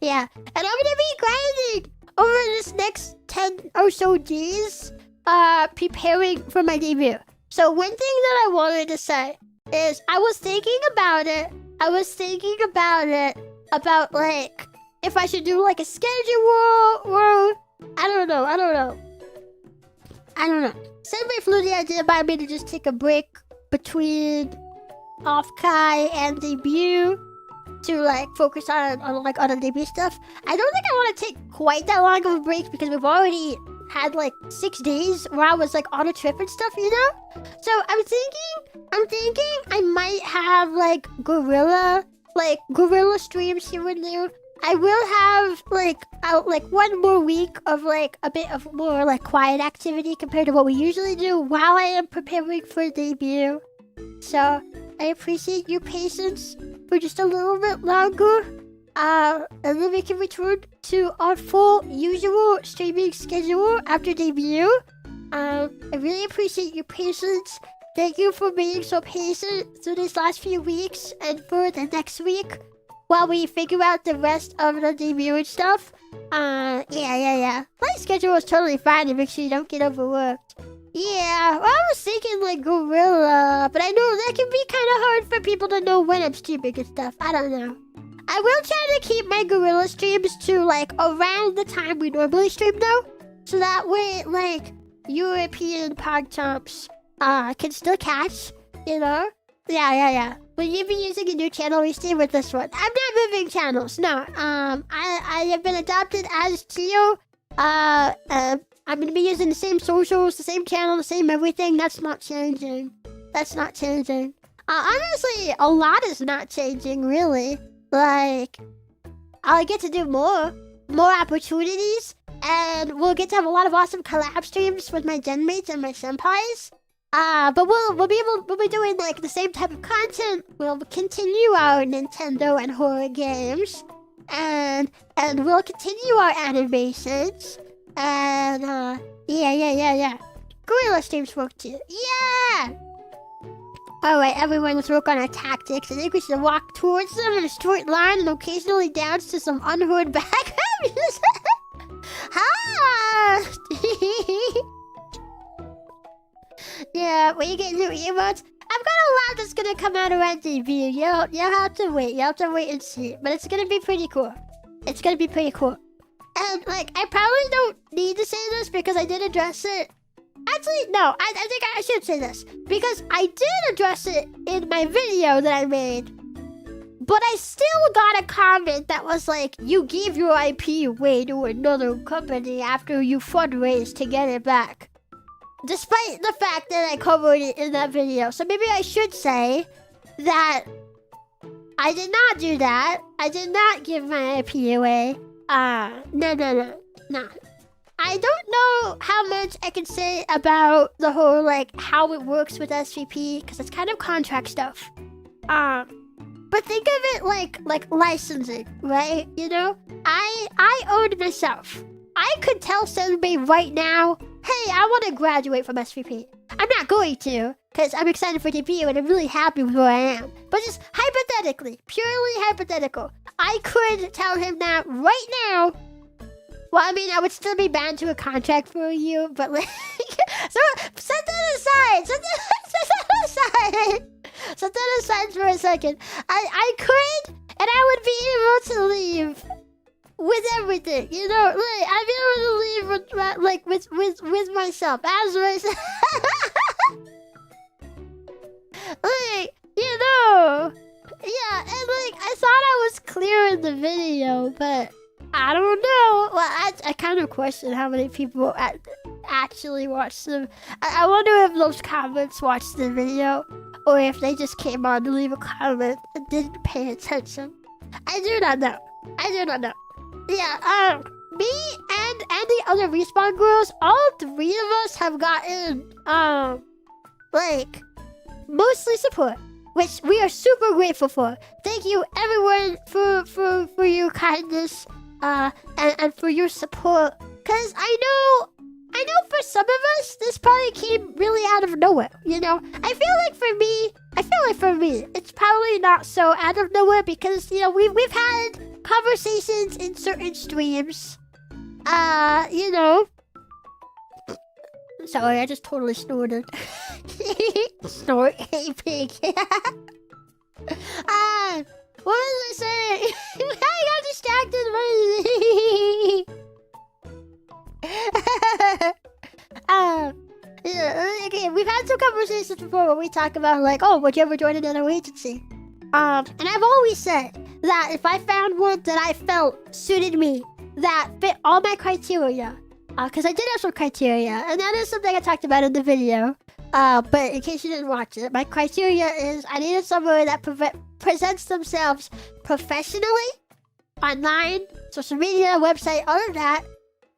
Yeah, and I'm gonna be grinding over this next 10 or so days, preparing for my debut. So one thing that I wanted to say is I was thinking about it. About like if I should do like a schedule or I don't know. Somebody flew the idea by me to just take a break between Offkai and debut to like focus on the debut stuff. I don't think I want to take quite that long of a break because we've already had like 6 days where I was like on a trip and stuff, you know? So I'm thinking I might have like guerrilla streams here and there. I will have like one more week of like a bit of more like quiet activity compared to what we usually do while I am preparing for debut. So I appreciate your patience for just a little bit longer. And then we can return to our full usual streaming schedule after debut. I really appreciate your patience. Thank you for being so patient through these last few weeks and for the next week while we figure out the rest of the debut and stuff. Yeah. My schedule is totally fine to make sure you don't get overworked. Yeah, well, I was thinking like gorilla, but I know that can be kind of hard for people to know when I'm streaming and stuff. I don't know. I will try to keep my gorilla streams to like around the time we normally stream though, so that way like European PogChamps can still catch, you know? Yeah. Will you be using a new channel? We stay with this one. I'm not moving channels. No. I have been adopted as Chio. I'm gonna be using the same socials, the same channel, the same everything. That's not changing. Honestly, a lot is not changing, really. Like, I'll get to do more opportunities, and we'll get to have a lot of awesome collab streams with my gen mates and my senpais. But we'll be doing like the same type of content. We'll continue our Nintendo and horror games, and we'll continue our animations, and yeah. Gorilla streams work too. Yeah. Alright, everyone, let's work on our tactics. I think we should walk towards them in a straight line and occasionally dance to some unheard background music. Yeah, when you get new emotes, I've got a lot that's gonna come out around debut. You'll have to wait. You have to wait and see. But it's gonna be pretty cool. And like, I probably don't need to say this because I did address it. Actually, no, I think I should say this because I did address it in my video that I made. But I still got a comment that was like, you gave your IP away to another company after you fundraised to get it back. Despite the fact that I covered it in that video. So maybe I should say that I did not do that. I did not give my IP away. No. I don't know how much I can say about the whole, like, how it works with SVP, because it's kind of contract stuff. But think of it like licensing, right? You know? I owned myself. I could tell somebody right now, hey, I want to graduate from SVP. I'm not going to, because I'm excited for debut and I'm really happy with where I am. But just hypothetically, purely hypothetical, I could tell him that right now. Well, I mean, I would still be bound to a contract for you, but like, so set that aside. Set that aside for a second. I could, and I would be able to leave with everything, you know. Like, I'd be able to leave with myself as myself. Like, you know, yeah, and like I thought I was clear in the video, but I don't know. Well, I kind of question how many people actually watched them. I wonder if those comments watched the video, or if they just came on to leave a comment and didn't pay attention. I do not know. Yeah, me and the other Respawn girls, all three of us have gotten, like, mostly support, which we are super grateful for. Thank you, everyone, for your kindness, and for your support. Cause I know for some of us, this probably came really out of nowhere, you know? I feel like for me, it's probably not so out of nowhere because, you know, we've had conversations in certain streams, you know. Sorry, I just totally snorted. Snort, hey pig. What was I saying? I got distracted by yeah, okay, we've had some conversations before where we talk about like, oh, would you ever join another agency? And I've always said that if I found one that I felt suited me, that fit all my criteria, because I did have some criteria, and that is something I talked about in the video. But in case you didn't watch it, my criteria is I needed somebody that presents themselves professionally, online, social media, website, all of that.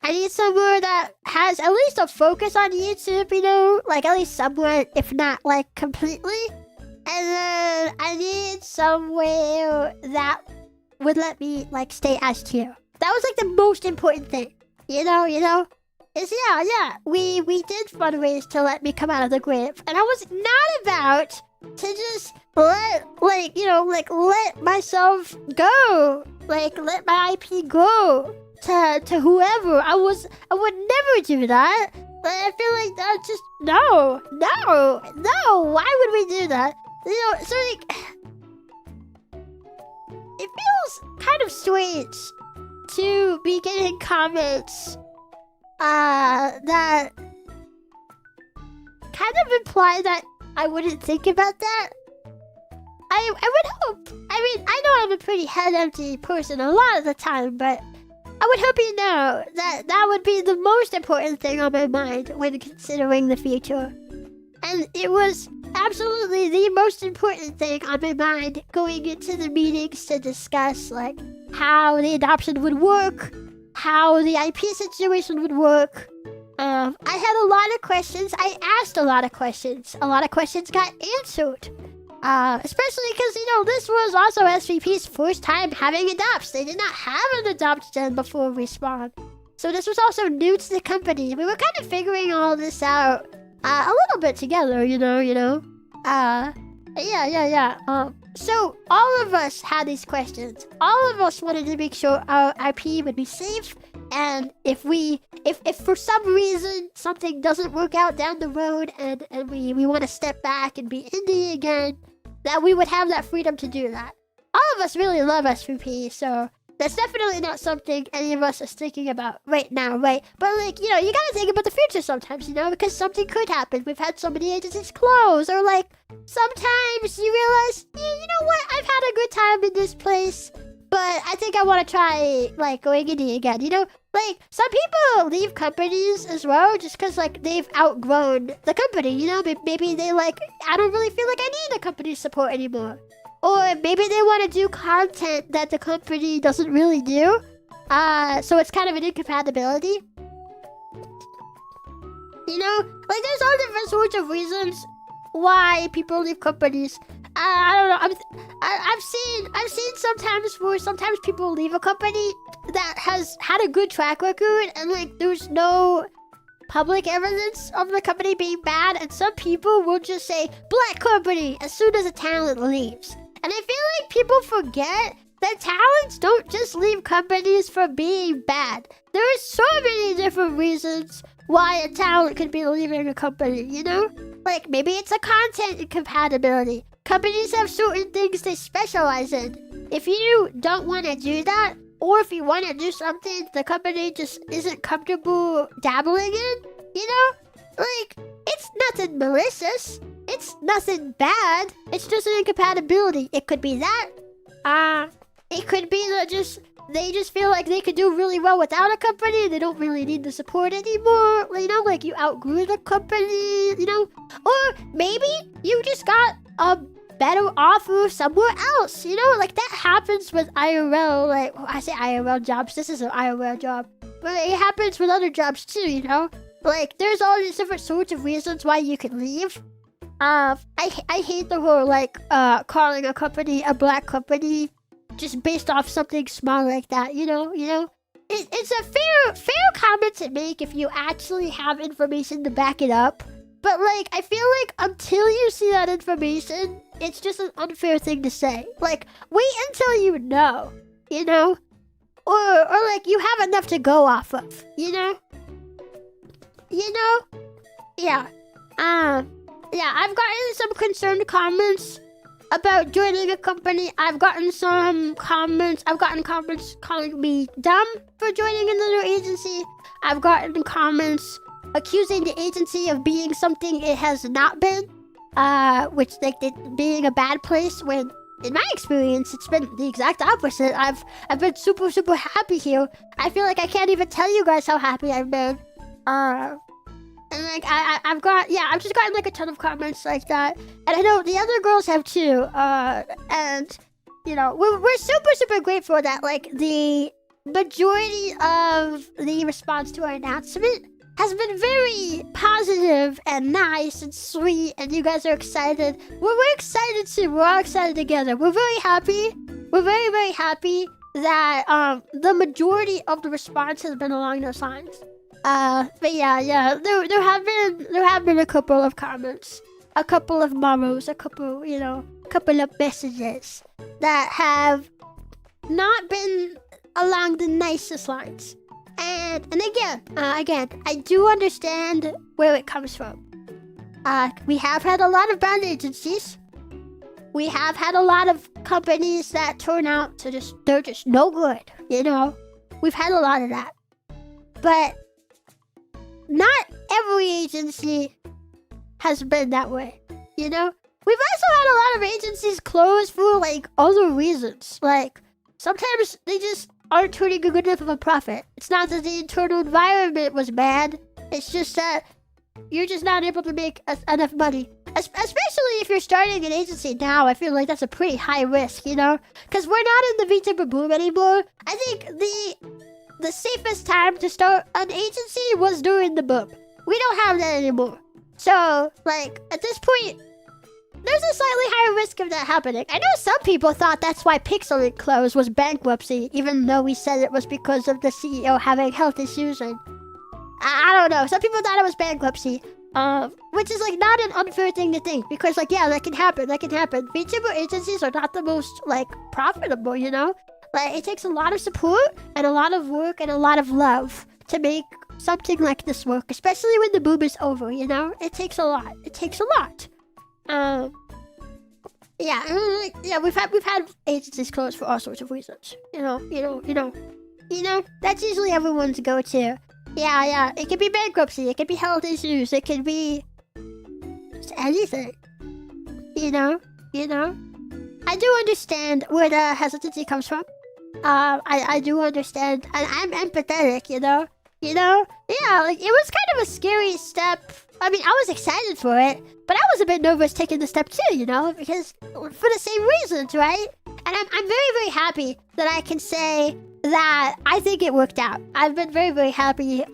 I need somewhere that has at least a focus on YouTube, you know, like at least somewhere, if not like completely. And then I need somewhere that would let me like stay as Chio. That was like the most important thing, you know. Is yeah. We did fundraise to let me come out of the grave, and I was not about to just let myself go, like let my IP go to whoever. I would never do that. But I feel like that's just no. Why would we do that? You know, so like it feels kind of strange to be getting comments that kind of imply that I wouldn't think about that. I would hope. I mean, I know I'm a pretty head empty person a lot of the time, but I would hope you know that that would be the most important thing on my mind when considering the future. And it was absolutely the most important thing on my mind going into the meetings to discuss like how the adoption would work, how the IP situation would work. I had a lot of questions. I asked a lot of questions. A lot of questions got answered. Especially because, you know, this was also SVP's first time having adopts. They did not have an adopt gen before Respawn. So this was also new to the company. We were kind of figuring all this out a little bit together, you know. Yeah. So all of us had these questions. All of us wanted to make sure our IP would be safe. And if for some reason something doesn't work out down the road and we want to step back and be indie again, that we would have that freedom to do that. All of us really love SVP, so that's definitely not something any of us is thinking about right now, right? But like, you know, you gotta think about the future sometimes, you know, because something could happen. We've had so many agencies close, or like sometimes you realize, you know what, I've had a good time in this place, but I think I want to try like going indie again, you know? Like, some people leave companies as well just because, like, they've outgrown the company, you know? Maybe they, like, I don't really feel like I need the company's support anymore. Or maybe they want to do content that the company doesn't really do. So it's kind of an incompatibility. You know? Like, there's all different sorts of reasons why people leave companies. I don't know. I've seen sometimes people leave a company that has had a good track record and like there's no public evidence of the company being bad, and some people will just say black company as soon as a talent leaves. And I feel like people forget that talents don't just leave companies for being bad. There are so many different reasons why a talent could be leaving a company, you know? Like maybe it's a content incompatibility. Companies have certain things they specialize in. If you don't want to do that, or if you want to do something the company just isn't comfortable dabbling in, you know? Like, it's nothing malicious. it's nothing bad. It's just an incompatibility. It could be that. It could be that they just feel like they could do really well without a company. They don't really need the support anymore. You know, like you outgrew the company, you know? Or maybe you just got a better offer somewhere else, you know? Like that happens with IRL, like, I say IRL jobs. This is an IRL job. But it happens with other jobs too, you know? Like, there's all these different sorts of reasons why you can leave. I hate the whole, like, calling a company a black company just based off something small like that, you know? It's a fair comment to make if you actually have information to back it up. But, like, I feel like until you see that information, it's just an unfair thing to say. Like, wait until you know, you know? Or like, you have enough to go off of, you know? You know? Yeah. Yeah, I've gotten some concerned comments about joining a company. I've gotten comments calling me dumb for joining another agency. I've gotten comments accusing the agency of being something it has not been, which like being a bad place, when in my experience it's been the exact opposite. I've been super happy here. I feel like I can't even tell you guys how happy I've been. And like I've just gotten like a ton of comments like that, and I know the other girls have too. And you know, we're super grateful that like the majority of the response to our announcement has been very positive and nice and sweet, and you guys are excited. We're excited too. We're all excited together. We're very happy. We're very happy that the majority of the response has been along those lines. But yeah, there have been a couple of comments, a couple of memos, a couple of messages that have not been along the nicest lines. And again, I do understand where it comes from. We have had a lot of brand agencies. We have had a lot of companies that turn out to they're just no good, you know? We've had a lot of that. But not every agency has been that way, you know? We've also had a lot of agencies close for, like, other reasons. Like, sometimes they just aren't turning a good enough of a profit. It's not that the internal environment was bad. It's just that you're just not able to make enough money. Especially if you're starting an agency now, I feel like that's a pretty high risk, you know? Because we're not in the VTuber boom anymore. I think the safest time to start an agency was during the boom. We don't have that anymore. So, like, at this point, there's a slightly higher risk of that happening. I know some people thought that's why Pixel closed was bankruptcy, even though we said it was because of the CEO having health issues, and I don't know. Some people thought it was bankruptcy, which is, like, not an unfair thing to think, because, like, yeah, that can happen. VTuber agencies are not the most, like, profitable, you know? Like, it takes a lot of support and a lot of work and a lot of love to make something like this work, especially when the boom is over, you know? It takes a lot. Yeah, we've had agencies close for all sorts of reasons. You know, that's usually everyone's go-to. Yeah, it could be bankruptcy, it could be health issues, it could be just anything. You know? I do understand where the hesitancy comes from. I do understand, and I'm empathetic, you know? Yeah, like, it was kind of a scary step. I mean, I was excited for it, but I was a bit nervous taking the step too, you know? Because, for the same reasons, right? And I'm very happy that I can say that I think it worked out. I've been very happy in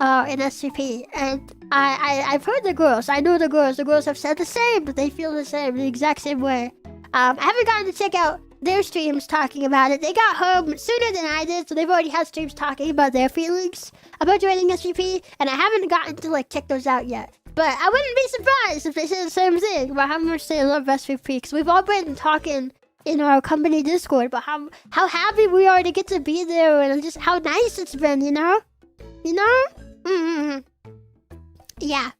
SCP, and I've heard the girls. I know the girls. The girls have said the same, that they feel the same, the exact same way. I haven't gotten to check out their streams talking about it. They got home sooner than I did, so they've already had streams talking about their feelings about joining SVP, and I haven't gotten to, like, check those out yet. But I wouldn't be surprised if they say the same thing about how much they love SVP, because we've all been talking in our company Discord about how happy we are to get to be there, and just how nice it's been, you know? Yeah.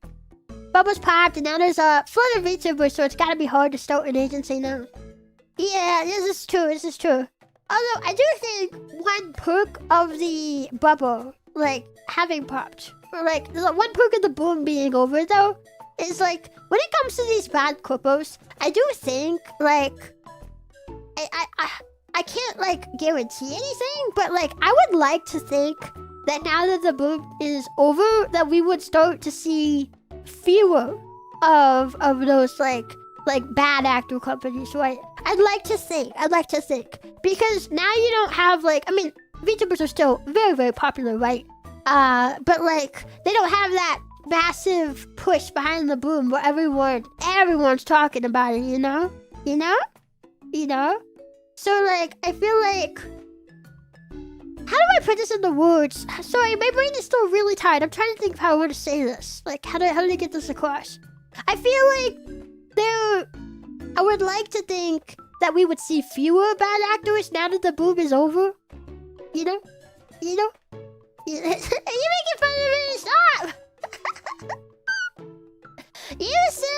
Bubbles popped, and now there's a flood of VTubers, so it's gotta be hard to start an agency now. Yeah, this is true. Although, I do think one perk of the bubble, like, having popped, or like, one perk of the boom being over, though, is like when it comes to these bad corpos, I do think like I can't like guarantee anything, but like I would like to think that now that the boom is over, that we would start to see fewer of those like bad actor companies, right? I'd like to think because now you don't have like, I mean, VTubers are still very, very popular, right? But like they don't have that massive push behind the boom where everyone's talking about it, you know? So like I feel like, how do I put this into words? Sorry, my brain is still really tired. I'm trying to think of how I want to say this. Like how do I get this across? I feel like I would like to think that we would see fewer bad actors now that the boom is over. You know? You're making fun of me! Stop! You silly!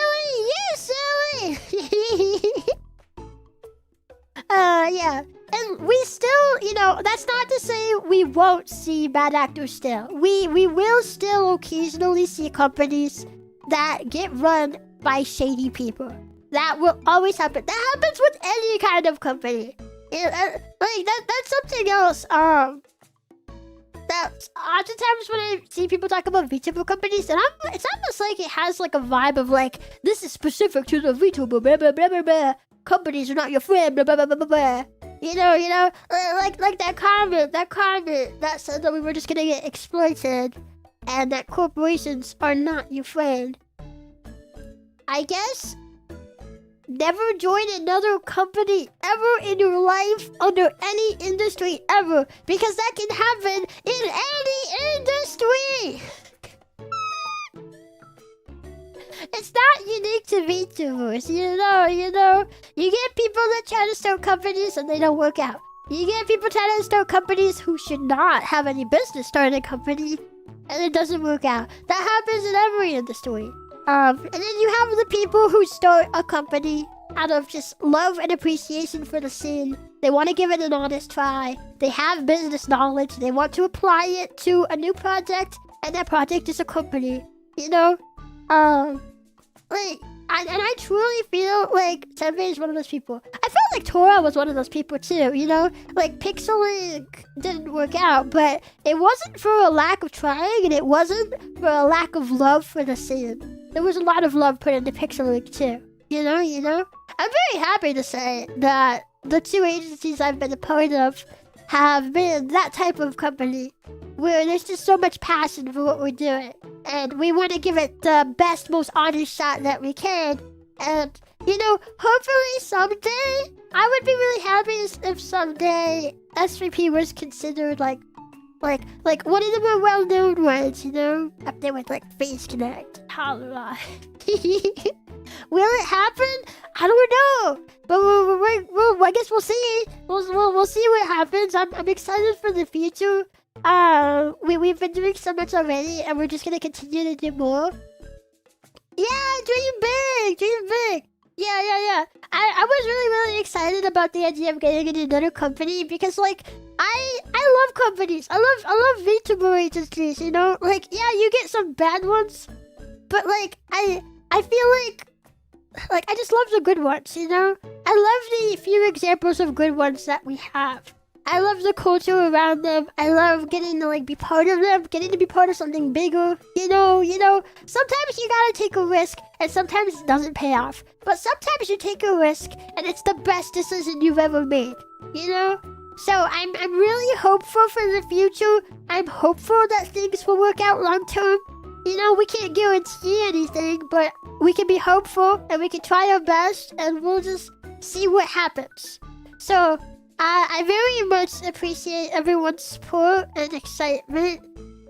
Yeah. And we still, that's not to say we won't see bad actors still. We will still occasionally see companies that get run by shady people. That will always happen. That happens with any kind of company. That's something else. That oftentimes when I see people talk about VTuber companies, and it's almost like it has like a vibe of like, this is specific to the VTuber, blah blah blah blah blah. Companies are not your friend, blah blah blah blah blah blah. Like that comment that said that we were just gonna get exploited, and that corporations are not your friend. I guess never join another company ever in your life under any industry ever, because that can happen in any industry. It's not unique to VTubers, you know. You get people that try to start companies and they don't work out. You get people trying to start companies who should not have any business starting a company, and it doesn't work out. That happens in every industry. And then you have the people who start a company out of just love and appreciation for the scene. They want to give it an honest try. They have business knowledge. They want to apply it to a new project, and that project is a company. I truly feel like Senbei is one of those people. I felt like Tora was one of those people too, Like Pixel didn't work out, but it wasn't for a lack of trying, and it wasn't for a lack of love for the scene. There was a lot of love put into Pixel too, I'm very happy to say that the two agencies I've been a part of have been that type of company where there's just so much passion for what we're doing, and we want to give it the best, most honest shot that we can. And hopefully someday, I would be really happy if someday S3P was considered like one of the more well-known ones, up there with like Face Connect. Holla. Will it happen? I don't know, but I guess we'll see. We'll see what happens. I'm excited for the future. We've been doing so much already, and we're just gonna continue to do more. Yeah, dream big. Yeah. I was really excited about the idea of getting into another company, because like I love companies. I love VTuber agencies. Yeah, you get some bad ones, but like I feel like I just love the good ones. I love the few examples of good ones that we have. I love the culture around them. I love getting to be part of them, getting to be part of something bigger. Sometimes you gotta take a risk, and sometimes it doesn't pay off. But sometimes you take a risk, and it's the best decision you've ever made. So I'm really hopeful for the future. I'm hopeful that things will work out long term. We can't guarantee anything, but we can be hopeful, and we can try our best, and we'll just see what happens. So I very much appreciate everyone's support and excitement,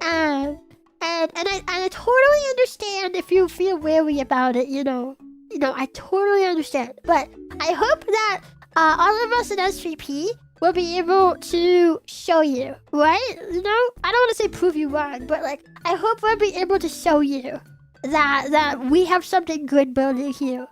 and I totally understand if you feel wary about it. I totally understand. But I hope that all of us in S3P will be able to show you, right? I don't want to say prove you wrong, but I hope we'll be able to show you that we have something good building here.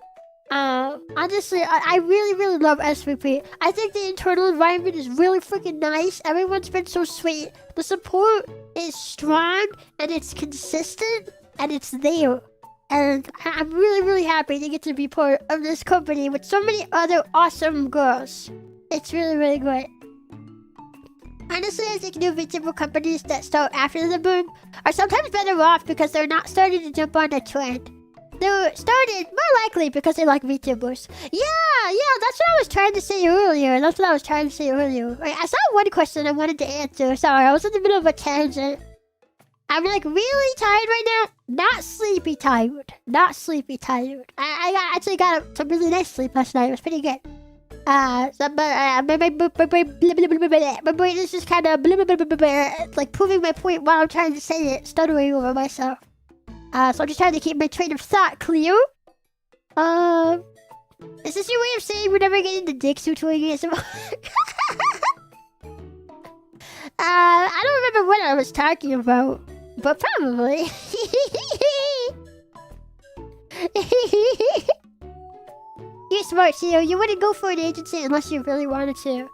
Honestly, I really love S3P. I think the internal environment is really freaking nice. Everyone's been so sweet. The support is strong, and it's consistent, and it's there. And I'm really, really happy to get to be part of this company with so many other awesome girls. It's really, really great. Honestly, I think new VTuber companies that start after the boom are sometimes better off because they're not starting to jump on a trend. They're started more likely because they like VTubers. Yeah, that's what I was trying to say earlier. Wait, I saw one question I wanted to answer. Sorry, I was in the middle of a tangent. I'm like really tired right now. Not sleepy tired. I actually got some really nice sleep last night. It was pretty good. My brain is just kind of like proving my point while I'm trying to say it, stuttering over myself. So I'm just trying to keep my train of thought clear. Is this your way of saying we're never getting the dick suit to ASMR? I don't remember what I was talking about, but probably. You're smart, Chio. You wouldn't go for an agency unless you really wanted to.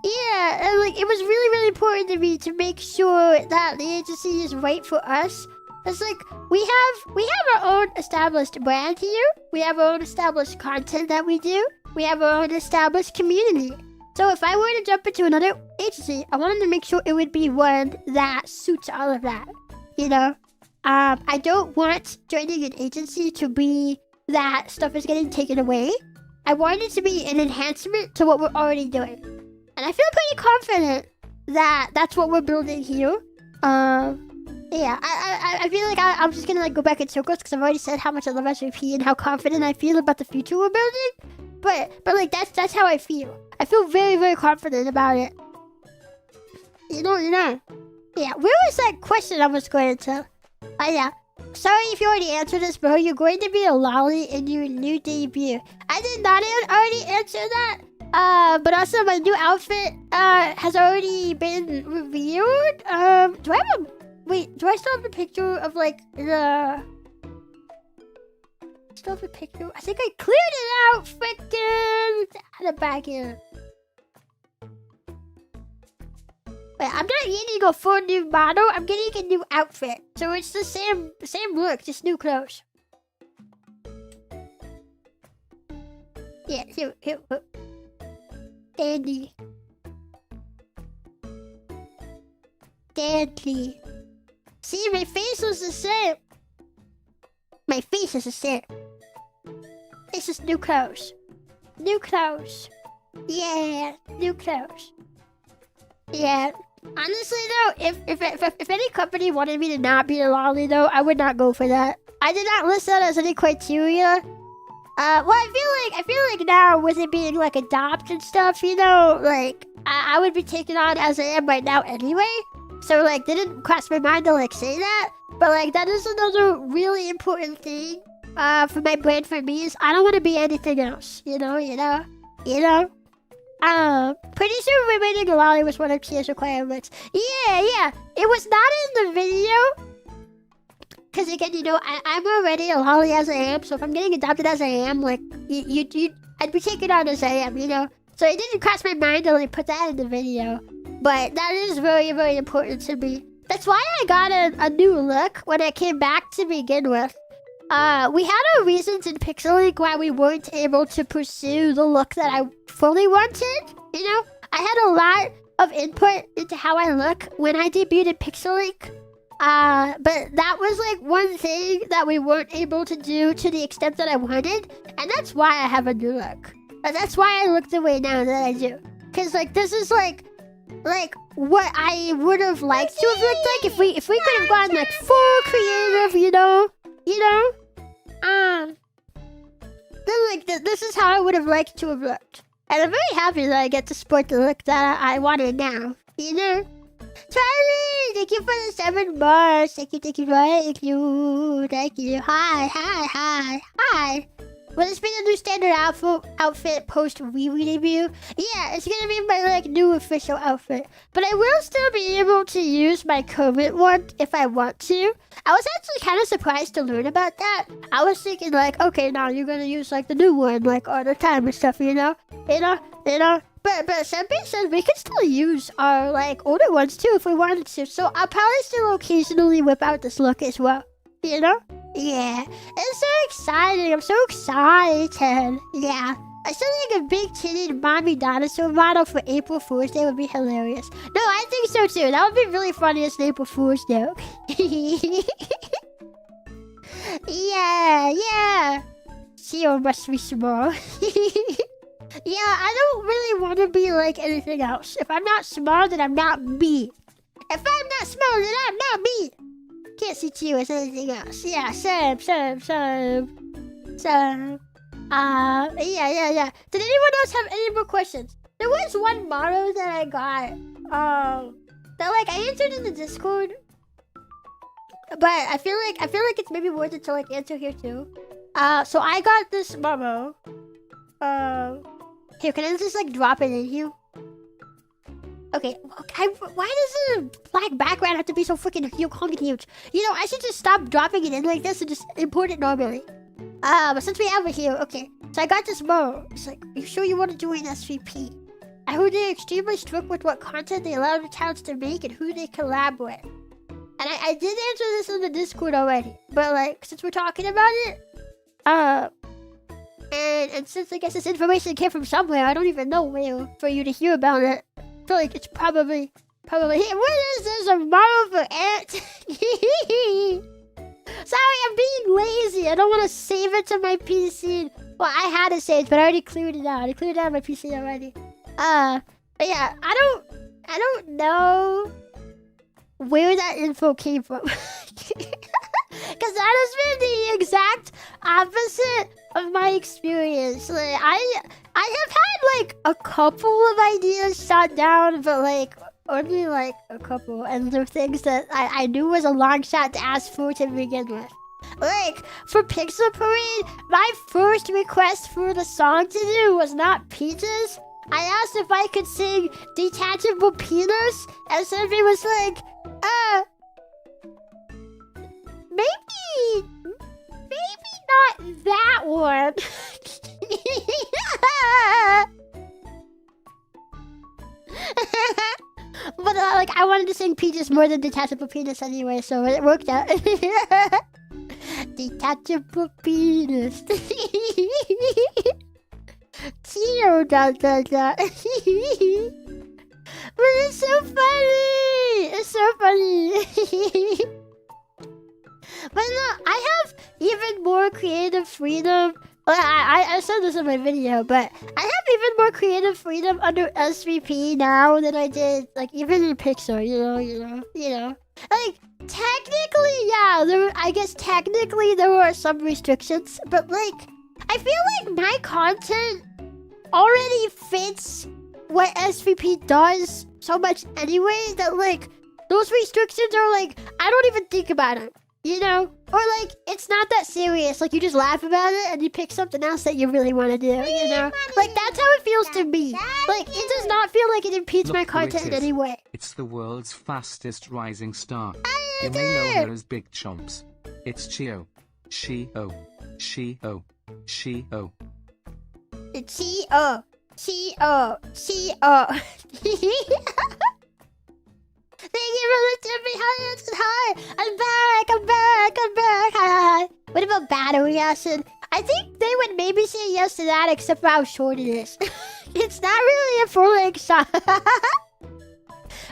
Yeah, and like it was really, really important to me to make sure that the agency is right for us. It's like we have our own established brand here. We have our own established content that we do. We have our own established community. So if I were to jump into another agency, I wanted to make sure it would be one that suits all of that. You know, I don't want joining an agency to be that stuff is getting taken away. I want it to be an enhancement to what we're already doing. And I feel pretty confident that that's what we're building here. Yeah, I feel like I'm just gonna like go back in circles because I've already said how much I love SVP and how confident I feel about the future we're building. But like that's how I feel. I feel very, very confident about it. You know. Yeah, where was that question I was going to? Oh yeah. Sorry if you already answered this, bro. You're going to be a lolly in your new debut. I did not already answer that. But also my new outfit has already been reviewed. Do I still have the picture of like the... Still have the picture? I think I cleared it out, frickin'! Add it back in. Wait, I'm not getting a full new model, I'm getting a new outfit. So it's the same look, just new clothes. Yeah, here. Dandy. See, my face was the same. My face is the same. It's just new clothes. Yeah, new clothes. Yeah. Honestly though, if any company wanted me to not be a lolly though, I would not go for that. I did not list that as any criteria. Well, I feel like now with it being like adopt and stuff, you know, like I would be taken on as I am right now anyway. So like, didn't cross my mind to like say that, but like that is another really important thing for my brand for me is I don't want to be anything else. You know. Pretty sure remaining a lolly was one of Chio's requirements. Yeah. It was not in the video. Because again, you know, I'm already a lolly as I am. So if I'm getting adopted as I am, like, I'd be taken on as I am, you know. So it didn't cross my mind to like put that in the video. But that is very, very important to me. That's why I got a new look when I came back to begin with. We had our reasons in Pixelink why we weren't able to pursue the look that I fully wanted. You know, I had a lot of input into how I look when I debuted in Pixelink. But that was like one thing that we weren't able to do to the extent that I wanted. And that's why I have a new look. And that's why I look the way now that I do. Cause like this is like what I would have liked to have looked like if we could have gone like full creative, you know? Then like this is how I would have liked to have looked. And I'm very happy that I get to sport the look that I wanted now, you know? Charlie, thank you for the 7 bars. Thank you. Hi. Will this be the new standard outfit post Wee debut? Yeah, it's gonna be my like new official outfit. But I will still be able to use my current one if I want to. I was actually kind of surprised to learn about that. I was thinking like, okay, now you're gonna use like the new one like all the time and stuff, you know. But Senpai said we could still use our like older ones too if we wanted to. So I'll probably still occasionally whip out this look as well, you know. Yeah, it's so exciting. I'm so excited. Yeah. I still think a big titted mommy dinosaur model for April Fool's Day would be hilarious. No, I think so too. That would be really funny as an April Fool's joke. Yeah. Chio must be small. Yeah, I don't really want to be like anything else. If I'm not small, then I'm not me. If I'm not small, then I'm not me. Can't see Chio as anything else. Yeah, same. Yeah. Did anyone else have any more questions? There was one motto that I got. That like I answered in the Discord, but I feel like it's maybe worth it to like answer here too. So I got this memo. Here, can I just like drop it in you? Okay, why does the black background have to be so freaking huge? You know, I should just stop dropping it in like this and just import it normally. But since we have it here, okay. So I got this memo. It's like, are you sure you want to join SVP? I heard they're extremely strict with what content they allow the accounts to make and who they collab with. And I did answer this in the Discord already. But like, since we're talking about it, and since I guess this information came from somewhere, I don't even know where for you to hear about it. I feel like it's probably hey, what is this? A model for ant? Sorry, I'm being lazy. I don't want to save it to my PC. Well, I had it saved, but I already cleared it out. I cleared out my PC already. But yeah, I don't know where that info came from. Because that has been the exact opposite of my experience. Like, I have had like a couple of ideas shot down, but like only like a couple, and they're things that I knew was a long shot to ask for to begin with. Like, for Pixel Parade, my first request for the song to do was not Peaches. I asked if I could sing Detachable Penis, and somebody was like, maybe not that one. But like, I wanted to sing Peaches more than Detachable Penis anyway, so it worked out. Detachable Penis. Chio does that. But it's so funny. It's so funny. But no, I have even more creative freedom. Well, I said this in my video, but I have even more creative freedom under SVP now than I did, like, even in Pixar, you know. Like, technically, yeah, I guess technically there were some restrictions, but, like, I feel like my content already fits what SVP does so much anyway that, like, those restrictions are, like, I don't even think about it. You know? Or like, it's not that serious. Like, you just laugh about it and you pick something else that you really want to do, you know? Like, that's how it feels to me. Like, it does not feel like it impedes my content in any way. It's the world's fastest rising star. You may know her as Big Chomps. It's Chio. Chio. Chio. Chio. Thank you for the tippy hi. I'm back. Hi. What about battery acid? I think they would maybe say yes to that, except for how short it is. It's not really a full-length song. But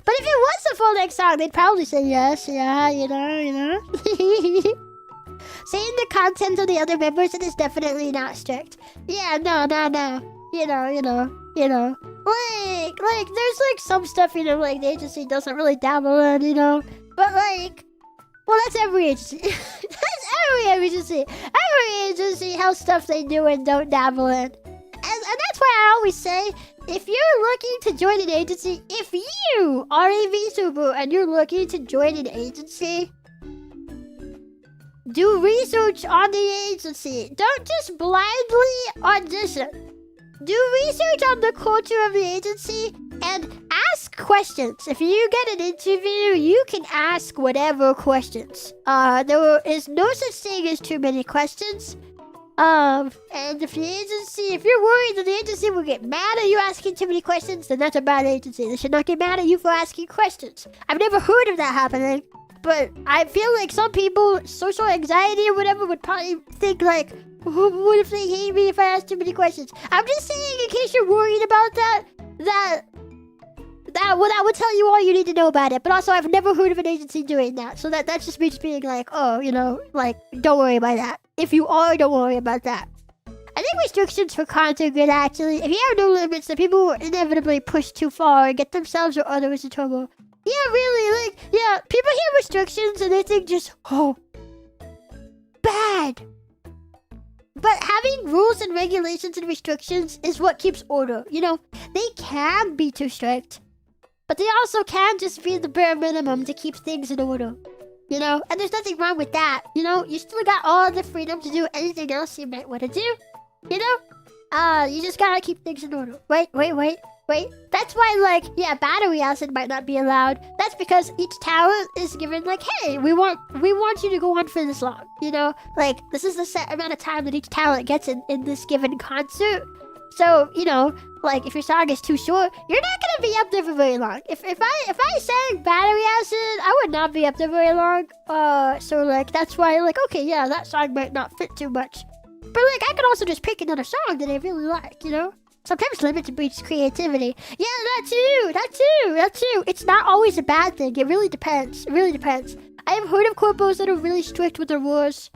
if it was a full-length song, they'd probably say yes. Yeah, you know. Saying the content of the other members, it is definitely not strict. Yeah, no. You know. Like, there's, like, some stuff, you know, like, the agency doesn't really dabble in, you know? But, like, well, that's every agency. That's every agency. Every agency has stuff they do and don't dabble in. And that's why I always say, if you're looking to join an agency, if you are a VTuber and you're looking to join an agency, do research on the agency. Don't just blindly audition. Do research on the culture of the agency and ask questions. If you get an interview, you can ask whatever questions. There is no such thing as too many questions. And if you're worried that the agency will get mad at you asking too many questions, then that's a bad agency. They should not get mad at you for asking questions. I've never heard of that happening. But I feel like some people, social anxiety or whatever, would probably think like, what if they hate me if I ask too many questions? I'm just saying, in case you're worried about that would tell you all you need to know about it. But also, I've never heard of an agency doing that. So that's just me just being like, oh, you know, like, don't worry about that. If you are, don't worry about that. I think restrictions for cons are good, actually. If you have no limits, then people will inevitably push too far and get themselves or others in trouble. Yeah, really, like, yeah, people hear restrictions and they think just, oh, bad. But having rules and regulations and restrictions is what keeps order. You know, they can be too strict, but they also can just be the bare minimum to keep things in order. You know, and there's nothing wrong with that. You know, you still got all the freedom to do anything else you might want to do. You know, you just gotta keep things in order. Wait. That's why, like, yeah, battery acid might not be allowed. That's because each talent is given, like, hey, we want you to go on for this long. You know, like, this is the set amount of time that each talent gets in this given concert. So, you know, like, if your song is too short, you're not gonna be up there for very long. If I sang battery acid, I would not be up there very long. So, like, that's why, like, okay, yeah, that song might not fit too much. But, like, I could also just pick another song that I really like, you know? Sometimes limits breeds creativity. Yeah, that too. It's not always a bad thing. It really depends. I have heard of corpos that are really strict with their rules,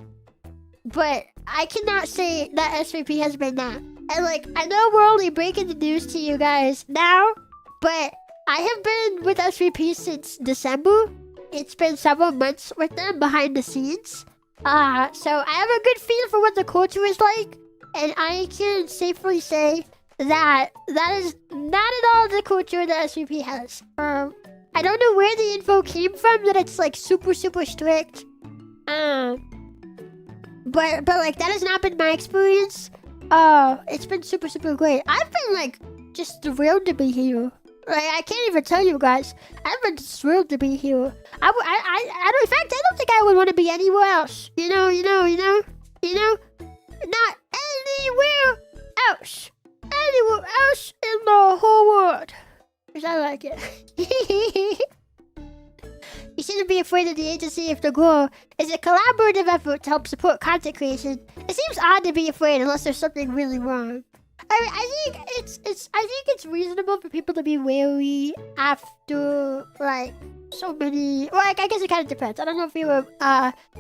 but I cannot say that SVP has been that. And, like, I know we're only breaking the news to you guys now, but I have been with SVP since December. It's been several months with them behind the scenes. So I have a good feel for what the culture is like, and I can safely say that is not at all the culture that SVP has. I don't know where the info came from that it's like super strict. But like that has not been my experience. It's been super great. I've been like just thrilled to be here. Like I can't even tell you guys. I've been thrilled to be here. In fact, I don't think I would want to be anywhere else. You know, not anywhere else. Anywhere else in the whole world. Because I like it. You shouldn't be afraid of the agency if the goal is a collaborative effort to help support content creation. It seems odd to be afraid unless there's something really wrong. I think it's reasonable for people to be wary after like so many. Well, like, I guess it kind of depends. I don't know if you were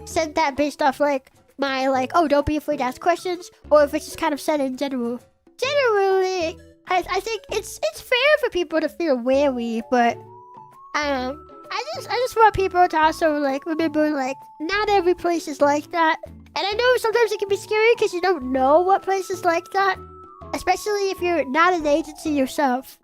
said that based off like my like, oh, don't be afraid to ask questions, or if it's just kind of said in general. Generally, I think it's fair for people to feel wary, but I just want people to also like remember like not every place is like that, and I know sometimes it can be scary because you don't know what place is like that, especially if you're not an agency yourself.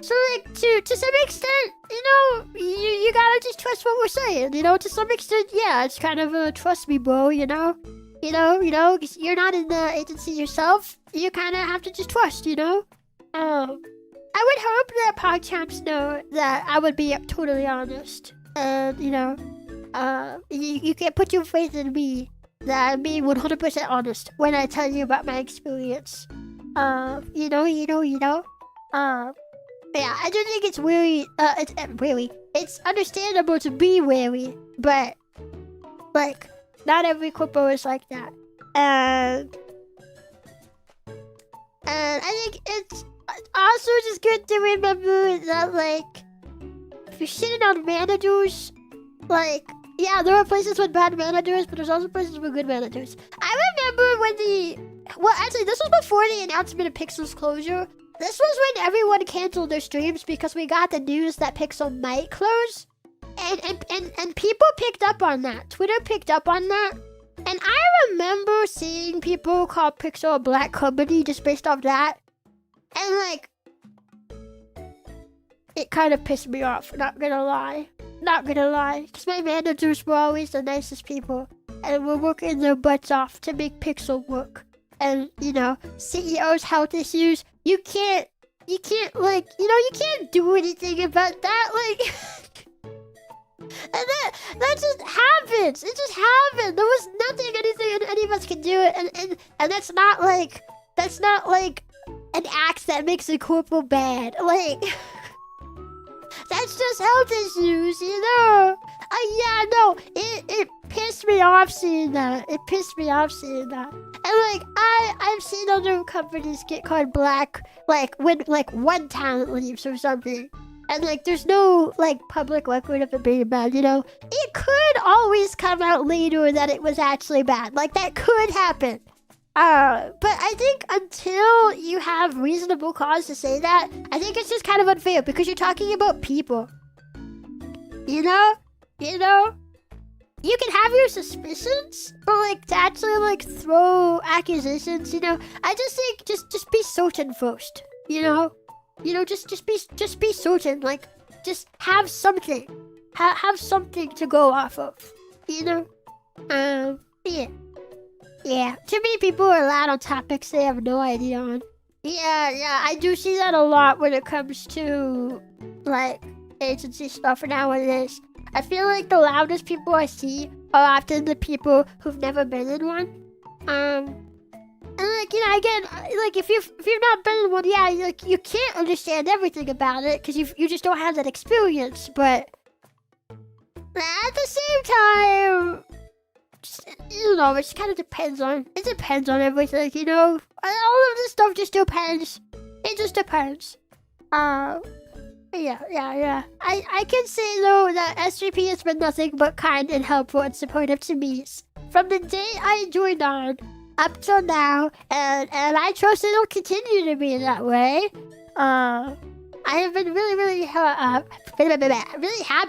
So like to some extent, you know, you gotta just trust what we're saying. You know, to some extent, yeah, it's kind of a trust me, bro. You know, because you're not in the agency yourself. You kind of have to just trust, you know? I would hope that PogChamps know that I would be totally honest. And, you know, you can put your faith in me that I'm being 100% honest when I tell you about my experience. You know? Yeah, I don't think it's wary, it's understandable to be wary, but, like, not every corpo is like that. And I think it's also just good to remember that, like, if you're shitting on managers, like, yeah, there are places with bad managers, but there's also places with good managers. I remember when actually, this was before the announcement of Pixel's closure. This was when everyone canceled their streams because we got the news that Pixel might close. And people picked up on that. Twitter picked up on that. And I remember seeing people call Pixel a black company just based off that. And like, it kind of pissed me off, not gonna lie. Because my managers were always the nicest people. And were working their butts off to make Pixel work. And, you know, CEOs' health issues, you can't like, you know, you can't do anything about that, like... And that just happens. It just happened. There was nothing any of us could do it, and that's not like an act that makes a corporal bad. Like that's just health issues, you know. Yeah, no, it pissed me off seeing that. And like, I've seen other companies get called black, like when like one talent leaves or something. And like, there's no like public record of it being bad, you know? It could always come out later that it was actually bad. Like, that could happen. But I think until you have reasonable cause to say that, I think it's just kind of unfair because you're talking about people. You know? You can have your suspicions, but like to actually like throw accusations, you know? I just think just be certain first, you know? Just be certain, like just have something. Have something to go off of, you know? Yeah. Too many people are loud on topics they have no idea on. Yeah, I do see that a lot when it comes to like agency stuff nowadays. I feel like the loudest people I see are often the people who've never been in one. And like, you know, again, like if you've not been in one, yeah, like you can't understand everything about it because you just don't have that experience. But at the same time, you know, it kind of depends on everything, you know. All of this stuff just depends. It just depends. Yeah. I can say though that SGP has been nothing but kind and helpful and supportive to me from the day I joined on up till now, and I trust it'll continue to be that way. I have been really happy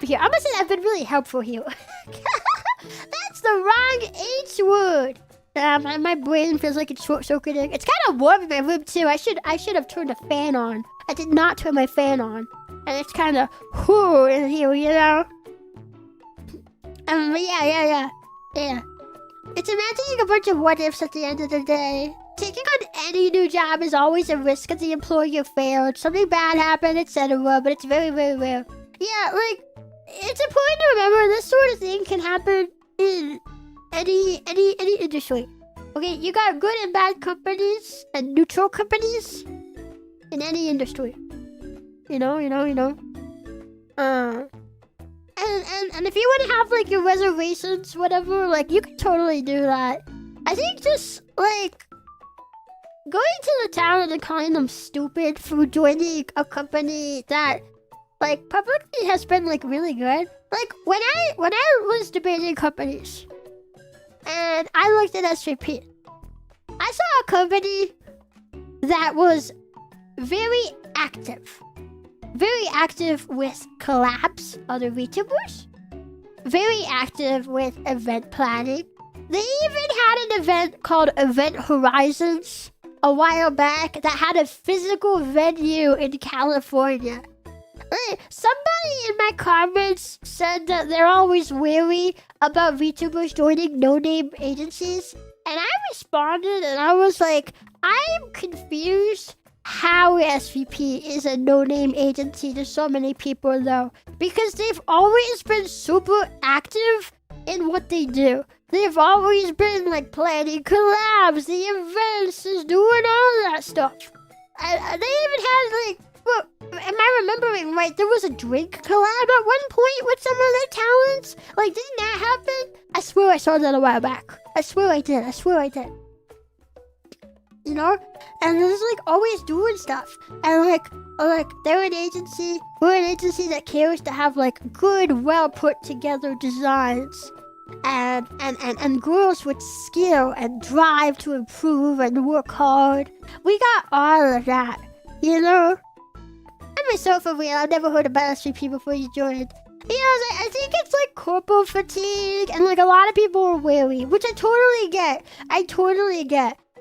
here. I'm gonna say I've been really helpful here. That's the wrong H word. My brain feels like it's short-circuiting. It's kind of warm in my room too. I should have turned the fan on. I did not turn my fan on, and it's kind of in here, you know. Yeah. It's imagining a bunch of what ifs at the end of the day. Taking on any new job is always a risk if the employer failed, something bad happened, etc. But it's very rare. Yeah, like it's important to remember this sort of thing can happen in any industry. Okay, you got good and bad companies and neutral companies in any industry. You know. And if you want to have like your reservations, whatever, like you can totally do that. I think just like going to the town and calling them stupid for joining a company that like publicly has been like really good. Like when I was debating companies and I looked at SJP, I saw a company that was very active with collabs, other VTubers, very active with event planning. They even had an event called Event Horizons a while back that had a physical venue in California. Somebody in my comments said that they're always wary about VTubers joining no-name agencies, and I responded and I was like, I'm confused how SVP is a no-name agency to so many people though, because they've always been super active in what they do. They've always been like planning collabs, the events, just doing all that stuff. They even had like, well, am I remembering right? There was a drink collab at one point with some of their talents. Like, didn't that happen? I swear I saw that a while back. I swear I did. You know? And they're just like always doing stuff. And like they're an agency. We're an agency that cares to have like good, well put together designs. And girls with skill and drive to improve and work hard. We got all of that, you know? I myself, for real, I've never heard about SVP before you joined. Yeah, I think it's like corporal fatigue, and like a lot of people are wary, which I totally get.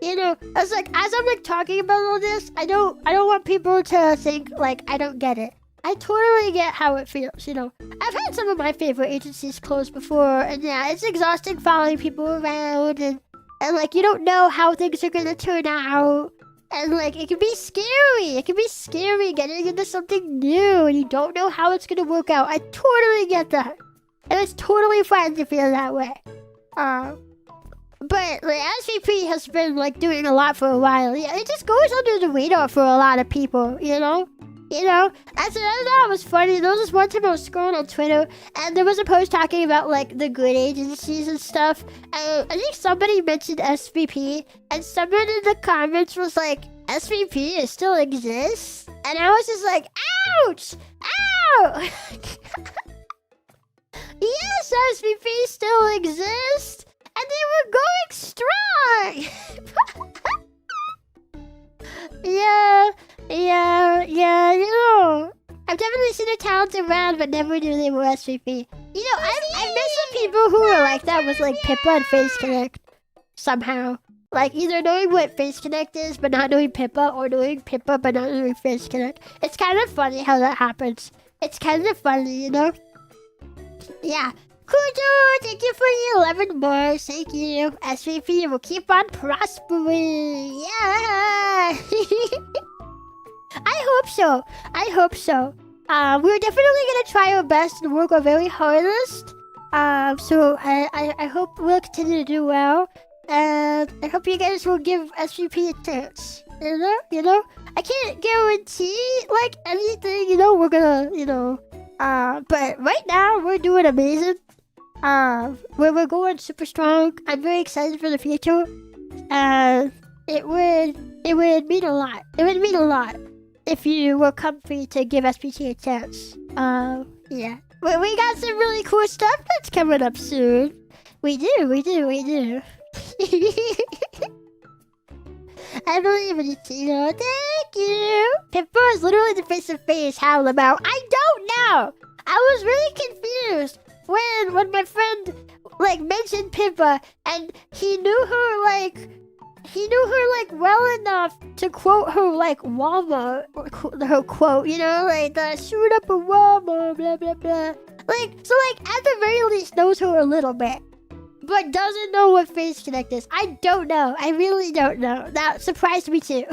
You know, as I'm like talking about all this, I don't want people to think like I don't get it. I totally get how it feels, you know. I've had some of my favorite agencies close before, and yeah, it's exhausting following people around, and like you don't know how things are gonna turn out. And like it can be scary getting into something new and you don't know how it's gonna work out. I totally get that. And it's totally fine to feel that way. But like SVP has been like doing a lot for a while. Yeah, it just goes under the radar for a lot of people, you know? You know, I thought it was funny. There was this one time I was scrolling on Twitter, and there was a post talking about like the good agencies and stuff. And I think somebody mentioned SVP, and someone in the comments was like, "SVP it still exists," and I was just like, "Ouch! Ow!" Yes, SVP still exists, and they were going strong. Yeah, you know. I've definitely seen their talents around, but never knew they were SVP. You know, I miss the people who were like that with like Pippa and Face Connect. Somehow. Like either knowing what Face Connect is, but not knowing Pippa, or knowing Pippa, but not knowing Face Connect. It's kind of funny how that happens. It's kind of funny, you know? Yeah. Kujo, thank you for the 11 more. Thank you. SVP will keep on prospering. Yeah. I hope so. We're definitely gonna try our best and work our very hardest. So I hope we'll continue to do well. And I hope you guys will give SVP a chance. You know? I can't guarantee, like, anything, you know, we're gonna, you know. But right now, we're doing amazing. We're going super strong. I'm very excited for the future. It would mean a lot. It would mean a lot if you were comfy to give SPT a chance. Yeah. We got some really cool stuff that's coming up soon. We do. I believe in you, Chio. Thank you. Pippa is literally the face of face. How about? I don't know. I was really confused when my friend like mentioned Pippa, and he knew her like well enough to quote her like Walmart, her quote, you know, like the shoot up a Walmart, blah blah blah. Like so, like at the very least knows her a little bit, but doesn't know what Face Connect is. I don't know. I really don't know. That surprised me too.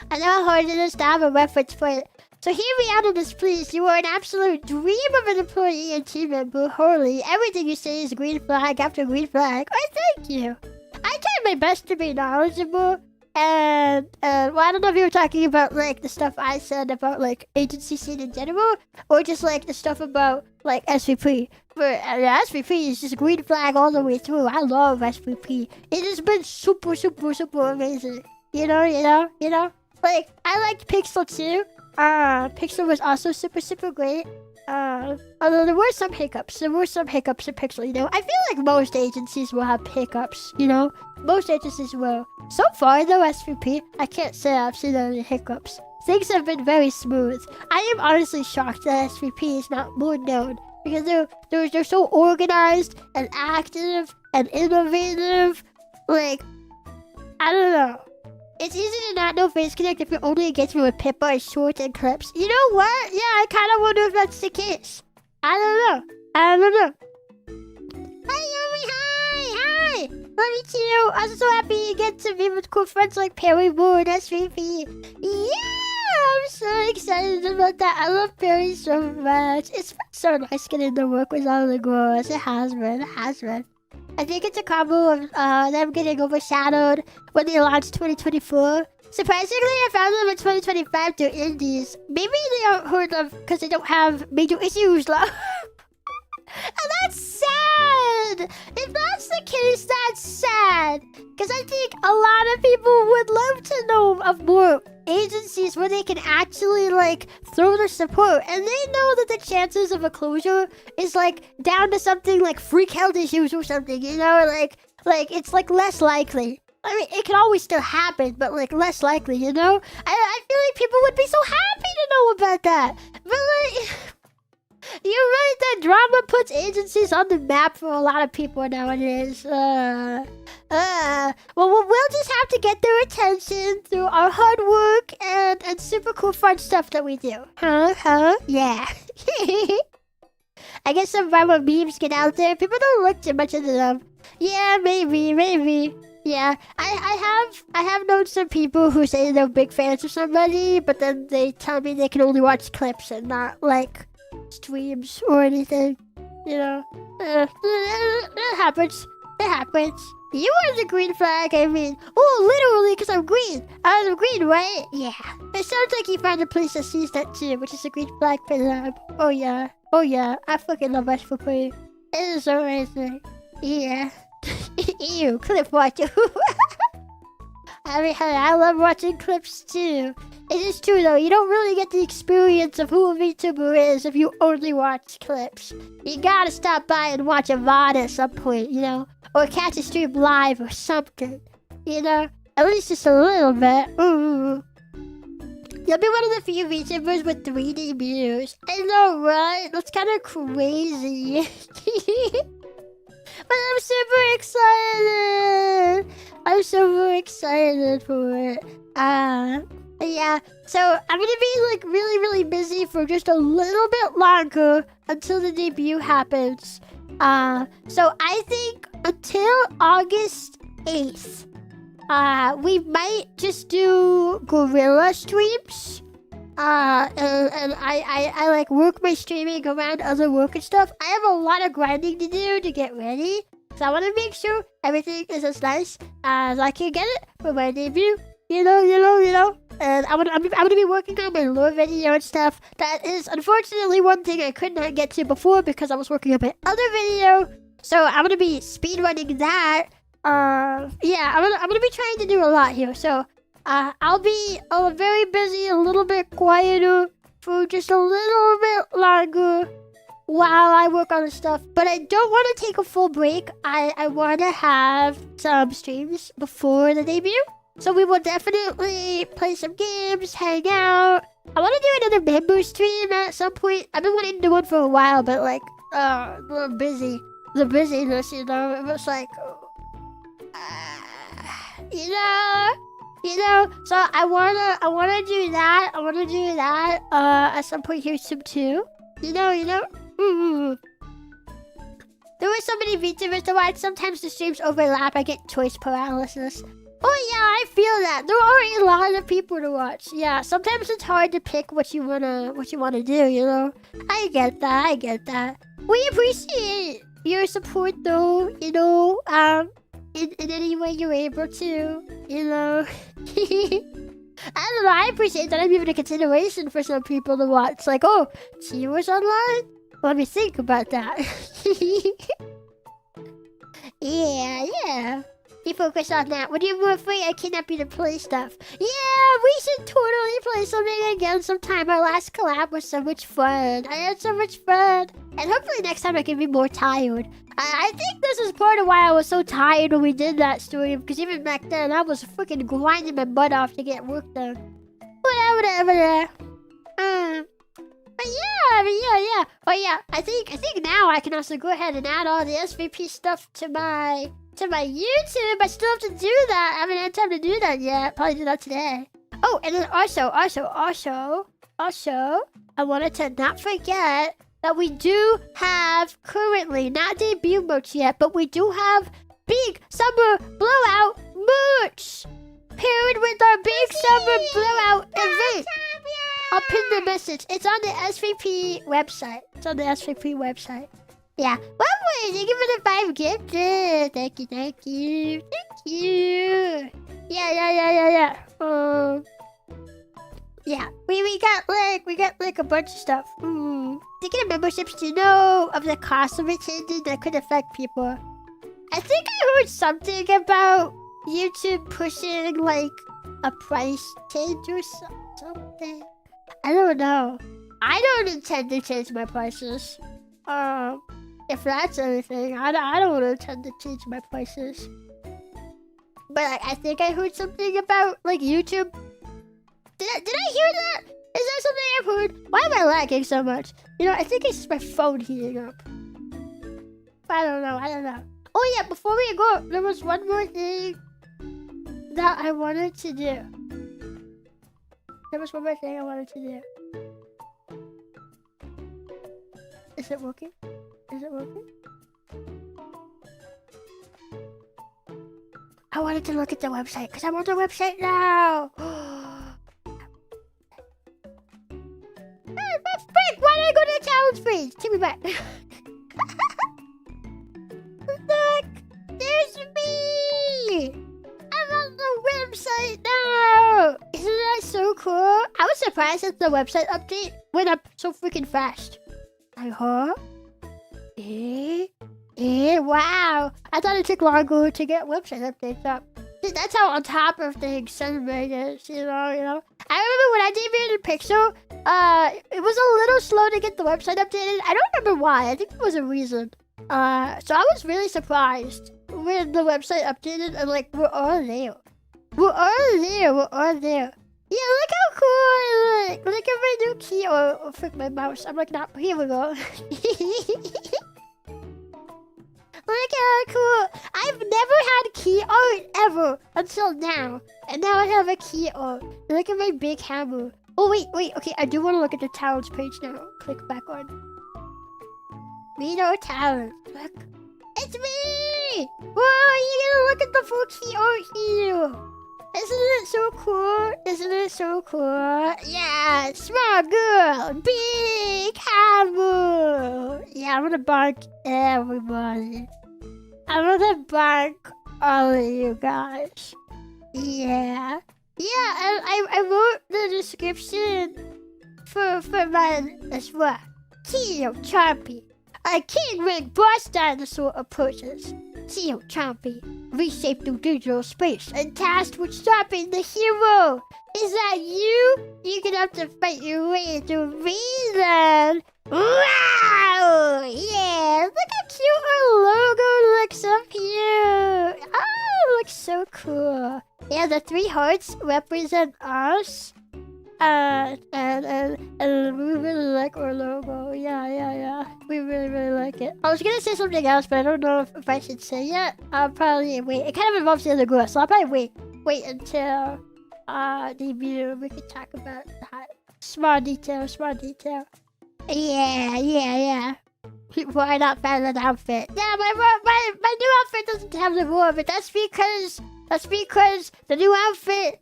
I know how hard it is to have a reference point. So hear me out on this, please. You are an absolute dream of an employee and team member. Holy, everything you say is green flag after green flag. Oh, thank you. I try my best to be knowledgeable. And, well, I don't know if you were talking about, like, the stuff I said about, like, agency scene in general, or just, like, the stuff about, like, SVP. But SVP is just green flag all the way through. I love SVP. It has been super, super, super amazing. You know? Like, I liked Pixel too. Pixel was also super, super great. Although there were some hiccups. There were some hiccups in Pixel, you know. I feel like most agencies will have hiccups, you know. Most agencies will. So far, though, SVP, I can't say I've seen any hiccups. Things have been very smooth. I am honestly shocked that SVP is not more known. Because they're so organized and active and innovative. Like, I don't know. It's easy to not know Face Connect if you're only engaging with Pippa and shorts and clips. You know what? Yeah, I kind of wonder if that's the case. I don't know. Hi, Yumi, hi! Love you too. I'm so happy you get to be with cool friends like Perry Moore and SVP. Yeah, I'm so excited about that. I love Perry so much. It's been so nice getting to work with all the girls. It has been. I think it's a combo of them getting overshadowed when they launched 2024. Surprisingly, I found them in 2025 through indies. Maybe they aren't heard of because they don't have major issues. And that's sad! If that's the case, that's sad! Because I think a lot of people would love to know of more agencies where they can actually, like, throw their support. And they know that the chances of a closure is, like, down to something like freak health issues or something, you know? Like it's, like, less likely. I mean, it can always still happen, but, like, less likely, you know? I feel like people would be so happy to know about that. But, like... You're right, that drama puts agencies on the map for a lot of people nowadays. Well, we'll just have to get their attention through our hard work and super cool fun stuff that we do. Huh? Yeah. I guess some viral memes get out there. People don't look too much into them. Yeah, maybe. Yeah, I have known some people who say they're big fans of somebody, but then they tell me they can only watch clips and not, like, streams or anything, you know. It happens. You are the green flag, I mean. Oh, literally, because I'm green. I'm green, right? Yeah. It sounds like you found a place that sees that too, which is a green flag for them. Oh, yeah. Oh, yeah. I fucking love SVP. It is so amazing. Yeah. Ew, clip watching. I mean, hey, I love watching clips too. It is true though, you don't really get the experience of who a VTuber is if you only watch clips. You gotta stop by and watch a VOD at some point, you know? Or catch a stream live or something, you know? At least just a little bit. Ooh. You'll be one of the few VTubers with 3D views. I know, right? That's kind of crazy. But I'm super excited. I'm super excited for it. Yeah. So I'm gonna be like really busy for just a little bit longer until the debut happens. So I think until August 8th, we might just do gorilla streams. And I like work my streaming around other work and stuff. I have a lot of grinding to do to get ready. So I want to make sure everything is as nice as I can get it for my debut. You know. And I'm gonna be working on my lore video and stuff. That is unfortunately one thing I could not get to before because I was working on my other video. So I'm gonna be speedrunning that. Yeah, I'm gonna be trying to do a lot here. So I'll be very busy, a little bit quieter for just a little bit longer while I work on the stuff. But I don't want to take a full break. I want to have some streams before the debut. So we will definitely play some games, hang out. I want to do another member stream at some point. I've been wanting to do one for a while, but like, a little busy. The busyness, you know, it was like, you know, so I wanna do that. I wanna do that at some point here soon too. You know. There were so many VTubers to watch. Sometimes the streams overlap. I get choice paralysis. Oh yeah, I feel that. There are a lot of people to watch. Yeah, sometimes it's hard to pick what you wanna do. You know, I get that. We appreciate your support though. You know, in any way you're able to, you know. I don't know, I appreciate that I'm even a consideration for some people to watch. Like, oh, Chio was online? Let me think about that. Yeah. You focus on that. When you're more afraid, I cannot be to play stuff. Yeah, we should totally play something again sometime. Our last collab was so much fun. I had so much fun. And hopefully next time I can be more tired. I think this is part of why I was so tired when we did that stream. Because even back then, I was freaking grinding my butt off to get work done. Whatever. But yeah. Oh yeah, I think now I can also go ahead and add all the SVP stuff to my YouTube. I still have to do that. I haven't had time to do that yet. Probably do that today. Oh, and then also, I wanted to not forget that we do have currently, not debut merch yet, but we do have big summer blowout merch paired with our big summer blowout event. I'll pin the message. It's on the SVP website. Yeah. Well, thank you for the 5 gifts. Thank you. Yeah. Yeah. We got like a bunch of stuff. Thinking of memberships, do you know of the cost of attending that could affect people? I think I heard something about YouTube pushing like a price change or something. I don't know. I don't intend to change my prices. If that's anything, I don't intend to change my prices. But I think I heard something about like YouTube. Did I hear that? Is that something I've heard? Why am I lagging so much? You know, I think it's just my phone heating up. I don't know. Oh yeah, before we go, there was one more thing that I wanted to do. Is it working? I wanted to look at the website because I'm on the website now. Frick, why did I go to the challenge page? Take me back. Look, there's me. website now! Isn't that so cool? I was surprised that the website update went up so freaking fast. Like, huh? Wow. I thought it took longer to get website updates up. See, that's how on top of things Cinnamon is, you know? I remember when I debuted in Pixel, it was a little slow to get the website updated. I don't remember why. I think there was a reason. So I was really surprised when the website updated and like, we're all there. We're all there. Yeah, look how cool I look. Look at my new key. Oh, frick my mouse. I'm like, not, here we go. Look how cool. I've never had key art ever until now. And now I have a key art. Look at my big hammer. Oh, wait. Okay, I do want to look at the talents page now. Click back on. Vito talents. Look. It's me! Whoa, you gotta look at the full key art here. Isn't it so cool? Yeah, small girl, big hammer. Yeah, I'm gonna bark everybody. I'm gonna bark all of you guys. Yeah, and I wrote the description for mine as well. Chio, Chompi, a king-ring boss dinosaur approaches. Chio, Chompi, reshaped through digital space and tasked with stopping the hero. Is that you? You're gonna have to fight your way through reason. Wow! Yeah, look how cute our logo looks up here. Oh, it looks so cool. Yeah, the 3 hearts represent us. And we really like our logo. Yeah. We really like it. I was gonna say something else, but I don't know if I should say it. I'll probably wait. It kind of involves the other girl, so I'll probably wait until the video. We can talk about that. Small detail. Yeah. Why not find an outfit? Yeah, my new outfit doesn't have the roar, but that's because the new outfit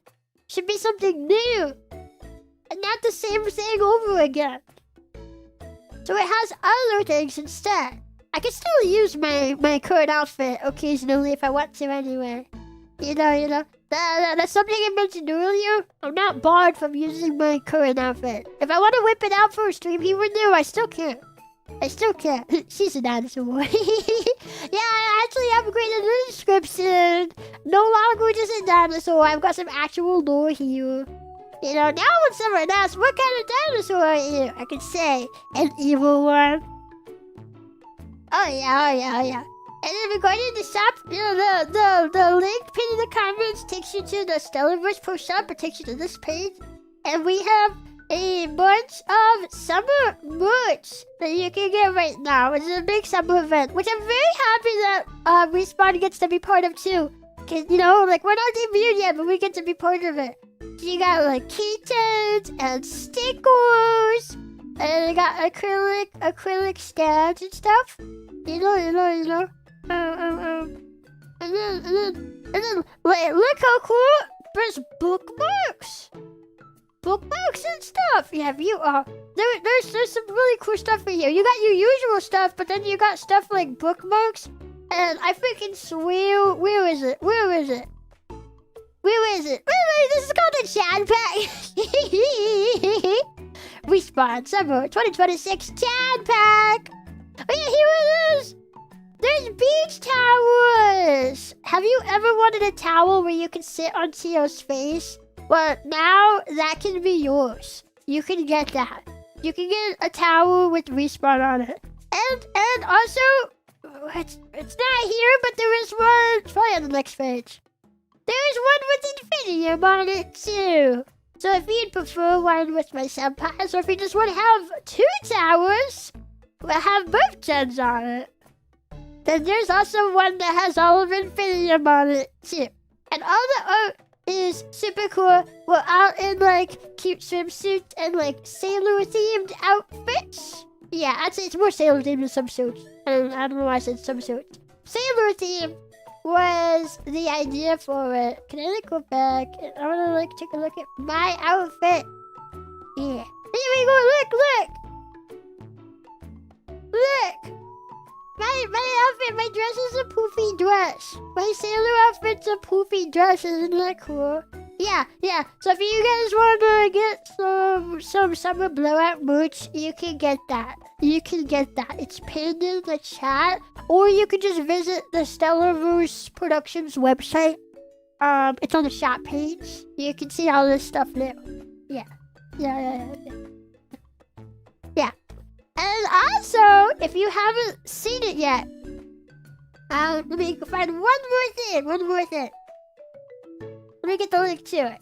should be something new. And not the same thing over again. So it has other things instead. I can still use my current outfit occasionally if I want to anyway. You know. That's something I mentioned earlier. I'm not barred from using my current outfit. If I want to whip it out for a stream here and there, I still can. She's a dinosaur. Yeah, I actually upgraded the description. No longer just a dinosaur. I've got some actual lore here. You know, now when someone asks, what kind of dinosaur are you? I can say, an evil one. Oh yeah. And then regarding the shop, you know, the link pinned in the comments takes you to the Stellarverse Pro Shop. It takes you to this page. And we have a bunch of summer merch that you can get right now. It's a big summer event, which I'm very happy that Respawn gets to be part of too. Cause, you know, like, we're not debuted yet, but we get to be part of it. You got like keychains and stickers, and you got acrylic stands and stuff. You know. And then, wait, look how cool! There's bookmarks and stuff. Yeah, there's some really cool stuff in here. You got your usual stuff, but then you got stuff like bookmarks. And I freaking swear, where is it? This is called a Chad Pack. Respawn Summer 2026 Chad Pack. Oh yeah, here it is. There's beach towels. Have you ever wanted a towel where you can sit on Chio's face? Well, now that can be yours. You can get that. You can get a towel with Respawn on it. And also, it's not here, but there is one. It's probably on the next page. There's one with Infinium on it too. So if you'd prefer one with my senpais, or if you just want to have 2 towers that have both gens on it, then there's also one that has all of Infinium on it too. And all the art is super cool. We're out in like cute swimsuits and like sailor themed outfits. Yeah, I'd say it's more sailor themed than swimsuits. I don't know why I said swimsuits. Sailor themed was the idea for it. Can I like go back? I want to like take a look at my outfit. Yeah. Here we go. Look. My outfit, my dress is a poofy dress. My sailor outfit's a poofy dress, isn't that cool? Yeah. So if you guys want to get some summer blowout merch, you can get that. It's pinned in the chat, or you can just visit the Stellarverse Productions website. It's on the shop page. You can see all this stuff there. Yeah. And also, if you haven't seen it yet, let me find one more thing. Let me get the link to it.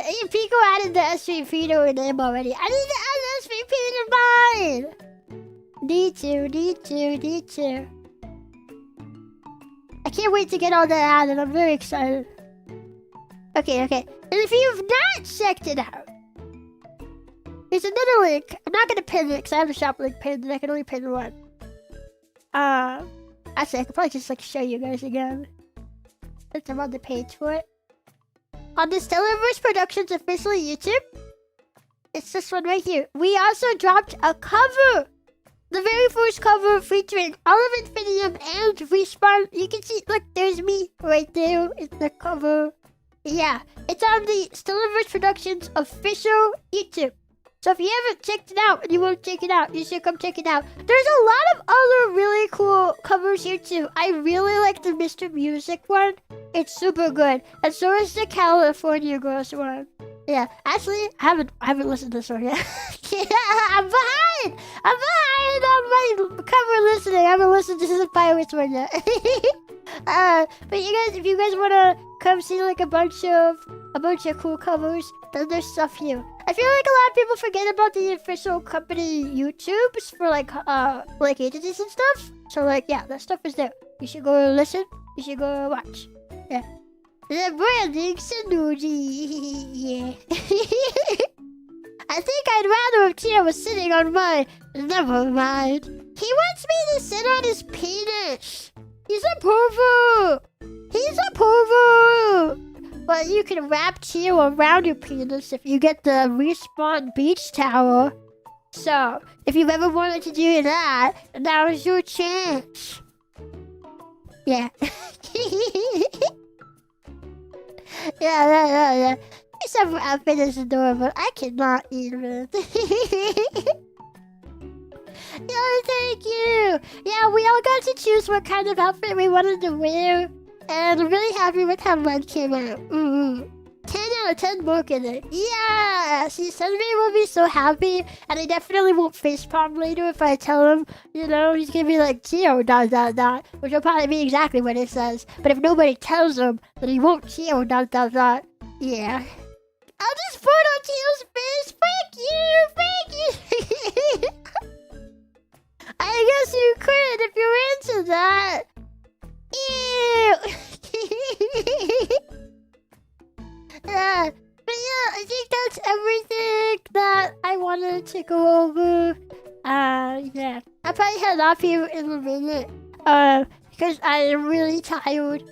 Hey, Pico added the SVP to her name already. I need to add the SVP to mine! D2. I can't wait to get all that added. I'm very excited. Okay. And if you've not checked it out, there's another link. I'm not gonna pin it because I have the shop link pinned and I can only pin one. Actually, I could probably just show you guys again. Since I'm on the page for it. On the Stellarverse Productions official YouTube, it's this one right here. We also dropped a cover. The very first cover featuring all of Infinium and Respawn. You can see, look, there's me right there in the cover. Yeah, it's on the Stellarverse Productions official YouTube. So if you haven't checked it out and you want to check it out, you should come check it out. There's a lot of other really cool covers here too. I really like the Mr. Music one. It's super good. And so is the California Girls one. Yeah, actually, I haven't listened to this one yet. I'm behind on my cover listening. I haven't listened to the Pirates one yet. But you guys, if you guys wanna come see a bunch of cool covers, then there's stuff here. I feel like a lot of people forget about the official company YouTubes for agencies and stuff. So yeah, that stuff is there. You should go listen. You should go watch. Yeah. The branding Sanuji. Yeah. I think I'd rather if Chio was sitting on mine. Never mind. He wants me to sit on his penis. He's a pervert. But you can wrap Chio around your penis if you get the Respawn Beach Tower. So, if you've ever wanted to do that, now is your chance. Yeah. Yeah. This outfit is adorable. I cannot even. Yeah, thank you. Yeah, we all got to choose what kind of outfit we wanted to wear. And I'm really happy with how mine came out. 10 out of 10 work in it. Yeah! See, Sunday will be so happy. And I definitely won't facepalm later if I tell him, he's gonna be like, Chio, ... Which will probably be exactly what it says. But if nobody tells him, then he won't Chio, ... Yeah. I'll just put on Chio's face. Thank you! I guess you could if you're into that. Ew! But yeah, I think that's everything that I wanted to go over. Yeah. I'll probably head off here in a minute. Because I am really tired.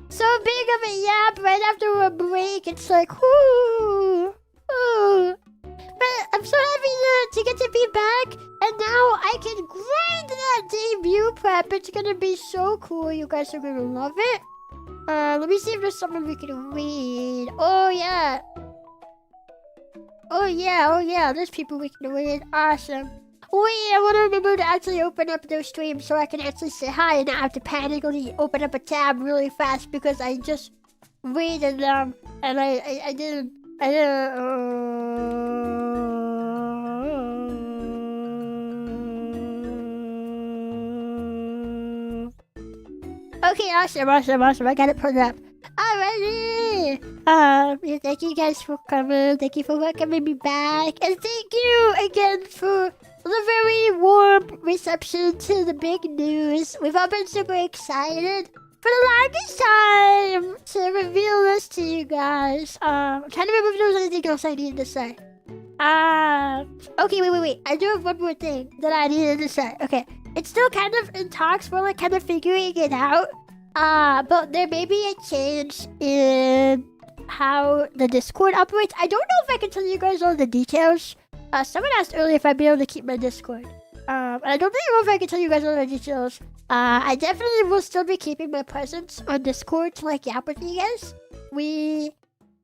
So big of a yap right after a break. It's whoo! But I'm so happy to get to be back. And now I can grind that debut prep. It's gonna be so cool. You guys are gonna love it. Let me see if there's something we can read. Oh yeah. There's people we can read. Awesome. Wait, I want to remember to actually open up those streams so I can actually say hi and not have to panically open up a tab really fast because I just read them and I didn't. Okay, awesome. I got it put up. Alrighty. Yeah, thank you guys for coming. Thank you for welcoming me back. And thank you again for the very warm reception to the big news. We've all been super excited for the longest time to reveal this to you guys. I'm trying to remember if there was anything else I needed to say. Okay, wait. I do have one more thing that I needed to say. Okay. It's still kind of in talks. We're kind of figuring it out. But there may be a change in how the Discord operates. I don't know if I can tell you guys all the details. Someone asked earlier if I'd be able to keep my Discord. And I don't really know if I can tell you guys all the details. I definitely will still be keeping my presence on Discord to like yap with you guys. I'm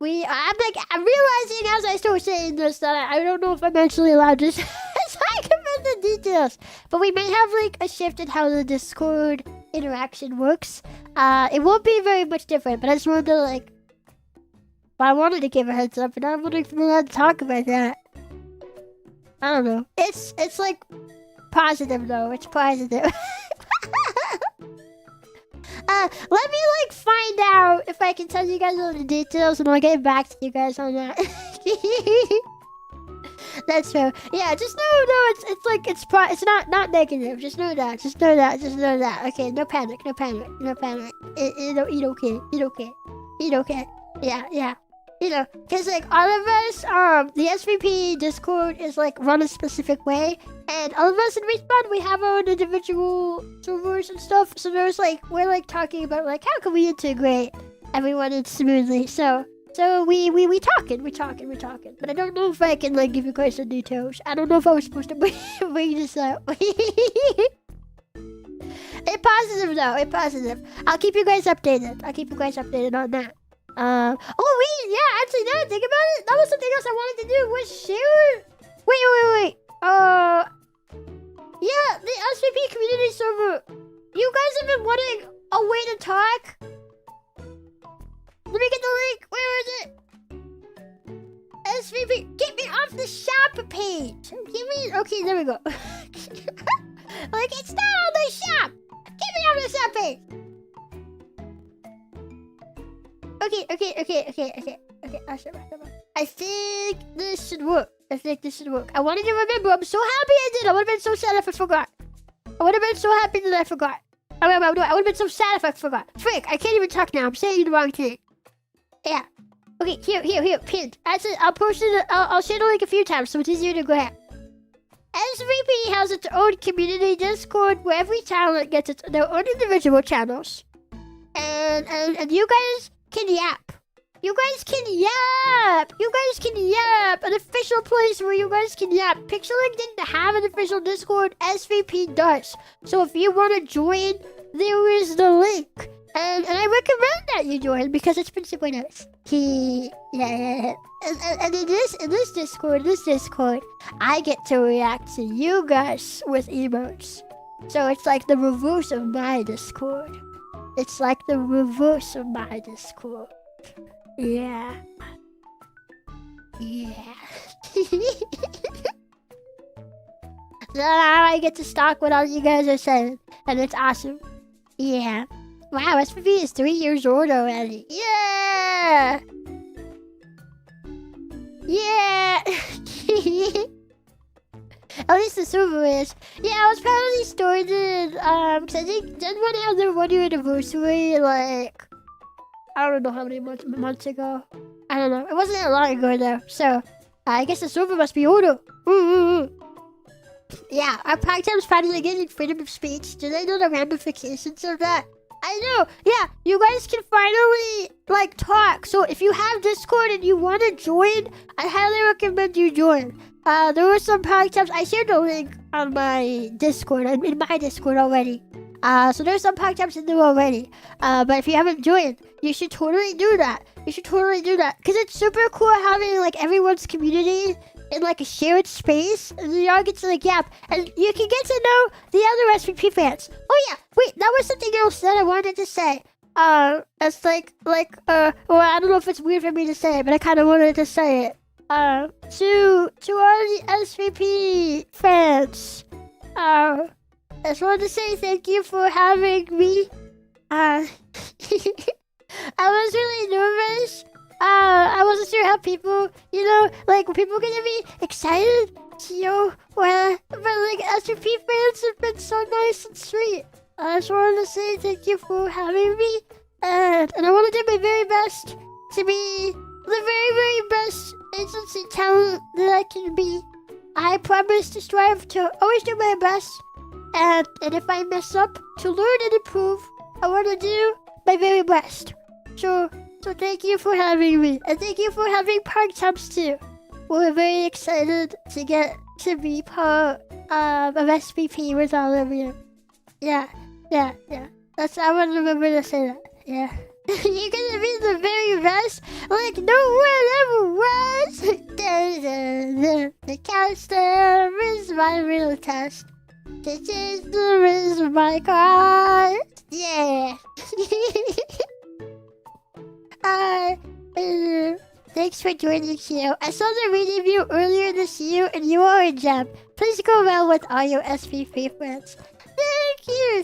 realizing as I start saying this that I don't know if I'm actually allowed to talk about the details. But we may have like a shift in how the Discord interaction works. It won't be very much different, but I just wanted to like, I wanted to give a heads up, and I'm wondering if I'm allowed to talk about that. I don't know. It's like positive though. It's positive. Let me like find out if I can tell you guys all the details, and I'll get back to you guys on that. That's true. Yeah, just know, it's like it's not negative. Just know that. Just know that. Okay, no panic. Eat okay. Yeah. You know, because like all of us, the SVP Discord is like run a specific way, and all of us in Respawn, we have our own individual servers and stuff. So there's like, we're like talking about like how can we integrate everyone in smoothly. So we talking. But I don't know if I can like give you guys the details. I don't know if I was supposed to bring this up. It's positive though. It's positive. I'll keep you guys updated on that. Actually, now that I think about it, that was something else I wanted to do was share. Wait. Yeah, the SVP community server. You guys have been wanting a way to talk. Let me get the link. Where is it? SVP, get me off the shop page. Okay, there we go. Like, it's not on the shop. Get me off the shop page. Okay. I think this should work. I wanted to remember. I'm so happy I did. I would have been so sad if I forgot. I would have been so happy that I forgot. I would have been so sad if I forgot. Frick, I can't even talk now. I'm saying the wrong thing. Yeah. Okay, here, pinned. Actually, I'll post it. I'll share the link a few times so it's easier to grab. SVP has its own community Discord where every talent gets their own individual channels. And you guys can yap. You guys can yap. An official place where you guys can yap. Pixelink didn't have an official Discord. SVP does. So if you want to join, there is the link. And I recommend that you join because it's been super nice. Yeah. And in this Discord, I get to react to you guys with emotes. So it's like the reverse of my Discord. Yeah. Now I get to stalk what all you guys are saying, and it's awesome. Yeah. Wow, SVP is 3 years old already. Yeah. At least the server is. Yeah, I was probably started, because I think didn't one have their 1 year anniversary, like, I don't know how many months ago. I don't know. It wasn't that long ago though. So I guess the server must be older. Yeah, our part-time's finally getting freedom of speech. Do they know the ramifications of that? I know. Yeah, you guys can finally like talk. So if you have Discord and you want to join, I highly recommend you join. There were some part-times. I shared the link on my Discord. I'm in my Discord already. So there's some part-times in there already. But if you haven't joined, you should totally do that. Because it's super cool having like everyone's community in like a shared space, and you all get to like yap, and you can get to know the other SVP fans. Oh yeah, wait, that was something else that I wanted to say. It's well, I don't know if it's weird for me to say it, but I kind of wanted to say it. To all the SVP fans, I just wanted to say thank you for having me. I was really nervous. I wasn't sure how people, were people gonna be excited? Chio, but like SVP fans have been so nice and sweet. I just wanted to say thank you for having me, and I want to do my very best to be the very, very best agency talent that I can be. I promise to strive to always do my best, and if I mess up, to learn and improve. I want to do my very best. So So thank you for having me. And thank you for having Park Chomps too. We're very excited to get to be part of SPP with all of you. Yeah. I want to remember to say that. Yeah. You're gonna be the very best, like no one ever was. The counselor is my real test. This is the reason my card. Yeah. Thanks for joining, Chio. I saw the reading view earlier this year, and you are a gem. Please go around with all your SPP friends.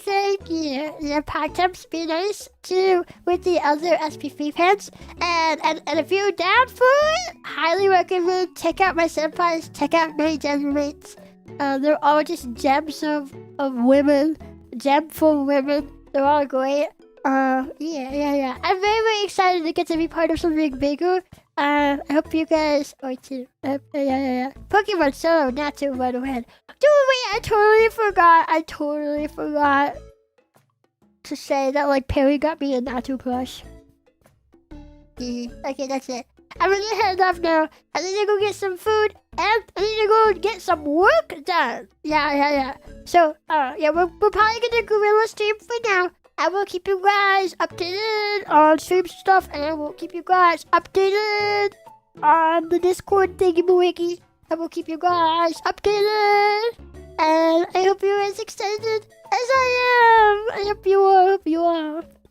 Thank you. The part-times be nice too with the other SPP fans. And if you're down for it, highly recommend check out my senpais, check out my genmates. They're all just gems of women, gemful women. They're all great. Yeah. I'm very excited to get to be part of something bigger. I hope you guys are too. Yeah. Pokemon Solo, not to run ahead. Dude, wait, I totally forgot to say that, like, Perry got me a Natu plush. Okay, that's it. I'm gonna head off now. I need to go get some food, and I need to go get some work done. Yeah. So, we're probably gonna gorilla stream for now. I will keep you guys updated on stream stuff, and I will keep you guys updated on the Discord thingy-majiggy. I will keep you guys updated, and I hope you're as excited as I am. I hope you are.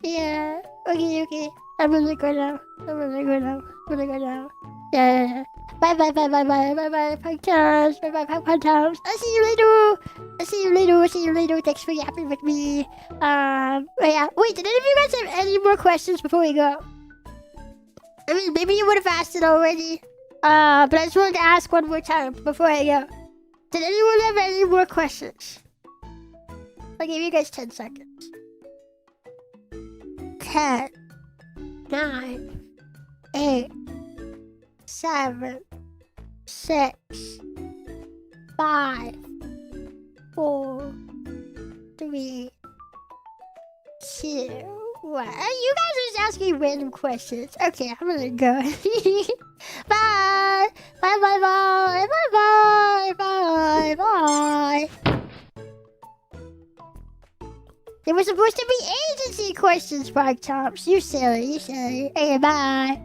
Yeah. Okay. I'm gonna go now. Yeah. Bye, podcast. Bye, podcast. I'll see you later. Thanks for yapping with me. Yeah. Wait, did any of you guys have any more questions before we go? I mean, maybe you would have asked it already. But I just wanted to ask one more time before I go. Did anyone have any more questions? I'll give you guys 10 seconds. 10, 9, 8, 7, 6, 5, 4, 3, 2, 1. You guys are just asking random questions. Okay, I'm gonna go. Bye. There was supposed to be agency questions, Park Chomps. You silly. Okay, bye.